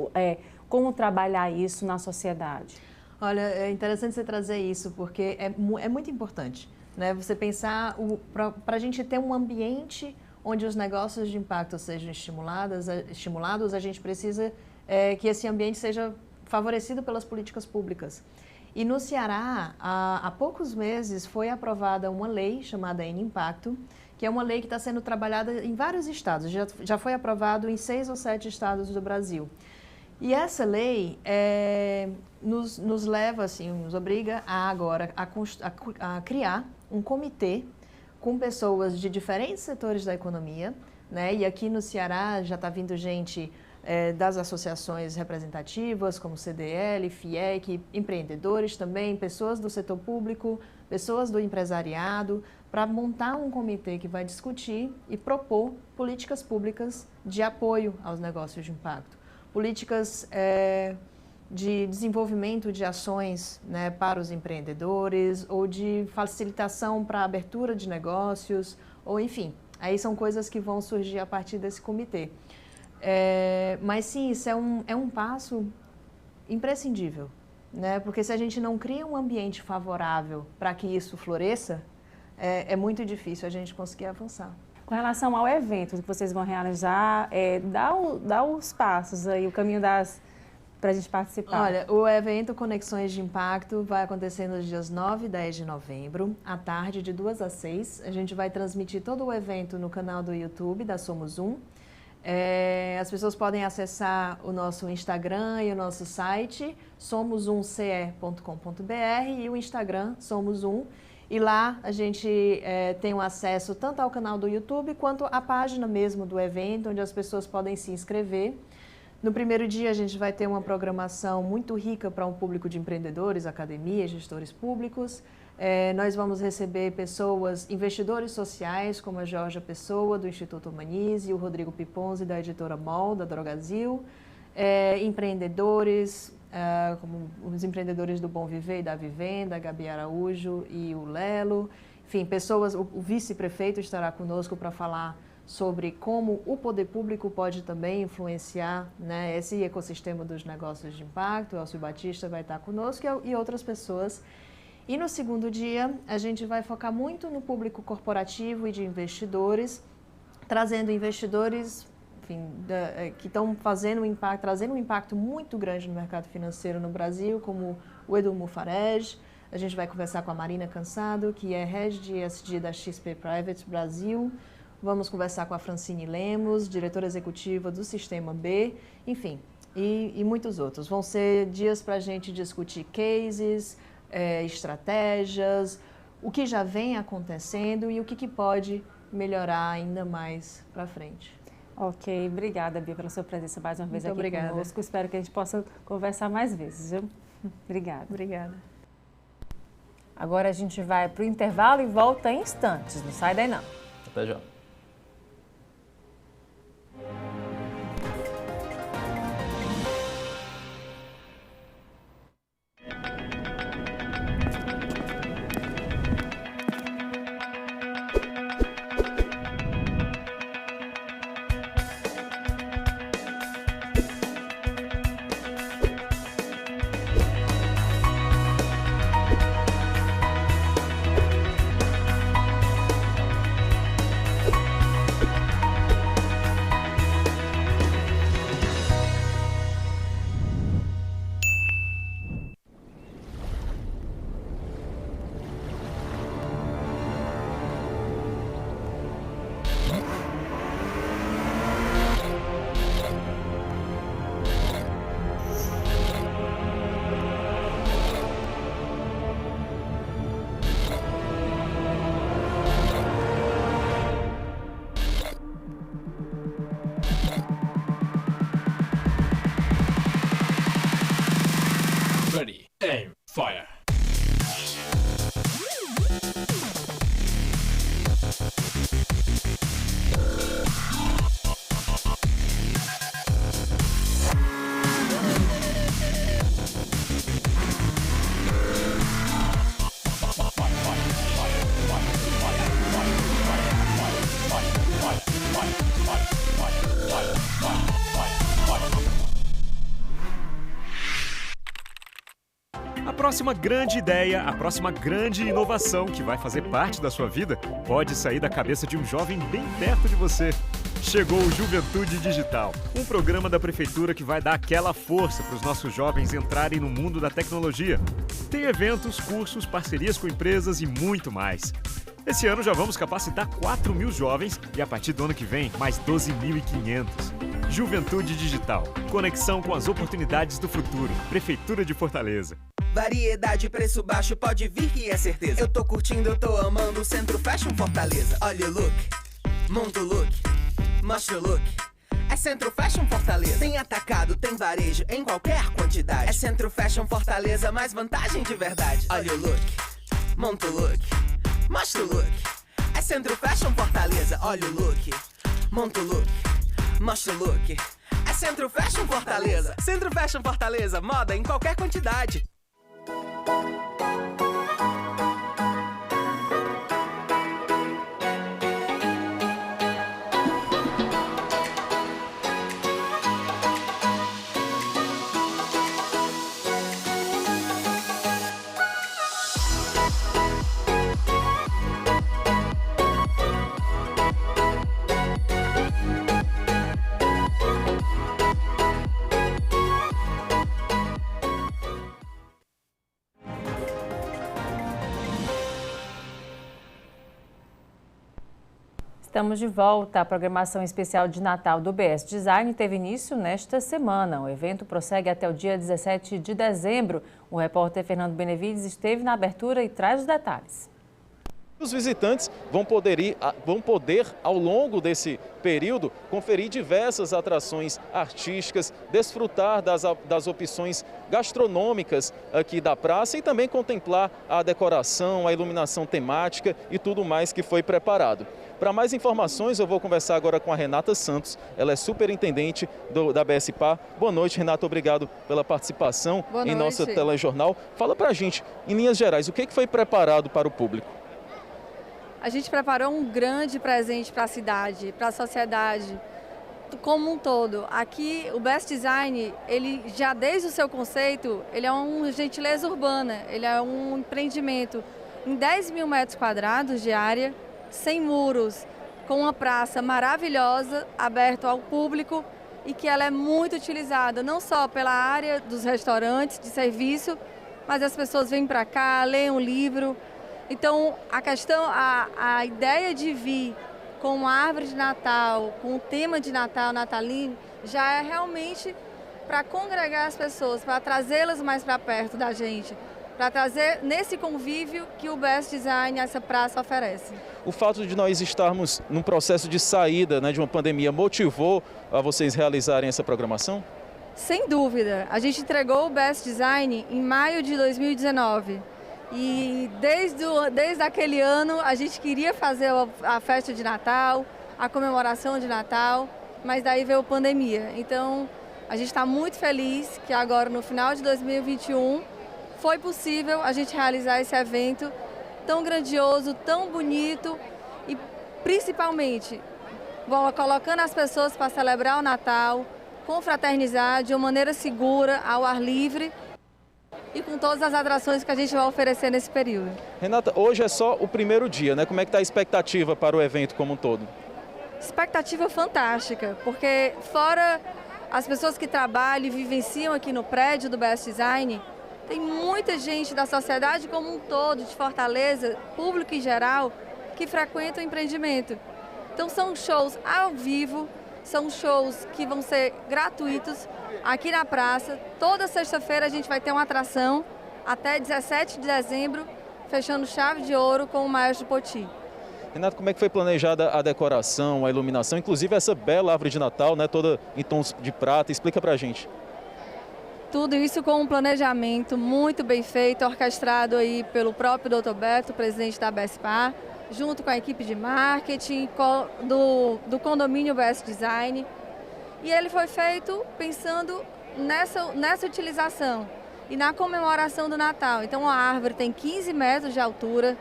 como trabalhar isso na sociedade? Olha, é interessante você trazer isso, porque é muito importante, né? Você pensar, para a gente ter um ambiente onde os negócios de impacto sejam estimulados, a gente precisa que esse ambiente seja favorecido pelas políticas públicas. E no Ceará, há poucos meses, foi aprovada uma lei chamada N-Impacto, que é uma lei que está sendo trabalhada em vários estados, já foi aprovado em 6 ou 7 estados do Brasil. E essa lei nos leva, assim, nos obriga agora a criar um comitê com pessoas de diferentes setores da economia, né? E aqui no Ceará já está vindo gente das associações representativas, como CDL, FIEC, empreendedores também, pessoas do setor público, pessoas do empresariado, para montar um comitê que vai discutir e propor políticas públicas de apoio aos negócios de impacto. Políticas de desenvolvimento de ações, né, para os empreendedores, ou de facilitação para a abertura de negócios, ou enfim, aí são coisas que vão surgir a partir desse comitê. Mas sim, isso é um passo imprescindível, né? Porque se a gente não cria um ambiente favorável para que isso floresça, é muito difícil a gente conseguir avançar. Com relação ao evento que vocês vão realizar, dá os passos aí, o caminho para a gente participar. Olha, o evento Conexões de Impacto vai acontecer nos dias 9 e 10 de novembro, à tarde, de 2 às 6. A gente vai transmitir todo o evento no canal do YouTube da Somos Um. As pessoas podem acessar o nosso Instagram e o nosso site, somosumce.com.br, e o Instagram Somos Um. E lá a gente tem um acesso tanto ao canal do YouTube quanto à página mesmo do evento, onde as pessoas podem se inscrever. No primeiro dia, a gente vai ter uma programação muito rica para um público de empreendedores, academias, gestores públicos. Nós vamos receber pessoas, investidores sociais, como a Georgia Pessoa, do Instituto Humanize, e o Rodrigo Piponzi, da editora MOL, da Drogazil, empreendedores, como os empreendedores do Bom Viver e da Vivenda, a Gabi Araújo e o Lelo. Enfim, pessoas, o vice-prefeito estará conosco para falar sobre como o poder público pode também influenciar, né, esse ecossistema dos negócios de impacto. O Elcio Batista vai estar conosco e outras pessoas. E no segundo dia, a gente vai focar muito no público corporativo e de investidores, trazendo investidores, enfim, que estão fazendo trazendo um impacto muito grande no mercado financeiro no Brasil, como o Edu Mufarej. A gente vai conversar com a Marina Cansado, que é Head de ESG da XP Private Brasil. Vamos conversar com a Francine Lemos, diretora executiva do Sistema B, enfim, e muitos outros. Vão ser dias para a gente discutir cases, estratégias, o que já vem acontecendo e o que pode melhorar ainda mais para frente. Ok, obrigada, Bia, pela sua presença mais uma vez Muito aqui obrigada. conosco. Espero que a gente possa conversar mais vezes, viu? Obrigada. Obrigada. Agora a gente vai para o intervalo e volta em instantes. Não sai daí não. Até já. Ready, aim, fire. A próxima grande ideia, a próxima grande inovação que vai fazer parte da sua vida pode sair da cabeça de um jovem bem perto de você. Chegou o Juventude Digital, um programa da Prefeitura que vai dar aquela força para os nossos jovens entrarem no mundo da tecnologia. Tem eventos, cursos, parcerias com empresas e muito mais. Esse ano já vamos capacitar 4.000 jovens e a partir do ano que vem, mais 12.500. Juventude Digital, conexão com as oportunidades do futuro. Prefeitura de Fortaleza. Variedade, preço baixo, pode vir que é certeza. Eu tô curtindo, eu tô amando o Centro Fashion Fortaleza. Olha o look, monta o look, mostra o look. É É Centro Fashion Fortaleza. Tem atacado, tem varejo em qualquer quantidade. É Centro Fashion Fortaleza, mais vantagem de verdade. Olha o look, monta o look, mostra o look. É Centro Fashion Fortaleza. Olha o look, monta o look, mostra o look. É Centro Fashion Fortaleza. Centro Fashion Fortaleza, moda em qualquer quantidade. Estamos de volta. A programação especial de Natal do BS Design teve início nesta semana. O evento prossegue até o dia 17 de dezembro. O repórter Fernando Benevides esteve na abertura e traz os detalhes. Os visitantes vão poder, ao longo desse período, conferir diversas atrações artísticas, desfrutar das opções gastronômicas aqui da praça e também contemplar a decoração, a iluminação temática e tudo mais que foi preparado. Para mais informações, eu vou conversar agora com a Renata Santos, ela é superintendente da BSPar. Boa noite, Renata, obrigado pela participação em nosso telejornal. Fala para a gente, em linhas gerais, o que foi preparado para o público? A gente preparou um grande presente para a cidade, para a sociedade como um todo. Aqui, o Best Design, ele já desde o seu conceito, ele é uma gentileza urbana, ele é um empreendimento em 10 mil metros quadrados de área, sem muros, com uma praça maravilhosa, aberta ao público e que ela é muito utilizada, não só pela área dos restaurantes, de serviço, mas as pessoas vêm para cá, leem um livro. Então, a ideia de vir com uma árvore de Natal, com um tema de Natal, natalino, já é realmente para congregar as pessoas, para trazê-las mais para perto da gente, para trazer nesse convívio que o Best Design, essa praça, oferece. O fato de nós estarmos num processo de saída, de uma pandemia, motivou a vocês realizarem essa programação? Sem dúvida. A gente entregou o Best Design em maio de 2019. E desde aquele ano a gente queria fazer a festa de Natal, a comemoração de Natal, mas daí veio a pandemia. Então a gente está muito feliz que agora no final de 2021 foi possível a gente realizar esse evento tão grandioso, tão bonito e principalmente colocando as pessoas para celebrar o Natal, confraternizar de uma maneira segura, ao ar livre, e com todas as atrações que a gente vai oferecer nesse período. Renata, hoje é só o primeiro dia, né? Como é que está a expectativa para o evento como um todo? Expectativa fantástica, porque fora as pessoas que trabalham e vivenciam aqui no prédio do Best Design, tem muita gente da sociedade como um todo, de Fortaleza, público em geral, que frequenta o empreendimento. Então são shows ao vivo, são shows que vão ser gratuitos, aqui na praça. Toda sexta-feira a gente vai ter uma atração até 17 de dezembro, fechando chave de ouro com o Maestro Poti. Renato, como é que foi planejada a decoração, a iluminação, inclusive essa bela árvore de Natal, toda em tons de prata? Explica pra gente. Tudo isso com um planejamento muito bem feito, orquestrado aí pelo próprio Dr. Beto, presidente da BSPar, junto com a equipe de marketing do condomínio Best Design. E ele foi feito pensando nessa utilização e na comemoração do Natal. Então a árvore tem 15 metros de altura.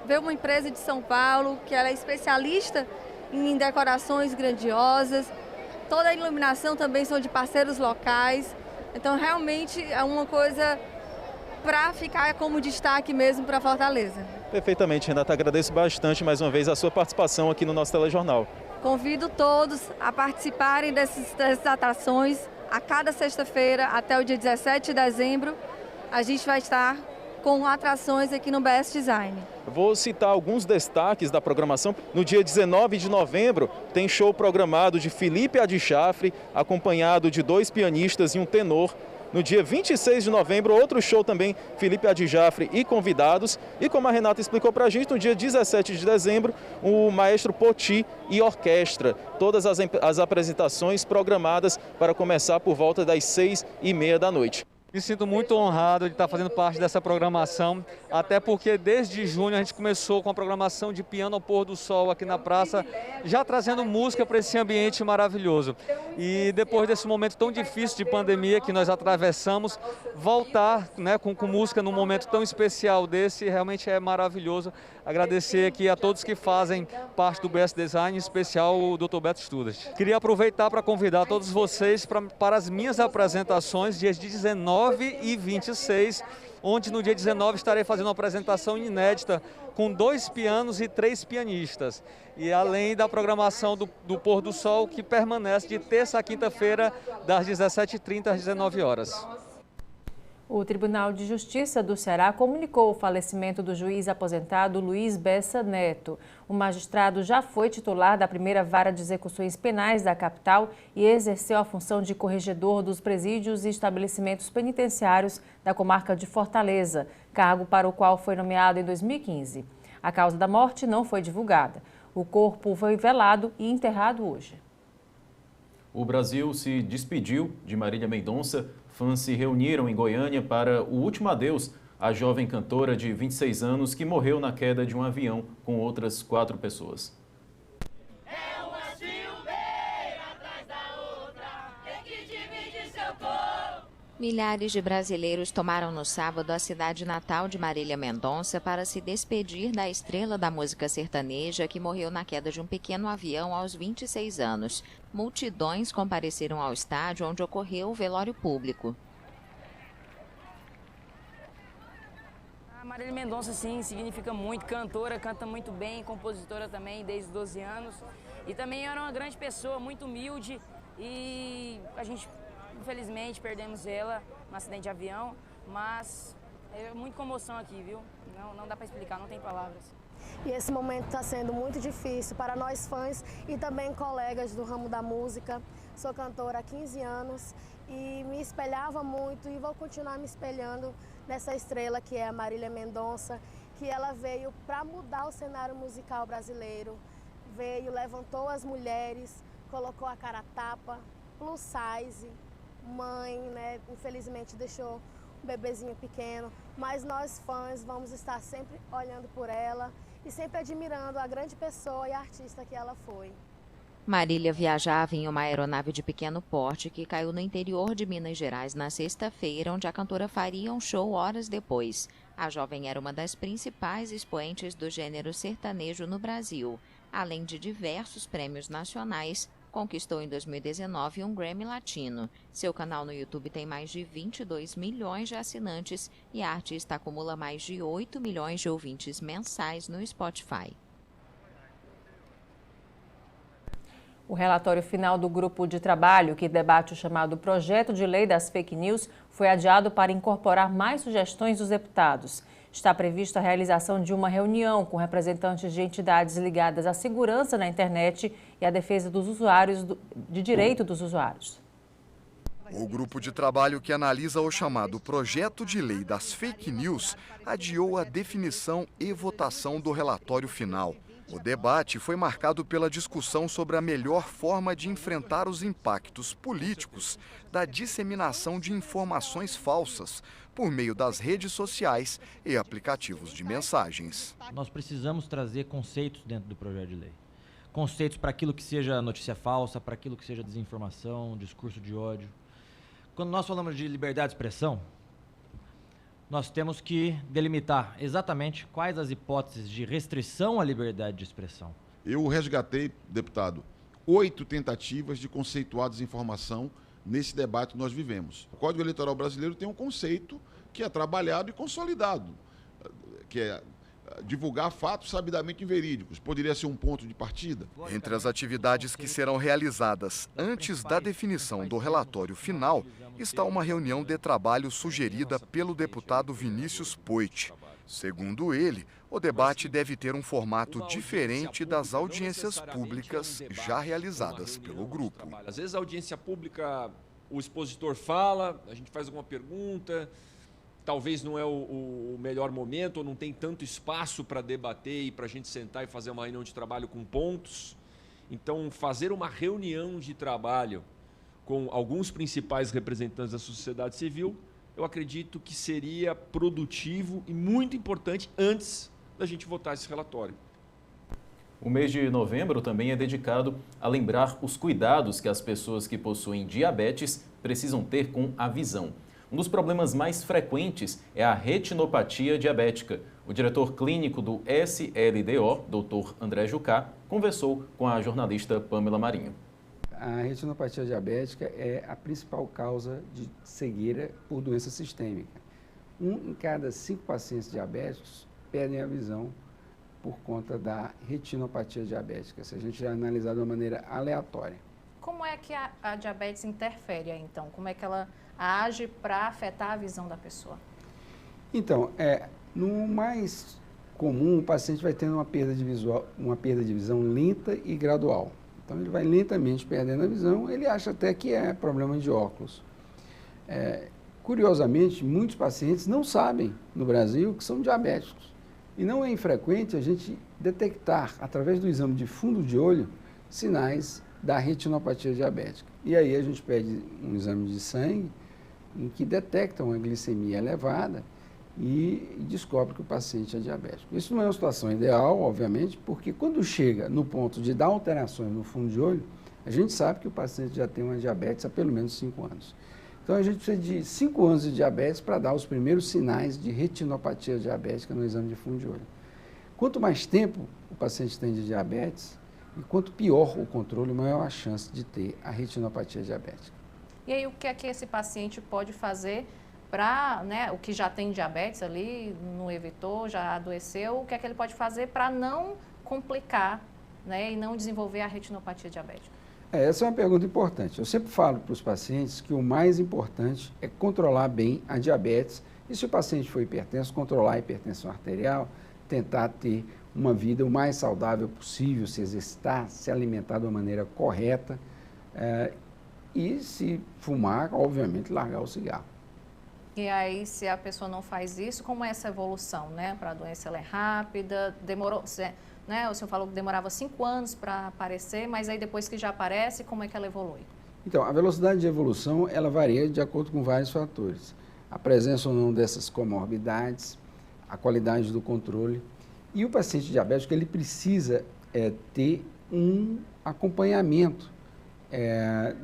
Veio uma empresa de São Paulo, que ela é especialista em decorações grandiosas. Toda a iluminação também são de parceiros locais. Então realmente é uma coisa para ficar como destaque mesmo para Fortaleza. Perfeitamente, Renata. Agradeço bastante mais uma vez a sua participação aqui no nosso telejornal. Convido todos a participarem dessas atrações. A cada sexta-feira, até o dia 17 de dezembro, a gente vai estar com atrações aqui no Best Design. Vou citar alguns destaques da programação. No dia 19 de novembro, tem show programado de Felipe Adchafre, acompanhado de 2 pianistas e um tenor. No dia 26 de novembro, outro show também, Felipe Adjafre e convidados. E como a Renata explicou para a gente, no dia 17 de dezembro, o maestro Poti e orquestra. Todas as apresentações programadas para começar por volta das 6h30 da noite. Me sinto muito honrado de estar fazendo parte dessa programação, até porque desde junho a gente começou com a programação de piano ao pôr do sol aqui na praça, já trazendo música para esse ambiente maravilhoso. E depois desse momento tão difícil de pandemia que nós atravessamos, voltar, né, com música num momento tão especial desse realmente é maravilhoso. Agradecer aqui a todos que fazem parte do BS Design, em especial o Dr. Beto Studas. Queria aproveitar para convidar todos vocês para as minhas apresentações, dias 19 e 26, onde no dia 19 estarei fazendo uma apresentação inédita com 2 pianos e 3 pianistas. E além da programação do Pôr do Sol, que permanece de terça a quinta-feira, das 17h30 às 19 horas. O Tribunal de Justiça do Ceará comunicou o falecimento do juiz aposentado Luiz Bessa Neto. O magistrado já foi titular da primeira vara de execuções penais da capital e exerceu a função de corregedor dos presídios e estabelecimentos penitenciários da comarca de Fortaleza, cargo para o qual foi nomeado em 2015. A causa da morte não foi divulgada. O corpo foi velado e enterrado hoje. O Brasil se despediu de Marília Mendonça. Fãs se reuniram em Goiânia para o último adeus à jovem cantora de 26 anos que morreu na queda de um avião com outras 4 pessoas. Milhares de brasileiros tomaram no sábado a cidade natal de Marília Mendonça para se despedir da estrela da música sertaneja que morreu na queda de um pequeno avião aos 26 anos. Multidões compareceram ao estádio onde ocorreu o velório público. A Marília Mendonça, sim, significa muito. Cantora, canta muito bem, compositora também, desde os 12 anos. E também era uma grande pessoa, muito humilde, e a gente... Infelizmente, perdemos ela no acidente de avião, mas é muita comoção aqui, viu? Não dá para explicar, não tem palavras. E esse momento está sendo muito difícil para nós fãs e também colegas do ramo da música. Sou cantora há 15 anos e me espelhava muito e vou continuar me espelhando nessa estrela que é a Marília Mendonça, que ela veio para mudar o cenário musical brasileiro. Veio, levantou as mulheres, colocou a cara a tapa, plus size, mãe, né, infelizmente deixou um bebezinho pequeno, mas nós fãs vamos estar sempre olhando por ela e sempre admirando a grande pessoa e artista que ela foi. Marília viajava em uma aeronave de pequeno porte que caiu no interior de Minas Gerais na sexta-feira, onde a cantora faria um show horas depois. A jovem era uma das principais expoentes do gênero sertanejo no Brasil. Além de diversos prêmios nacionais, conquistou em 2019 um Grammy Latino. Seu canal no YouTube tem mais de 22 milhões de assinantes e a artista acumula mais de 8 milhões de ouvintes mensais no Spotify. O relatório final do grupo de trabalho que debate o chamado Projeto de Lei das Fake News foi adiado para incorporar mais sugestões dos deputados. Está prevista a realização de uma reunião com representantes de entidades ligadas à segurança na internet e à defesa dos usuários, de direito dos usuários. O grupo de trabalho que analisa o chamado Projeto de Lei das Fake News adiou a definição e votação do relatório final. O debate foi marcado pela discussão sobre a melhor forma de enfrentar os impactos políticos da disseminação de informações falsas por meio das redes sociais e aplicativos de mensagens. Nós precisamos trazer conceitos dentro do projeto de lei. Conceitos para aquilo que seja notícia falsa, para aquilo que seja desinformação, discurso de ódio. Quando nós falamos de liberdade de expressão, nós temos que delimitar exatamente quais as hipóteses de restrição à liberdade de expressão. Eu resgatei, deputado, 8 tentativas de conceituar desinformação nesse debate que nós vivemos. O Código Eleitoral brasileiro tem um conceito que é trabalhado e consolidado, que é divulgar fatos sabidamente inverídicos. Poderia ser um ponto de partida? Entre as atividades que serão realizadas antes da definição do relatório final, está uma reunião de trabalho sugerida pelo deputado Vinícius Poit. Segundo ele, o debate deve ter um formato diferente das audiências públicas já realizadas pelo grupo. Às vezes a audiência pública o expositor fala, a gente faz alguma pergunta, talvez não é o melhor momento, ou não tem tanto espaço para debater e para a gente sentar e fazer uma reunião de trabalho com pontos. Então, fazer uma reunião de trabalho com alguns principais representantes da sociedade civil, eu acredito que seria produtivo e muito importante antes da gente votar esse relatório. O mês de novembro também é dedicado a lembrar os cuidados que as pessoas que possuem diabetes precisam ter com a visão. Um dos problemas mais frequentes é a retinopatia diabética. O diretor clínico do SLDO, Dr. André Jucá, conversou com a jornalista Pamela Marinho. A retinopatia diabética é a principal causa de cegueira por doença sistêmica. 1 em cada 5 pacientes diabéticos perdem a visão por conta da retinopatia diabética, se a gente analisar de uma maneira aleatória. Como é que a diabetes interfere, então? Como é que ela age para afetar a visão da pessoa? Então, no mais comum, o paciente vai tendo uma perda de visão lenta e gradual. Então, ele vai lentamente perdendo a visão, ele acha até que é problema de óculos. Curiosamente, muitos pacientes não sabem, no Brasil, que são diabéticos. E não é infrequente a gente detectar, através do exame de fundo de olho, sinais da retinopatia diabética. E aí a gente pede um exame de sangue, em que detecta uma glicemia elevada e descobre que o paciente é diabético. Isso não é uma situação ideal, obviamente, porque quando chega no ponto de dar alterações no fundo de olho, a gente sabe que o paciente já tem uma diabetes há pelo menos 5 anos. Então a gente precisa de 5 anos de diabetes para dar os primeiros sinais de retinopatia diabética no exame de fundo de olho. Quanto mais tempo o paciente tem de diabetes, e quanto pior o controle, maior a chance de ter a retinopatia diabética. E aí, o que é que esse paciente pode fazer para, o que já tem diabetes ali, não evitou, já adoeceu, o que é que ele pode fazer para não complicar, e não desenvolver a retinopatia diabética? Essa é uma pergunta importante. Eu sempre falo para os pacientes que o mais importante é controlar bem a diabetes e, se o paciente for hipertenso, controlar a hipertensão arterial, tentar ter uma vida o mais saudável possível, se exercitar, se alimentar de uma maneira correta e, se fumar, obviamente, largar o cigarro. E aí, se a pessoa não faz isso, como é essa evolução, para a doença? Ela é rápida, demorou, o senhor falou que demorava 5 anos para aparecer, mas aí depois que já aparece, como é que ela evolui? Então, a velocidade de evolução, ela varia de acordo com vários fatores. A presença ou não dessas comorbidades, a qualidade do controle. E o paciente diabético, ele precisa ter um acompanhamento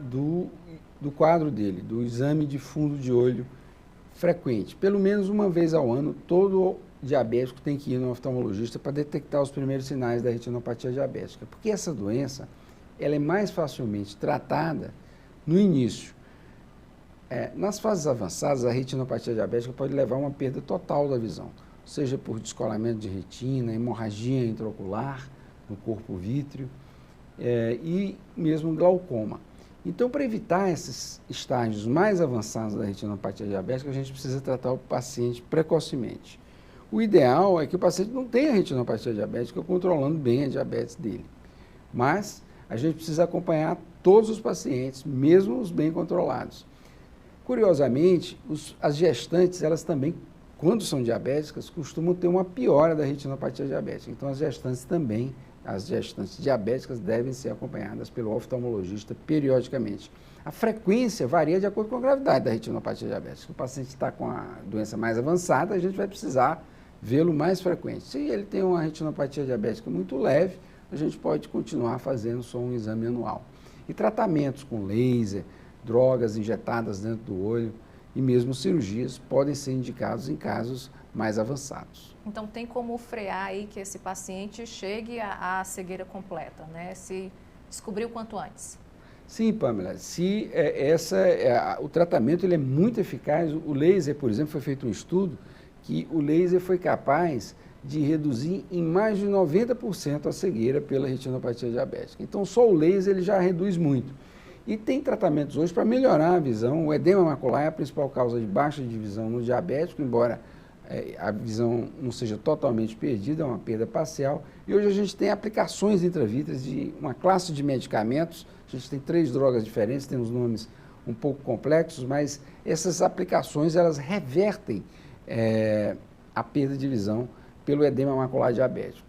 do quadro dele, do exame de fundo de olho frequente. Pelo menos uma vez ao ano, todo diabético tem que ir no oftalmologista para detectar os primeiros sinais da retinopatia diabética. Porque essa doença, ela é mais facilmente tratada no início. Nas fases avançadas, a retinopatia diabética pode levar a uma perda total da visão, seja por descolamento de retina, hemorragia intraocular no corpo vítreo e mesmo glaucoma. Então, para evitar esses estágios mais avançados da retinopatia diabética, a gente precisa tratar o paciente precocemente. O ideal é que o paciente não tenha retinopatia diabética, controlando bem a diabetes dele. Mas a gente precisa acompanhar todos os pacientes, mesmo os bem controlados. Curiosamente, as gestantes, elas também, quando são diabéticas, costumam ter uma piora da retinopatia diabética. Então, as gestantes diabéticas devem ser acompanhadas pelo oftalmologista periodicamente. A frequência varia de acordo com a gravidade da retinopatia diabética. Se o paciente está com a doença mais avançada, a gente vai precisar vê-lo mais frequente. Se ele tem uma retinopatia diabética muito leve, a gente pode continuar fazendo só um exame anual. E tratamentos com laser, drogas injetadas dentro do olho e mesmo cirurgias podem ser indicados em casos mais avançados. Então, tem como frear aí que esse paciente chegue à cegueira completa, Se descobrir o quanto antes? Sim, Pamela. O tratamento ele é muito eficaz. O laser, por exemplo, foi feito um estudo que o laser foi capaz de reduzir em mais de 90% a cegueira pela retinopatia diabética. Então, só o laser ele já reduz muito. E tem tratamentos hoje para melhorar a visão. O edema macular é a principal causa de baixa de visão no diabético, embora a visão não seja totalmente perdida, é uma perda parcial. E hoje a gente tem aplicações intravítreas de uma classe de medicamentos. A gente tem 3 drogas diferentes, tem os nomes um pouco complexos, mas essas aplicações elas revertem a perda de visão pelo edema macular diabético.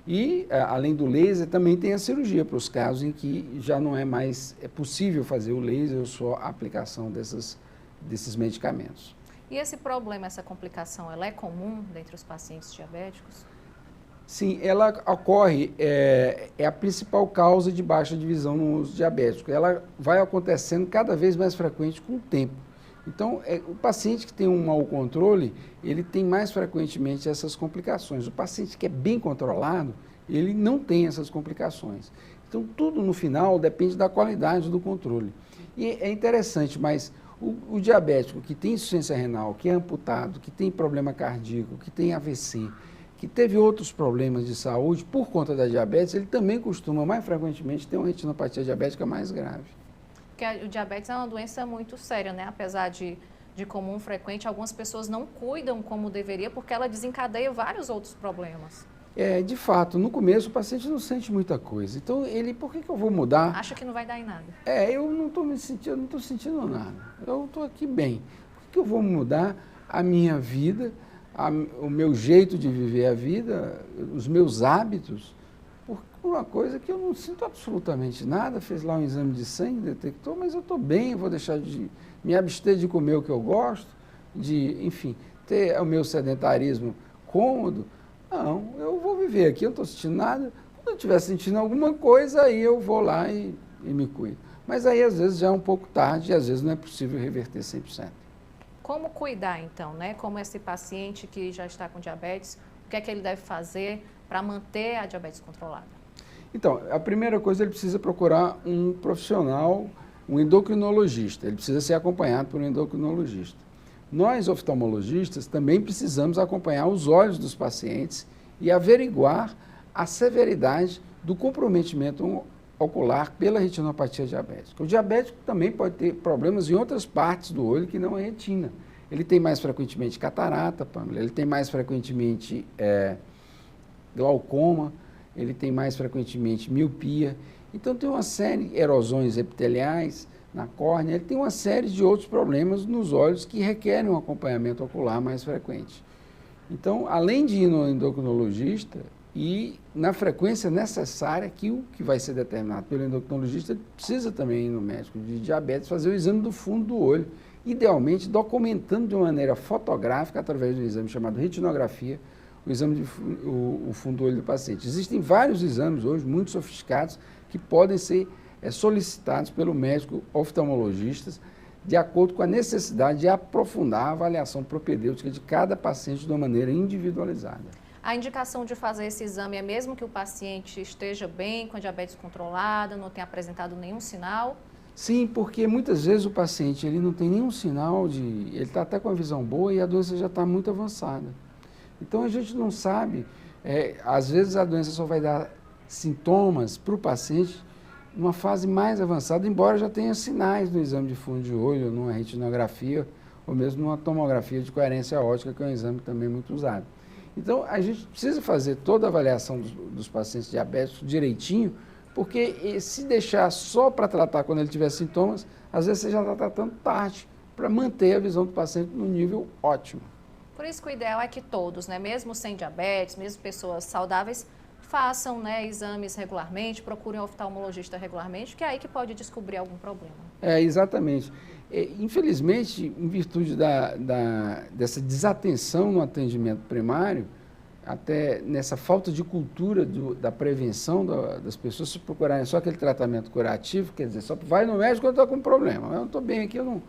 E, além do laser, também tem a cirurgia para os casos em que já não é mais possível fazer o laser ou só a aplicação desses medicamentos. E esse problema, essa complicação, ela é comum dentre os pacientes diabéticos? Sim, ela ocorre, é a principal causa de baixa de visão nos diabéticos. Ela vai acontecendo cada vez mais frequente com o tempo. Então, o paciente que tem um mau controle, ele tem mais frequentemente essas complicações. O paciente que é bem controlado, ele não tem essas complicações. Então, tudo no final depende da qualidade do controle. E é interessante, mas o diabético que tem insuficiência renal, que é amputado, que tem problema cardíaco, que tem AVC, que teve outros problemas de saúde por conta da diabetes, ele também costuma mais frequentemente ter uma retinopatia diabética mais grave. Porque o diabetes é uma doença muito séria, né? Apesar de comum, frequente, algumas pessoas não cuidam como deveria porque ela desencadeia vários outros problemas. De fato, no começo o paciente não sente muita coisa. Então, por que eu vou mudar? Acha que não vai dar em nada. Eu não estou sentindo nada. Eu estou aqui bem. Por que eu vou mudar a minha vida, o meu jeito de viver a vida, os meus hábitos, por uma coisa que eu não sinto absolutamente nada? Fez lá um exame de sangue, detectou, mas eu estou bem, eu vou deixar de me abster de comer o que eu gosto, enfim, ter o meu sedentarismo cômodo. Não, eu vou viver aqui, eu não estou sentindo nada. Quando eu estiver sentindo alguma coisa, aí eu vou lá e me cuido. Mas aí, às vezes, já é um pouco tarde e, às vezes, não é possível reverter 100%. Como cuidar, então, né? Como esse paciente que já está com diabetes, o que é que ele deve fazer para manter a diabetes controlada? Então, a primeira coisa, ele precisa procurar um profissional, um endocrinologista. Ele precisa ser acompanhado por um endocrinologista. Nós, oftalmologistas, também precisamos acompanhar os olhos dos pacientes e averiguar a severidade do comprometimento ocular pela retinopatia diabética. O diabético também pode ter problemas em outras partes do olho que não é retina. Ele tem mais frequentemente catarata, Pamela, ele tem mais frequentemente glaucoma, ele tem mais frequentemente miopia. Então, tem uma série de erosões epiteliais na córnea, ele tem uma série de outros problemas nos olhos que requerem um acompanhamento ocular mais frequente. Então, além de ir no endocrinologista e na frequência necessária, que o que vai ser determinado pelo endocrinologista, ele precisa também ir no médico de diabetes fazer o exame do fundo do olho, idealmente documentando de uma maneira fotográfica, através de um exame chamado retinografia, o fundo do olho do paciente. Existem vários exames hoje, muito sofisticados, que podem ser solicitados pelo médico oftalmologista de acordo com a necessidade de aprofundar a avaliação propedêutica de cada paciente de uma maneira individualizada. A indicação de fazer esse exame é mesmo que o paciente esteja bem, com a diabetes controlada, não tenha apresentado nenhum sinal? Sim, porque muitas vezes o paciente ele não tem nenhum sinal ele está até com a visão boa e a doença já está muito avançada. Então a gente não sabe, às vezes a doença só vai dar sintomas para o paciente numa fase mais avançada, embora já tenha sinais no exame de fundo de olho, numa retinografia, ou mesmo numa tomografia de coerência óptica, que é um exame também muito usado. Então, a gente precisa fazer toda a avaliação dos pacientes diabéticos direitinho, porque se deixar só para tratar quando ele tiver sintomas, às vezes você já está tratando tarde, para manter a visão do paciente no nível ótimo. Por isso que o ideal é que todos, né, mesmo sem diabetes, mesmo pessoas saudáveis, façam, né, exames regularmente, procurem um oftalmologista regularmente, que é aí que pode descobrir algum problema. Exatamente. Infelizmente, em virtude dessa desatenção no atendimento primário, até nessa falta de cultura da prevenção das pessoas se procurarem só aquele tratamento curativo, quer dizer, só vai no médico quando está com problema. Eu não estou bem aqui, eu não...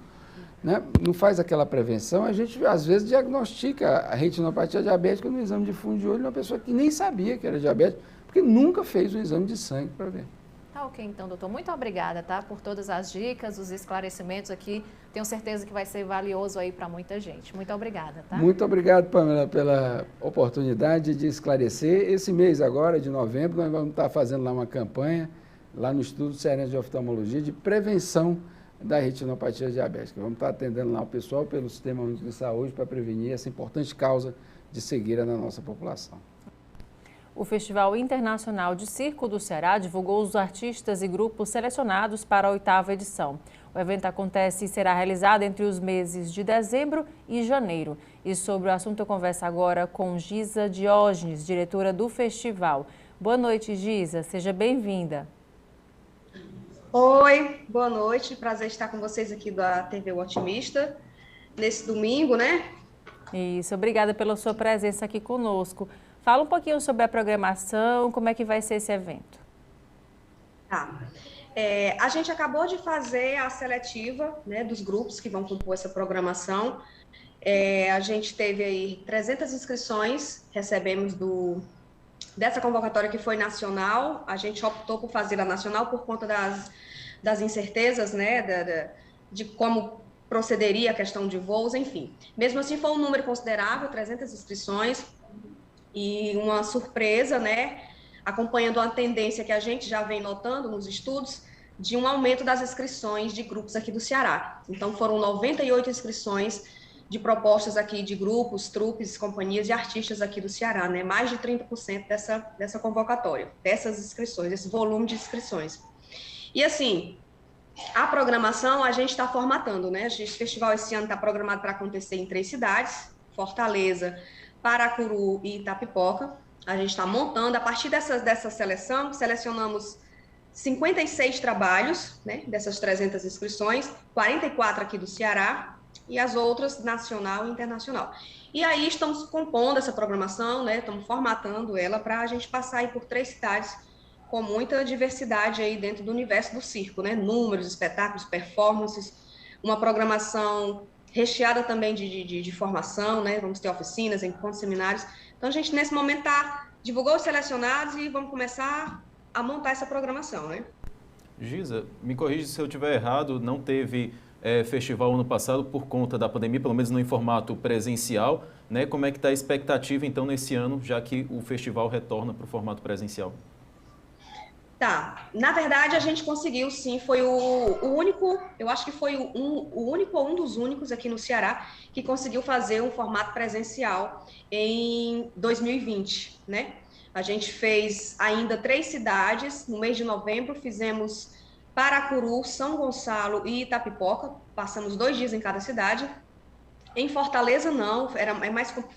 não faz aquela prevenção, a gente às vezes diagnostica a retinopatia diabética no exame de fundo de olho de uma pessoa que nem sabia que era diabética, porque nunca fez um exame de sangue para ver. Tá ok, então, doutor. Muito obrigada, tá, por todas as dicas, os esclarecimentos aqui. Tenho certeza que vai ser valioso aí para muita gente. Muito obrigada, tá? Muito obrigado, Pamela, pela oportunidade de esclarecer. Esse mês agora, de novembro, nós vamos estar fazendo lá uma campanha, lá no Instituto Cearense de Oftalmologia, de prevenção da retinopatia diabética. Vamos estar atendendo lá o pessoal pelo Sistema Único de Saúde para prevenir essa importante causa de cegueira na nossa população. O Festival Internacional de Circo do Ceará divulgou os artistas e grupos selecionados para a 8ª edição. O evento acontece e será realizado entre os meses de dezembro e janeiro. E sobre o assunto eu converso agora com Giza Diógenes, diretora do festival. Boa noite, Giza. Seja bem-vinda. Oi, boa noite. Prazer estar com vocês aqui da TV O Otimista, nesse domingo, né? Isso, obrigada pela sua presença aqui conosco. Fala um pouquinho sobre a programação, como é que vai ser esse evento. Tá. A gente acabou de fazer a seletiva, né, dos grupos que vão compor essa programação. A gente teve aí 300 inscrições, recebemos dessa convocatória que foi nacional. A gente optou por fazer a nacional por conta das incertezas, né, de como procederia a questão de voos, enfim. Mesmo assim, foi um número considerável, 300 inscrições, e uma surpresa, né, acompanhando a tendência que a gente já vem notando nos estudos, de um aumento das inscrições de grupos aqui do Ceará. Então, foram 98 inscrições de propostas aqui de grupos, trupes, companhias e artistas aqui do Ceará, né? Mais de 30% dessa convocatória, dessas inscrições, desse volume de inscrições. E assim, a programação a gente está formatando, né? Esse festival esse ano está programado para acontecer em 3 cidades, Fortaleza, Paracuru e Itapipoca. A gente está montando, a partir dessa seleção, selecionamos 56 trabalhos, né? Dessas 300 inscrições, 44 aqui do Ceará, e as outras nacional e internacional. E aí estamos compondo essa programação, né? Estamos formatando ela para a gente passar aí por 3 cidades com muita diversidade aí dentro do universo do circo, né? Números, espetáculos, performances, uma programação recheada também de formação, né? Vamos ter oficinas, encontros, seminários. Então a gente nesse momento divulgou os selecionados e vamos começar a montar essa programação, né? Giza, me corrija se eu estiver errado, não teve festival ano passado por conta da pandemia, pelo menos no em formato presencial, né? Como é que está a expectativa, então, nesse ano, já que o festival retorna para o formato presencial? Tá, na verdade a gente conseguiu sim, foi o único, eu acho que foi o único ou um dos únicos aqui no Ceará que conseguiu fazer um formato presencial em 2020, né? A gente fez ainda 3 cidades, no mês de novembro fizemos Paracuru, São Gonçalo e Itapipoca, passamos 2 dias em cada cidade. Em Fortaleza não,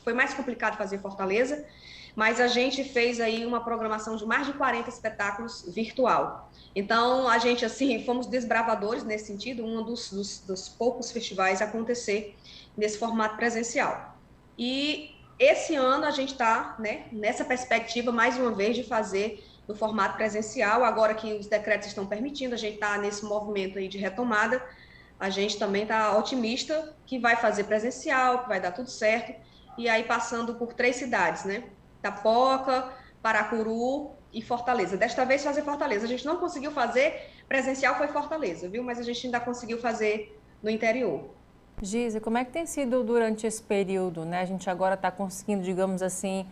foi mais complicado fazer Fortaleza, mas a gente fez aí uma programação de mais de 40 espetáculos virtual. Então, a gente, assim, fomos desbravadores nesse sentido, um dos poucos festivais a acontecer nesse formato presencial. E esse ano a gente está, né, nessa perspectiva, mais uma vez, de fazer no formato presencial. Agora que os decretos estão permitindo, a gente está nesse movimento aí de retomada, a gente também está otimista que vai fazer presencial, que vai dar tudo certo, e aí passando por 3 cidades, né? Itapoca, Paracuru e Fortaleza. Desta vez fazer Fortaleza. A gente não conseguiu fazer presencial, foi Fortaleza, viu? Mas a gente ainda conseguiu fazer no interior. Giza, como é que tem sido durante esse período, né? A gente agora está conseguindo, digamos assim,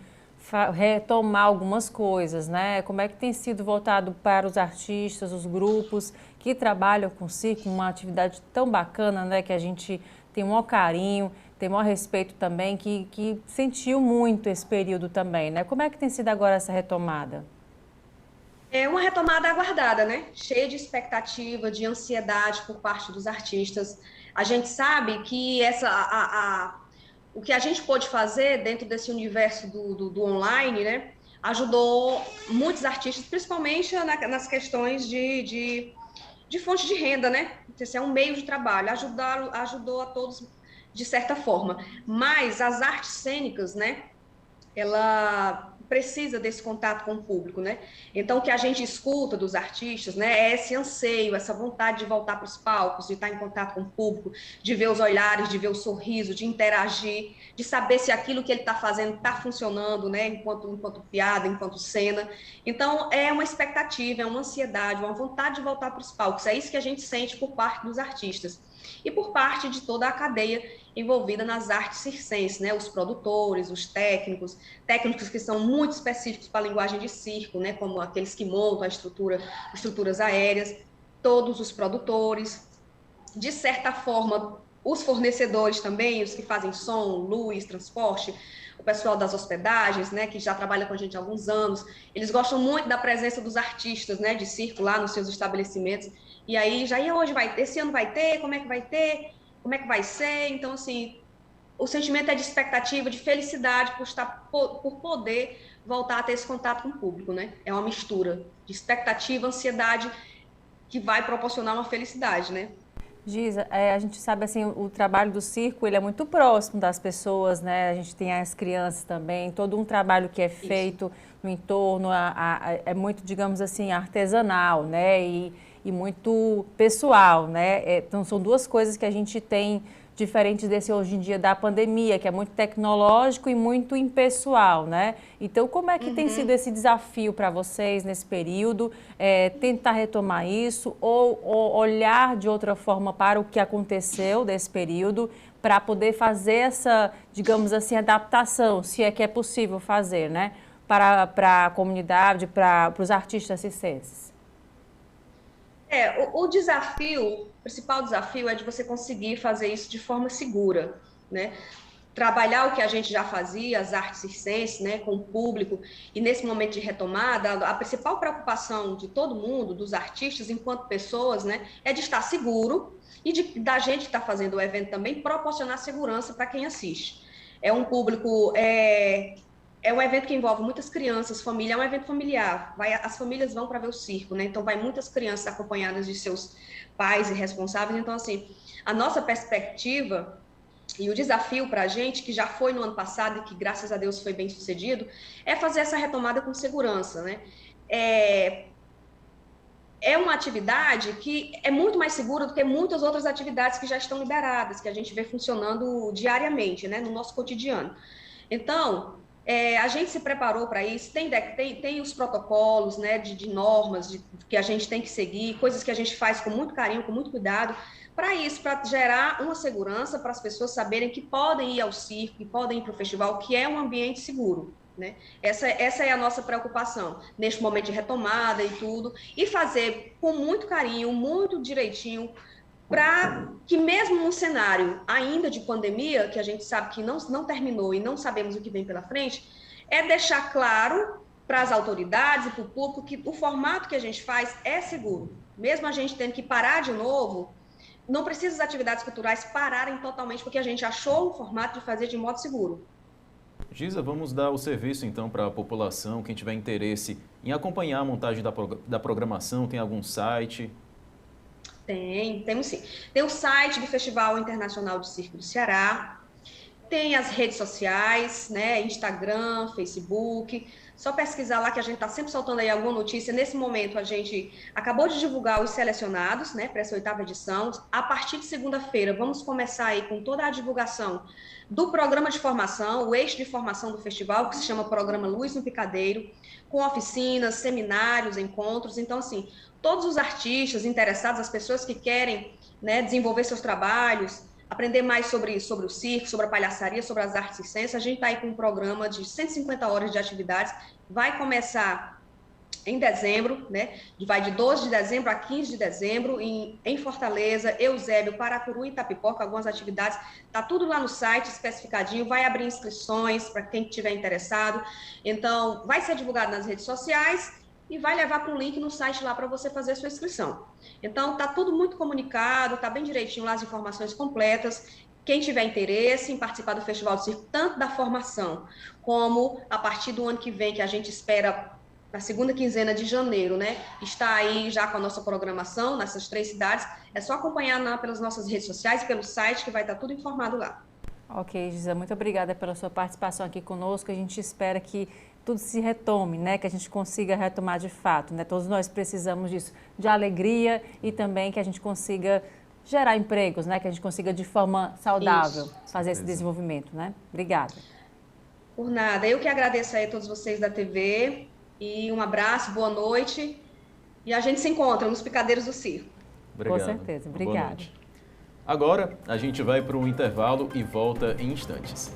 retomar algumas coisas, né? Como é que tem sido voltado para os artistas, os grupos que trabalham com circo, uma atividade tão bacana, né? Que a gente tem um maior carinho, tem maior respeito também, que sentiu muito esse período também, né? Como é que tem sido agora essa retomada? É uma retomada aguardada, né? Cheia de expectativa, de ansiedade por parte dos artistas. A gente sabe que o que a gente pôde fazer dentro desse universo do online, né? Ajudou muitos artistas, principalmente nas questões de fonte de renda, né? Esse é um meio de trabalho, ajudou a todos de certa forma, mas as artes cênicas, né, ela precisa desse contato com o público, né? Então, o que a gente escuta dos artistas, né, é esse anseio, essa vontade de voltar para os palcos, de estar em contato com o público, de ver os olhares, de ver o sorriso, de interagir, de saber se aquilo que ele está fazendo está funcionando, né, enquanto piada, enquanto cena. Então, é uma expectativa, é uma ansiedade, uma vontade de voltar para os palcos. É isso que a gente sente por parte dos artistas e por parte de toda a cadeia envolvida nas artes circenses, né? Os produtores, os técnicos que são muito específicos para a linguagem de circo, né? Como aqueles que montam estruturas aéreas, todos os produtores. De certa forma, os fornecedores também, os que fazem som, luz, transporte, o pessoal das hospedagens, né, que já trabalha com a gente há alguns anos, eles gostam muito da presença dos artistas, né, de circo lá nos seus estabelecimentos. E aí, hoje esse ano vai ter, como é que vai ter, como é que vai ser? Então, assim, o sentimento é de expectativa, de felicidade por poder voltar a ter esse contato com o público, né? É uma mistura de expectativa, ansiedade, que vai proporcionar uma felicidade, né? Giza, a gente sabe assim, o trabalho do circo, ele é muito próximo das pessoas, né? A gente tem as crianças também, todo um trabalho que é feito no entorno, é muito, digamos assim, artesanal, né? E muito pessoal, né? Então, são duas coisas que a gente tem diferentes desse hoje em dia da pandemia, que é muito tecnológico e muito impessoal, né? Então, como é que tem sido esse desafio para vocês nesse período? Tentar retomar isso ou olhar de outra forma para o que aconteceu desse período para poder fazer essa, digamos assim, adaptação, se é que é possível fazer, né? Para a comunidade, para os artistas circenses. O principal desafio é de você conseguir fazer isso de forma segura, né? Trabalhar o que a gente já fazia, as artes circenses, né, com o público, e nesse momento de retomada, a principal preocupação de todo mundo, dos artistas enquanto pessoas, né, é de estar seguro e da gente que está fazendo o evento também proporcionar segurança para quem assiste. É um público... É um evento que envolve muitas crianças, família, é um evento familiar. As famílias vão para ver o circo, né? Então, vai muitas crianças acompanhadas de seus pais e responsáveis. Então, assim, a nossa perspectiva e o desafio para a gente, que já foi no ano passado e que, graças a Deus, foi bem sucedido, é fazer essa retomada com segurança, né? É uma atividade que é muito mais segura do que muitas outras atividades que já estão liberadas, que a gente vê funcionando diariamente, né? No nosso cotidiano. Então... a gente se preparou para isso, tem os protocolos, né, de normas que a gente tem que seguir, coisas que a gente faz com muito carinho, com muito cuidado, para isso, para gerar uma segurança, para as pessoas saberem que podem ir ao circo, que podem ir para o festival, que é um ambiente seguro, né? Essa é a nossa preocupação, neste momento de retomada e tudo, e fazer com muito carinho, muito direitinho, para que mesmo num cenário ainda de pandemia, que a gente sabe que não terminou e não sabemos o que vem pela frente, é deixar claro para as autoridades e para o público que o formato que a gente faz é seguro. Mesmo a gente tendo que parar de novo, não precisa as atividades culturais pararem totalmente, porque a gente achou um formato de fazer de modo seguro. Giza, vamos dar o serviço então para a população, quem tiver interesse em acompanhar a montagem da programação, tem algum site? Temos sim. Tem o site do Festival Internacional de Circo do Ceará, tem as redes sociais, né, Instagram, Facebook, só pesquisar lá que a gente está sempre soltando aí alguma notícia. Nesse momento a gente acabou de divulgar os selecionados, né, para essa 8ª edição. A partir de segunda-feira vamos começar aí com toda a divulgação do programa de formação, o eixo de formação do festival, que se chama Programa Luz no Picadeiro, com oficinas, seminários, encontros. Então, assim, todos os artistas interessados, as pessoas que querem, né, desenvolver seus trabalhos, aprender mais sobre o circo, sobre a palhaçaria, sobre as artes circenses, a gente está aí com um programa de 150 horas de atividades, vai começar em dezembro, né? Vai de 12 de dezembro a 15 de dezembro, em Fortaleza, Eusébio, Paracuru e Itapipoca, algumas atividades, tá tudo lá no site especificadinho, vai abrir inscrições para quem estiver interessado, então vai ser divulgado nas redes sociais e vai levar para um link no site lá para você fazer a sua inscrição. Então, tá tudo muito comunicado, tá bem direitinho lá as informações completas. Quem tiver interesse em participar do Festival do Circo, tanto da formação, como a partir do ano que vem, que a gente espera na segunda quinzena de janeiro, né? Está aí já com a nossa programação nessas 3 cidades. É só acompanhar pelas nossas redes sociais, pelo site, que vai estar tudo informado lá. Ok, Giza, muito obrigada pela sua participação aqui conosco. A gente espera que tudo se retome, né? Que a gente consiga retomar de fato, né? Todos nós precisamos disso, de alegria e também que a gente consiga gerar empregos, né? Que a gente consiga de forma saudável fazer esse desenvolvimento, né? Obrigada. Por nada. Eu que agradeço aí a todos vocês da TV e um abraço, boa noite. E a gente se encontra nos Picadeiros do Circo. Obrigado. Com certeza. Obrigada. Agora, a gente vai para um intervalo e volta em instantes.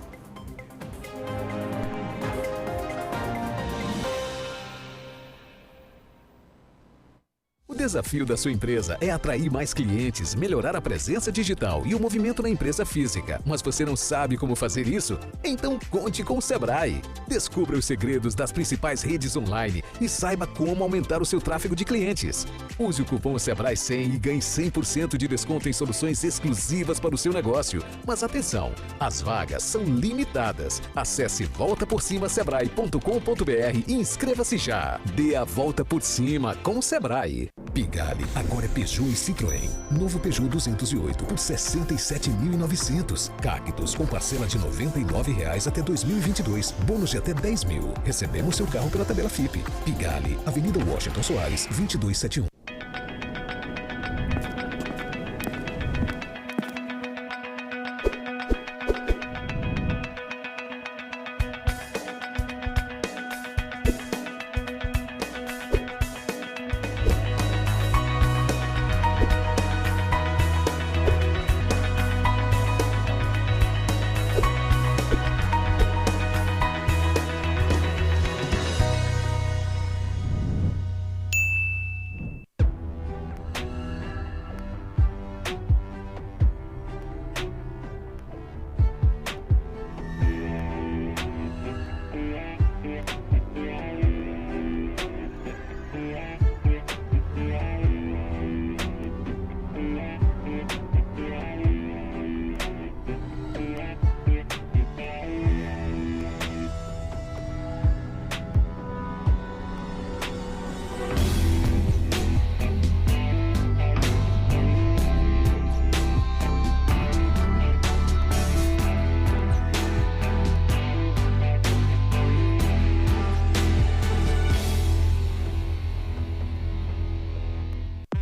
O desafio da sua empresa é atrair mais clientes, melhorar a presença digital e o movimento na empresa física. Mas você não sabe como fazer isso? Então conte com o Sebrae. Descubra os segredos das principais redes online e saiba como aumentar o seu tráfego de clientes. Use o cupom Sebrae 100 e ganhe 100% de desconto em soluções exclusivas para o seu negócio. Mas atenção, as vagas são limitadas. Acesse voltaporcimasebrae.com.br e inscreva-se já. Dê a volta por cima com o Sebrae. Pigalle agora é Peugeot e Citroën. Novo Peugeot 208 por 67.900. Cactus com parcela de R$ 99,00 até 2022. Bônus de até 10 mil. Recebemos seu carro pela tabela FIP. Pigalle, Avenida Washington Soares, 2271.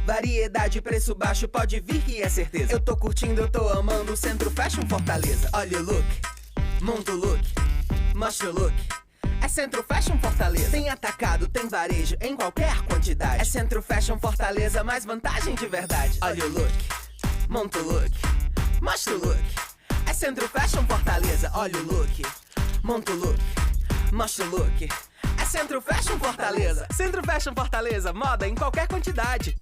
Variedade, preço baixo, pode vir que é certeza. Eu tô curtindo, eu tô amando o Centro Fashion Fortaleza. Olha o look, monta o look, mostra o look. É Centro Fashion Fortaleza. Tem atacado, tem varejo, em qualquer quantidade. É Centro Fashion Fortaleza, mais vantagem de verdade. Olha o look, monta o look, mostra o look. É Centro Fashion Fortaleza. Olha o look, monta o look, mostra o look. É Centro Fashion Fortaleza. Centro Fashion Fortaleza, moda em qualquer quantidade.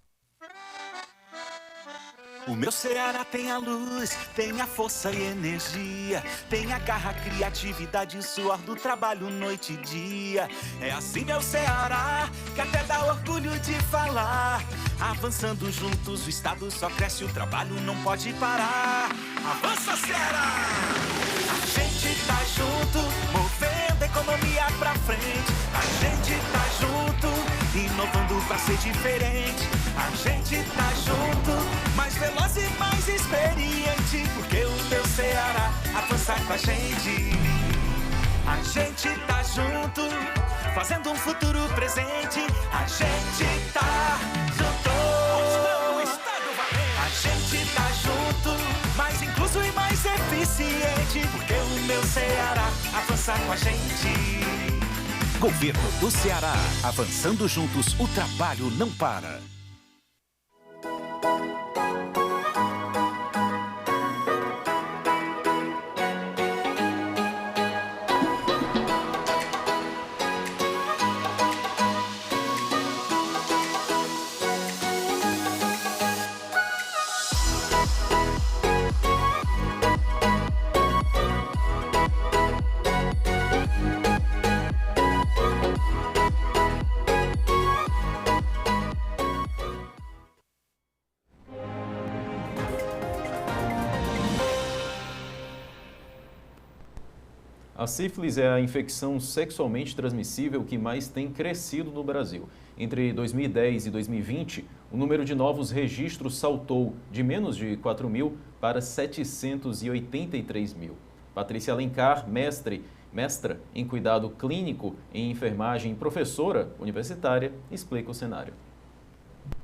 O meu Ceará tem a luz, tem a força e energia, tem a garra, criatividade e suor do trabalho noite e dia. É assim meu Ceará, que até dá orgulho de falar. Avançando juntos, o estado só cresce, o trabalho não pode parar. Avança Ceará! A gente tá junto, movendo a economia pra frente. A gente tá junto, inovando pra ser diferente. A gente tá junto, mais veloz e mais experiente, porque o meu Ceará avança com a gente. A gente tá junto, fazendo um futuro presente. A gente tá junto, mostrando o estado valente. A gente tá junto, mais incluso e mais eficiente, porque o meu Ceará avança com a gente. Governo do Ceará, avançando juntos, o trabalho não para. A sífilis é a infecção sexualmente transmissível que mais tem crescido no Brasil. Entre 2010 e 2020, o número de novos registros saltou de menos de 4 mil para 783 mil. Patrícia Alencar, mestra em cuidado clínico em enfermagem e professora universitária, explica o cenário.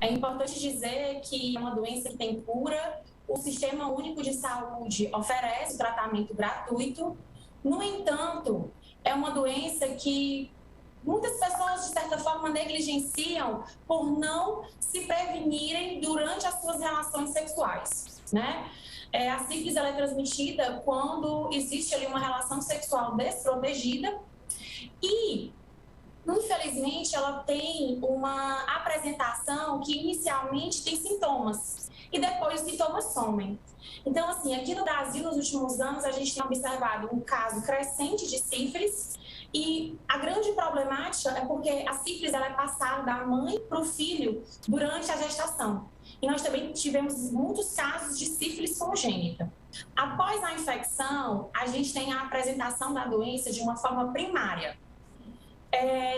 É importante dizer que é uma doença que tem cura. O Sistema Único de Saúde oferece tratamento gratuito. No entanto, é uma doença que muitas pessoas, de certa forma, negligenciam por não se prevenirem durante as suas relações sexuais, né? A sífilis ela é transmitida quando existe ali uma relação sexual desprotegida e infelizmente, ela tem uma apresentação que inicialmente tem sintomas e depois os sintomas somem. Então, assim, aqui no Brasil, nos últimos anos, a gente tem observado um caso crescente de sífilis e a grande problemática é porque a sífilis ela é passada da mãe para o filho durante a gestação. E nós também tivemos muitos casos de sífilis congênita. Após a infecção, a gente tem a apresentação da doença de uma forma primária.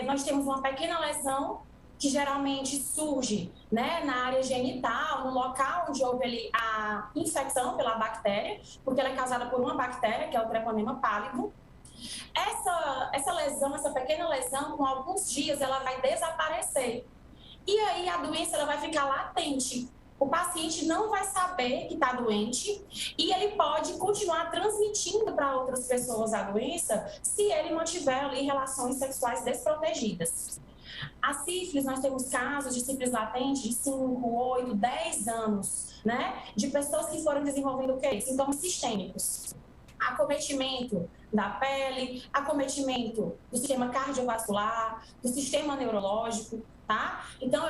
Nós temos uma pequena lesão que geralmente surge, né, na área genital, no local onde houve ali a infecção pela bactéria, porque ela é causada por uma bactéria, que é o Treponema pálido. Essa lesão, essa pequena lesão, com alguns dias, ela vai desaparecer. E aí a doença ela vai ficar latente. O paciente não vai saber que está doente e ele pode continuar transmitindo para outras pessoas a doença se ele mantiver ali relações sexuais desprotegidas. A sífilis, nós temos casos de sífilis latente de 5, 8, 10 anos, né? De pessoas que foram desenvolvendo o quê? Sintomas sistêmicos. Acometimento da pele, acometimento do sistema cardiovascular, do sistema neurológico, tá? Então,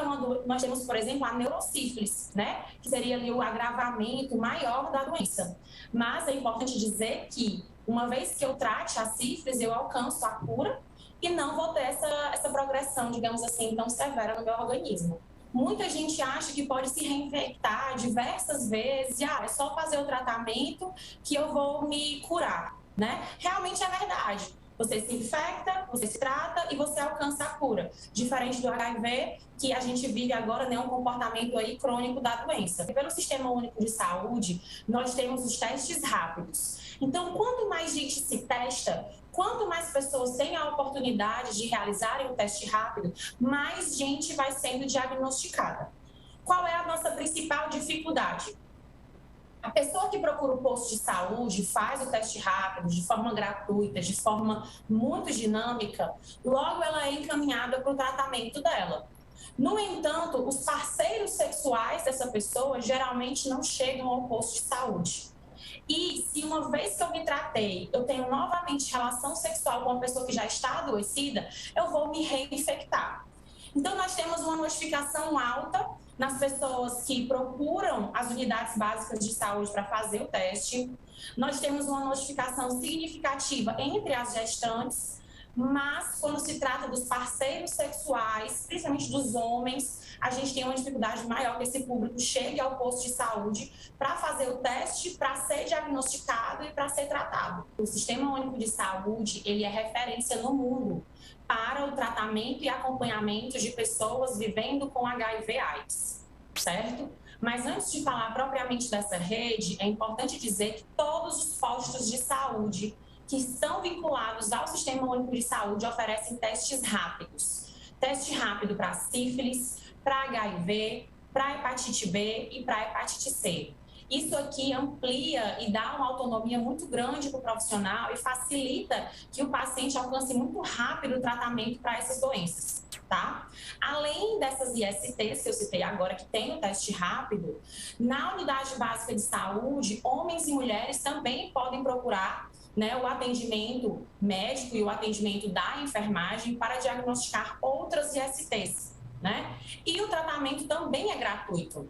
nós temos, por exemplo, a neurosífilis, né? Que seria ali o agravamento maior da doença. Mas é importante dizer que, uma vez que eu trate a sífilis, eu alcanço a cura e não vou ter essa progressão, digamos assim, tão severa no meu organismo. Muita gente acha que pode se reinfectar diversas vezes e é só fazer o tratamento que eu vou me curar, né? Realmente é verdade. Você se infecta, você se trata e você alcança a cura. Diferente do HIV, que a gente vive agora, né, um comportamento aí crônico da doença. E pelo Sistema Único de Saúde, nós temos os testes rápidos. Então, quanto mais gente se testa, quanto mais pessoas têm a oportunidade de realizarem o teste rápido, mais gente vai sendo diagnosticada. Qual é a nossa principal dificuldade? A pessoa que procura o posto de saúde, faz o teste rápido, de forma gratuita, de forma muito dinâmica, logo ela é encaminhada para o tratamento dela. No entanto, os parceiros sexuais dessa pessoa geralmente não chegam ao posto de saúde. E se uma vez que eu me tratei, eu tenho novamente relação sexual com uma pessoa que já está adoecida, eu vou me reinfectar. Então, nós temos uma notificação alta nas pessoas que procuram as unidades básicas de saúde para fazer o teste. Nós temos uma notificação significativa entre as gestantes, mas quando se trata dos parceiros sexuais, principalmente dos homens, a gente tem uma dificuldade maior que esse público chegue ao posto de saúde para fazer o teste, para ser diagnosticado e para ser tratado. O Sistema Único de Saúde, ele é referência no mundo para o tratamento e acompanhamento de pessoas vivendo com HIV/AIDS, certo? Mas antes de falar propriamente dessa rede, é importante dizer que todos os postos de saúde que estão vinculados ao Sistema Único de Saúde oferecem testes rápidos. Teste rápido para sífilis, para HIV, para hepatite B e para hepatite C. Isso aqui amplia e dá uma autonomia muito grande para o profissional e facilita que o paciente alcance muito rápido o tratamento para essas doenças, tá? Além dessas ISTs que eu citei agora, que tem o teste rápido, na unidade básica de saúde, homens e mulheres também podem procurar, né, o atendimento médico e o atendimento da enfermagem para diagnosticar outras ISTs, né? E o tratamento também é gratuito.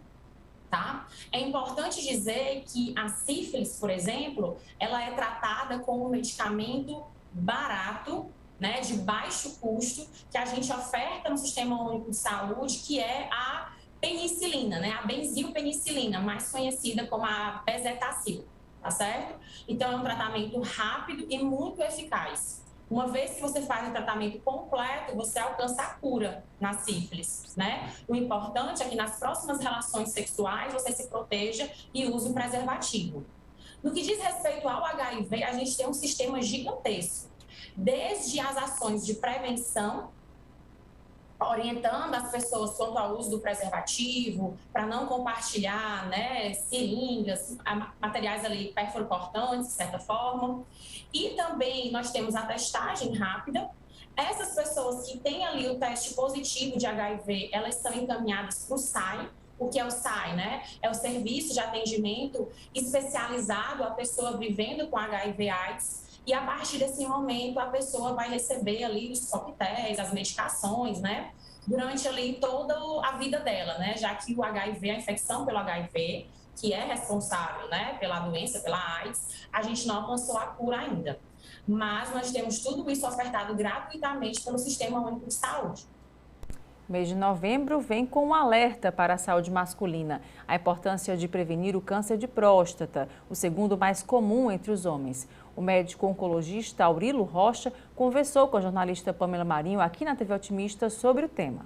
Tá? É importante dizer que a sífilis, por exemplo, ela é tratada com um medicamento barato, né, de baixo custo, que a gente oferta no Sistema Único de Saúde, que é a penicilina, né, a benzilpenicilina, mais conhecida como a bezetacil, tá certo? Então, é um tratamento rápido e muito eficaz. Uma vez que você faz o tratamento completo, você alcança a cura na sífilis, né? O importante é que nas próximas relações sexuais você se proteja e use um preservativo. No que diz respeito ao HIV, a gente tem um sistema gigantesco. Desde as ações de prevenção, orientando as pessoas quanto ao uso do preservativo, para não compartilhar, né, seringas, materiais ali perforocortantes, de certa forma. E também nós temos a testagem rápida. Essas pessoas que têm ali o teste positivo de HIV, elas são encaminhadas para o SAI. O que é o SAI, né? É o Serviço de Atendimento Especializado à Pessoa Vivendo com HIV/AIDS. E a partir desse momento, a pessoa vai receber ali os coquetéis, as medicações, né? Durante ali toda a vida dela, né? Já que o HIV, a infecção pelo HIV, que é responsável, né, pela doença, pela AIDS, a gente não alcançou a cura ainda. Mas nós temos tudo isso ofertado gratuitamente pelo Sistema Único de Saúde. O mês de novembro vem com um alerta para a saúde masculina, a importância de prevenir o câncer de próstata, o segundo mais comum entre os homens. O médico oncologista Aurilo Rocha conversou com a jornalista Pamela Marinho aqui na TV Otimista sobre o tema.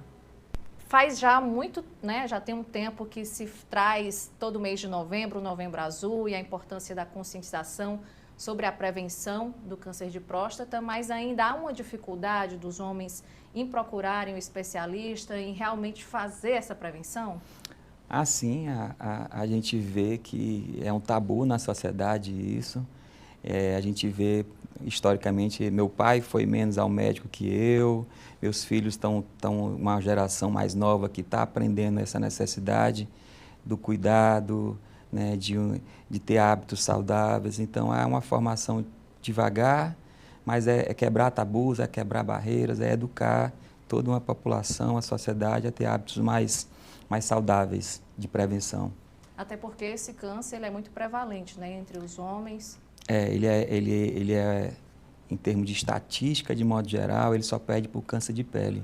Faz já muito, né, já tem um tempo que se traz todo mês de novembro, o Novembro Azul, e a importância da conscientização sobre a prevenção do câncer de próstata, mas ainda há uma dificuldade dos homens em procurarem um especialista, em realmente fazer essa prevenção? Sim, a gente vê que é um tabu na sociedade isso. A gente vê, historicamente, meu pai foi menos ao médico que eu, meus filhos estão uma geração mais nova que está aprendendo essa necessidade do cuidado, né, de ter hábitos saudáveis. Então, é uma formação devagar, mas é quebrar tabus, é quebrar barreiras, é educar toda uma população, a sociedade a ter hábitos mais saudáveis de prevenção. Até porque esse câncer ele é muito prevalente, né, entre os homens. Ele é, em termos de estatística, de modo geral, ele só perde por câncer de pele,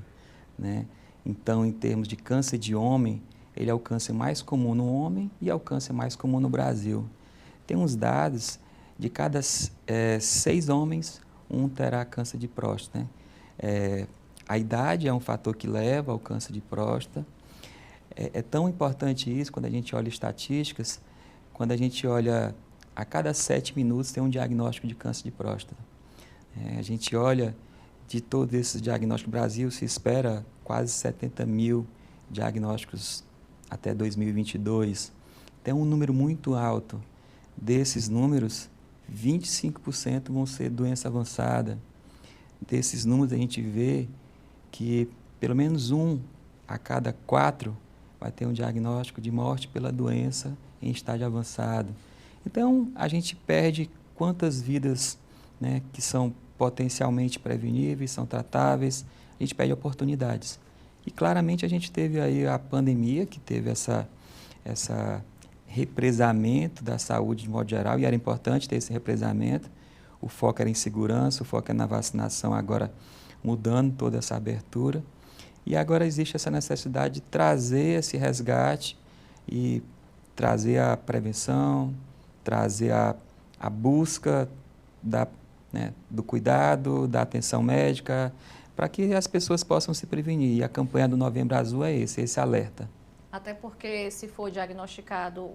né? Então, em termos de câncer de homem, ele é o câncer mais comum no homem e é o câncer mais comum no Brasil. Tem uns dados, de cada 6 homens, um terá câncer de próstata, né? A idade é um fator que leva ao câncer de próstata. É tão importante isso quando a gente olha estatísticas, quando a gente olha a cada 7 minutos tem um diagnóstico de câncer de próstata. A gente olha de todos esses diagnósticos no Brasil, se espera quase 70 mil diagnósticos até 2022. Tem um número muito alto. Desses números, 25% vão ser doença avançada. Desses números a gente vê que pelo menos 1 a cada 4 vai ter um diagnóstico de morte pela doença em estágio avançado. Então, a gente perde quantas vidas, né, que são potencialmente preveníveis, são tratáveis, a gente perde oportunidades. E claramente a gente teve aí a pandemia, que teve essa represamento da saúde de modo geral, e era importante ter esse represamento. O foco era em segurança, o foco é na vacinação, agora mudando toda essa abertura. E agora existe essa necessidade de trazer esse resgate e trazer a prevenção, trazer a busca do cuidado, da atenção médica, para que as pessoas possam se prevenir. E a campanha do Novembro Azul é esse alerta. Até porque se for diagnosticado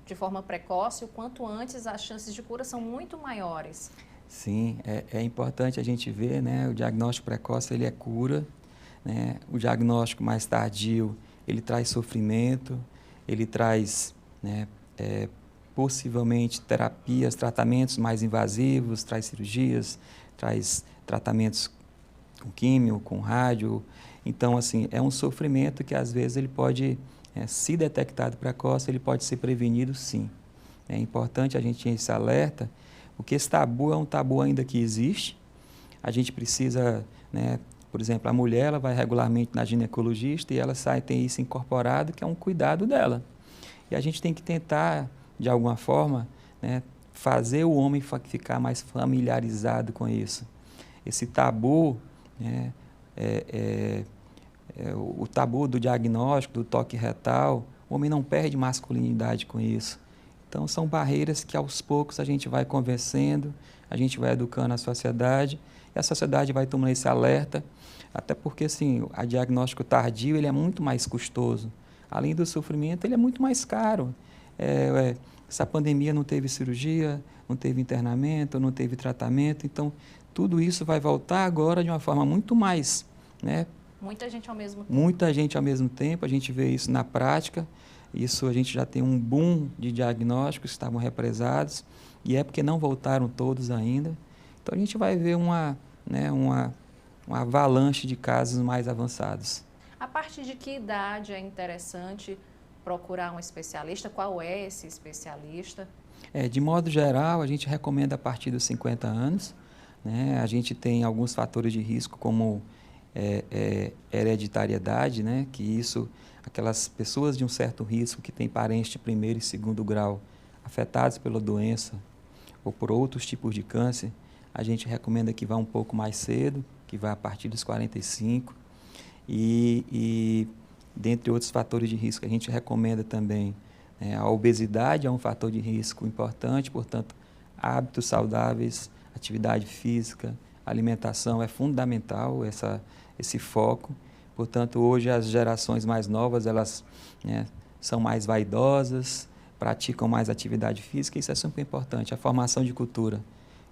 de forma precoce, o quanto antes as chances de cura são muito maiores. Sim, é importante a gente ver, né, o diagnóstico precoce ele é cura, né, o diagnóstico mais tardio ele traz sofrimento, ele traz, né, possivelmente terapias, tratamentos mais invasivos, traz cirurgias, traz tratamentos com químio, com rádio. Então, assim, é um sofrimento que às vezes ele pode, se detectado precoce, ele pode ser prevenido sim. É importante a gente ter esse alerta, porque esse tabu é um tabu ainda que existe. A gente precisa, né, por exemplo, a mulher ela vai regularmente na ginecologista e ela tem isso incorporado, que é um cuidado dela. E a gente tem que tentar, de alguma forma, né, fazer o homem ficar mais familiarizado com isso. Esse tabu, né, o tabu do diagnóstico, do toque retal, o homem não perde masculinidade com isso. Então, são barreiras que aos poucos a gente vai convencendo, a gente vai educando a sociedade, e a sociedade vai tomando esse alerta, até porque, assim, o diagnóstico tardio ele é muito mais custoso. Além do sofrimento, ele é muito mais caro. Essa pandemia não teve cirurgia, não teve internamento, não teve tratamento, então tudo isso vai voltar agora de uma forma muito mais, né? Muita gente ao mesmo tempo. Muita gente ao mesmo tempo, a gente vê isso na prática, isso a gente já tem um boom de diagnósticos que estavam represados, e é porque não voltaram todos ainda. Então a gente vai ver uma avalanche de casos mais avançados. A partir de que idade é interessante procurar um especialista? Qual é esse especialista? De modo geral, a gente recomenda a partir dos 50 anos, né? A gente tem alguns fatores de risco, como hereditariedade, né? Que isso, aquelas pessoas de um certo risco que têm parentes de primeiro e segundo grau afetados pela doença ou por outros tipos de câncer, a gente recomenda que vá um pouco mais cedo, que vá a partir dos 45, e dentre outros fatores de risco, a gente recomenda também a obesidade é um fator de risco importante, portanto, hábitos saudáveis, atividade física, alimentação é fundamental, esse foco. Portanto, hoje as gerações mais novas, elas são mais vaidosas, praticam mais atividade física, isso é super importante, a formação de cultura.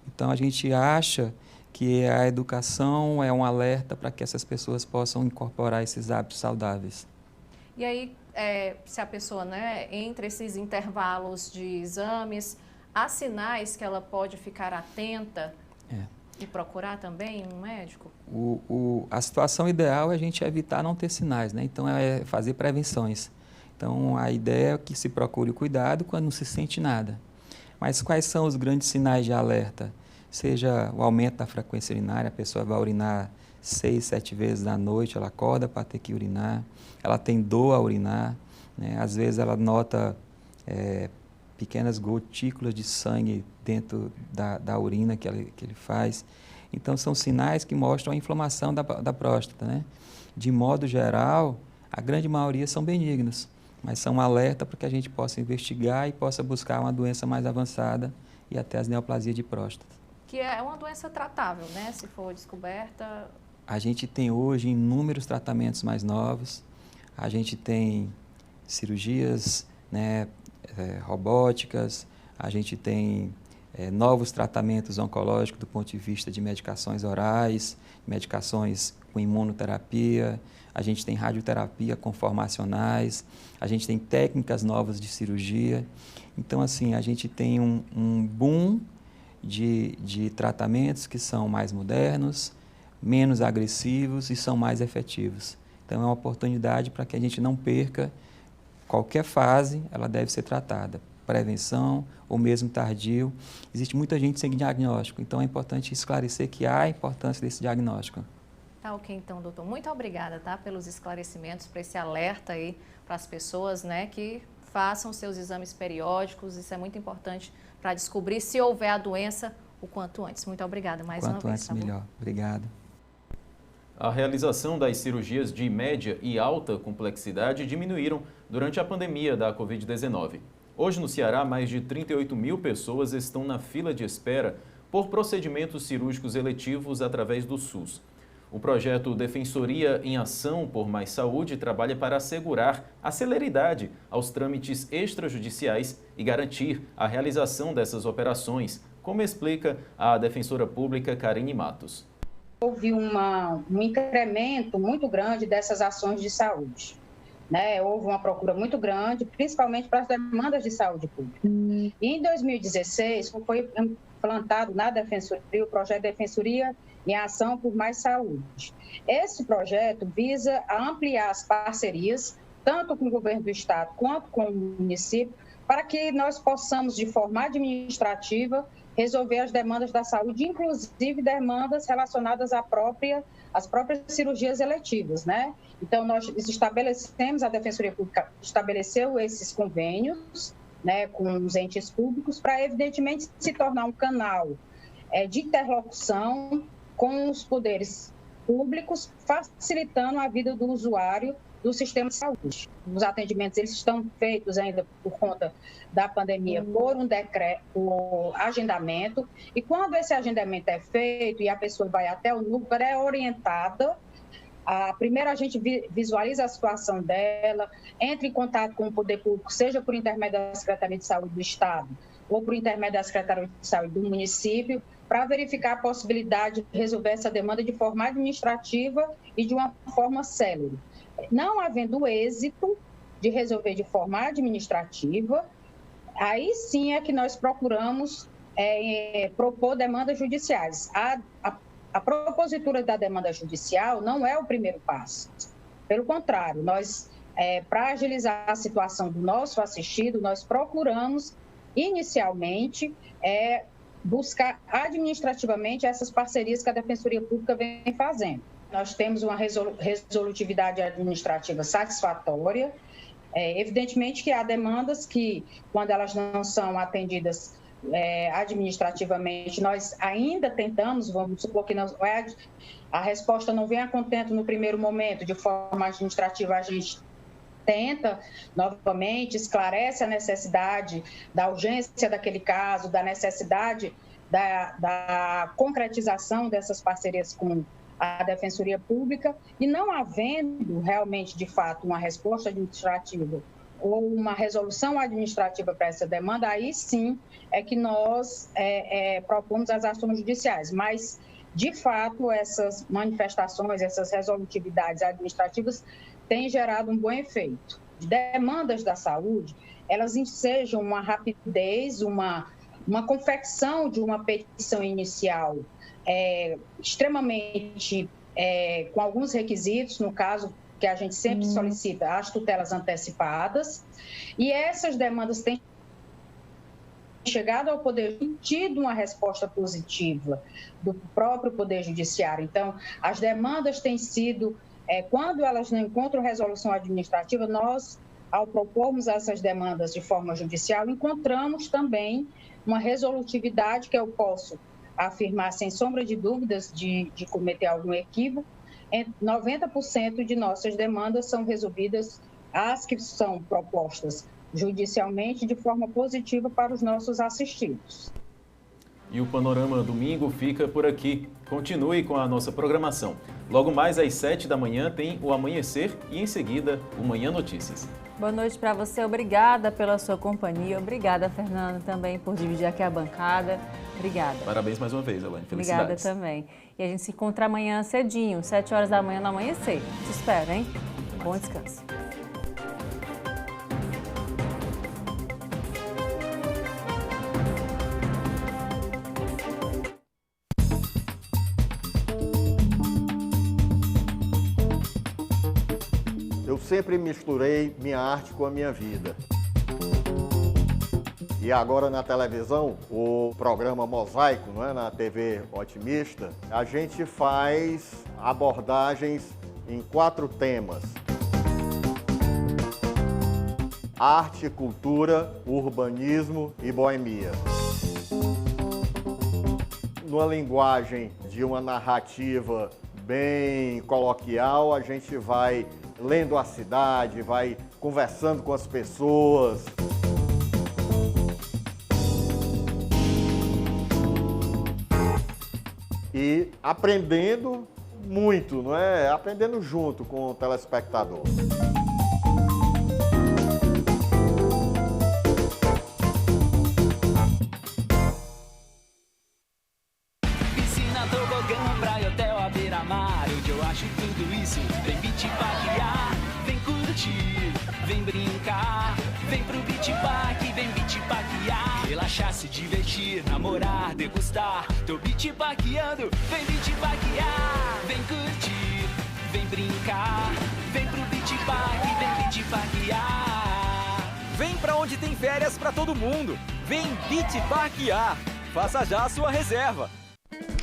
Então, a gente acha que a educação é um alerta para que essas pessoas possam incorporar esses hábitos saudáveis. E aí, se a pessoa, entre esses intervalos de exames, há sinais que ela pode ficar atenta e procurar também um médico? A situação ideal é a gente evitar não ter sinais, né? Então, é fazer prevenções. Então, a ideia é que se procure o cuidado quando não se sente nada. Mas quais são os grandes sinais de alerta? Seja o aumento da frequência urinária, a pessoa vai urinar 6, 7 vezes na noite, ela acorda para ter que urinar, ela tem dor a urinar, né? Às vezes ela nota pequenas gotículas de sangue dentro da urina que ele faz. Então, são sinais que mostram a inflamação da próstata, né? De modo geral, a grande maioria são benignos, mas são um alerta para que a gente possa investigar e possa buscar uma doença mais avançada e até as neoplasias de próstata. Que é uma doença tratável, né? Se for descoberta... A gente tem hoje inúmeros tratamentos mais novos, a gente tem cirurgias robóticas, a gente tem novos tratamentos oncológicos do ponto de vista de medicações orais, medicações com imunoterapia, a gente tem radioterapia conformacionais, a gente tem técnicas novas de cirurgia. Então, assim, a gente tem um boom de tratamentos que são mais modernos, menos agressivos e são mais efetivos. Então, é uma oportunidade para que a gente não perca qualquer fase, ela deve ser tratada. Prevenção ou mesmo tardio. Existe muita gente sem diagnóstico, então é importante esclarecer que há a importância desse diagnóstico. Tá ok, então, doutor. Muito obrigada, tá, pelos esclarecimentos, por esse alerta aí para as pessoas, que façam seus exames periódicos. Isso é muito importante para descobrir se houver a doença o quanto antes. Muito obrigada mais uma vez. Quanto antes, melhor. Obrigado. A realização das cirurgias de média e alta complexidade diminuíram durante a pandemia da Covid-19. Hoje, no Ceará, mais de 38 mil pessoas estão na fila de espera por procedimentos cirúrgicos eletivos através do SUS. O projeto Defensoria em Ação por Mais Saúde trabalha para assegurar a celeridade aos trâmites extrajudiciais e garantir a realização dessas operações, como explica a defensora pública Karine Matos. Houve um incremento muito grande dessas ações de saúde. Houve uma procura muito grande, principalmente para as demandas de saúde pública. E em 2016, foi implantado na Defensoria o projeto Defensoria em Ação por Mais Saúde. Esse projeto visa ampliar as parcerias, tanto com o governo do Estado quanto com o município, para que nós possamos, de forma administrativa, resolver as demandas da saúde, inclusive demandas relacionadas às próprias cirurgias eletivas, Então, nós estabelecemos, a Defensoria Pública estabeleceu esses convênios, com os entes públicos, para, evidentemente, se tornar um canal de interlocução com os poderes públicos, facilitando a vida do usuário do sistema de saúde. Os atendimentos eles estão feitos ainda por conta da pandemia por um decreto, por agendamento, e quando esse agendamento é feito e a pessoa vai até o núcleo, ela é orientada. Primeiro a gente visualiza a situação dela, entra em contato com o poder público, seja por intermédio da Secretaria de Saúde do Estado ou por intermédio da Secretaria de Saúde do município, para verificar a possibilidade de resolver essa demanda de forma administrativa e de uma forma célere. Não havendo êxito de resolver de forma administrativa, aí sim é que nós procuramos propor demandas judiciais. A propositura da demanda judicial não é o primeiro passo. Pelo contrário, nós, para agilizar a situação do nosso assistido, nós procuramos, inicialmente, buscar administrativamente essas parcerias que a Defensoria Pública vem fazendo. Nós temos uma resolutividade administrativa satisfatória. Evidentemente que há demandas que, quando elas não são atendidas administrativamente, nós ainda tentamos, vamos supor que a resposta não vem a contento no primeiro momento, de forma administrativa a gente tenta novamente, esclarece a necessidade da urgência daquele caso, da necessidade da concretização dessas parcerias com a Defensoria Pública, e não havendo realmente, de fato, uma resposta administrativa ou uma resolução administrativa para essa demanda, aí sim é que nós propomos as ações judiciais. Mas, de fato, essas manifestações, essas resolutividades administrativas têm gerado um bom efeito. Demandas da saúde, elas ensejam uma rapidez, uma confecção de uma petição inicial extremamente com alguns requisitos, no caso que a gente sempre solicita as tutelas antecipadas, e essas demandas têm chegado ao Poder, tido uma resposta positiva do próprio Poder Judiciário. Então, as demandas têm sido, quando elas não encontram resolução administrativa, nós, ao propormos essas demandas de forma judicial, encontramos também uma resolutividade que eu posso afirmar sem sombra de dúvidas de cometer algum equívoco. 90% de nossas demandas são resolvidas, as que são propostas judicialmente, de forma positiva para os nossos assistidos. E o Panorama Domingo fica por aqui. Continue com a nossa programação. Logo mais às 7 da manhã tem o Amanhecer e em seguida o Manhã Notícias. Boa noite para você, obrigada pela sua companhia, obrigada, Fernando, também por dividir aqui a bancada, obrigada. Parabéns mais uma vez, Elaine, felicidades. Obrigada também. E a gente se encontra amanhã cedinho, 7 horas da manhã no Amanhecer. Te espero, hein? Bom descanso. Eu sempre misturei minha arte com a minha vida. E agora na televisão, o programa Mosaico, não é? Na TV Otimista, a gente faz abordagens em 4 temas: arte, cultura, urbanismo e boemia. Numa linguagem de uma narrativa bem coloquial, a gente vai lendo a cidade, vai conversando com as pessoas. E aprendendo muito, não é? Aprendendo junto com o telespectador. Piscina, tobogã, praia, hotel, à beira-mar, onde eu acho tudo isso. Vem Beach Park, vem curtir, vem brincar, vem pro Beach Park, vem Beach Park, relaxar, se divertir, namorar, degustar. Tô Beach Parkando, vem Beach Park, vem curtir, vem brincar, vem pro Beach Park, vem Beach Park, Vem pra onde tem férias pra todo mundo. Vem Beach Park, faça já a sua reserva.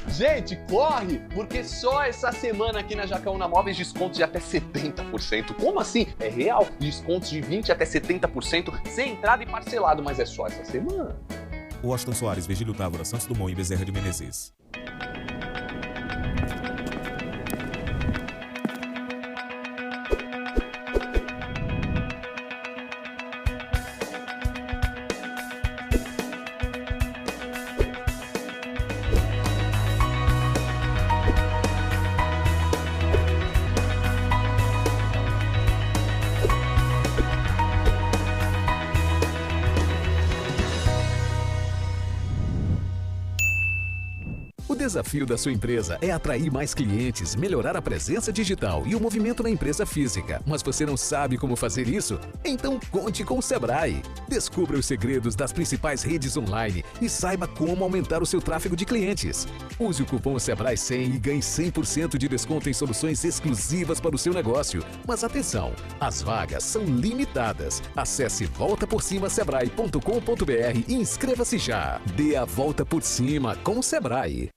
Gente, corre! Porque só essa semana aqui na Jacaúna Móveis descontos de até 70%. Como assim? É real? Descontos de 20% até 70% sem entrada e parcelado, mas é só essa semana. Washington Soares, Virgílio Távora, Santos Dumont e Bezerra de Menezes. desafio da sua empresa é atrair mais clientes, melhorar a presença digital e o movimento na empresa física, mas você não sabe como fazer isso? Então conte com o Sebrae. Descubra os segredos das principais redes online e saiba como aumentar o seu tráfego de clientes. Use o cupom SEBRAE100 e ganhe 100% de desconto em soluções exclusivas para o seu negócio. Mas atenção, as vagas são limitadas. Acesse voltaporcimasebrae.com.br e inscreva-se já. Dê a volta por cima com o Sebrae.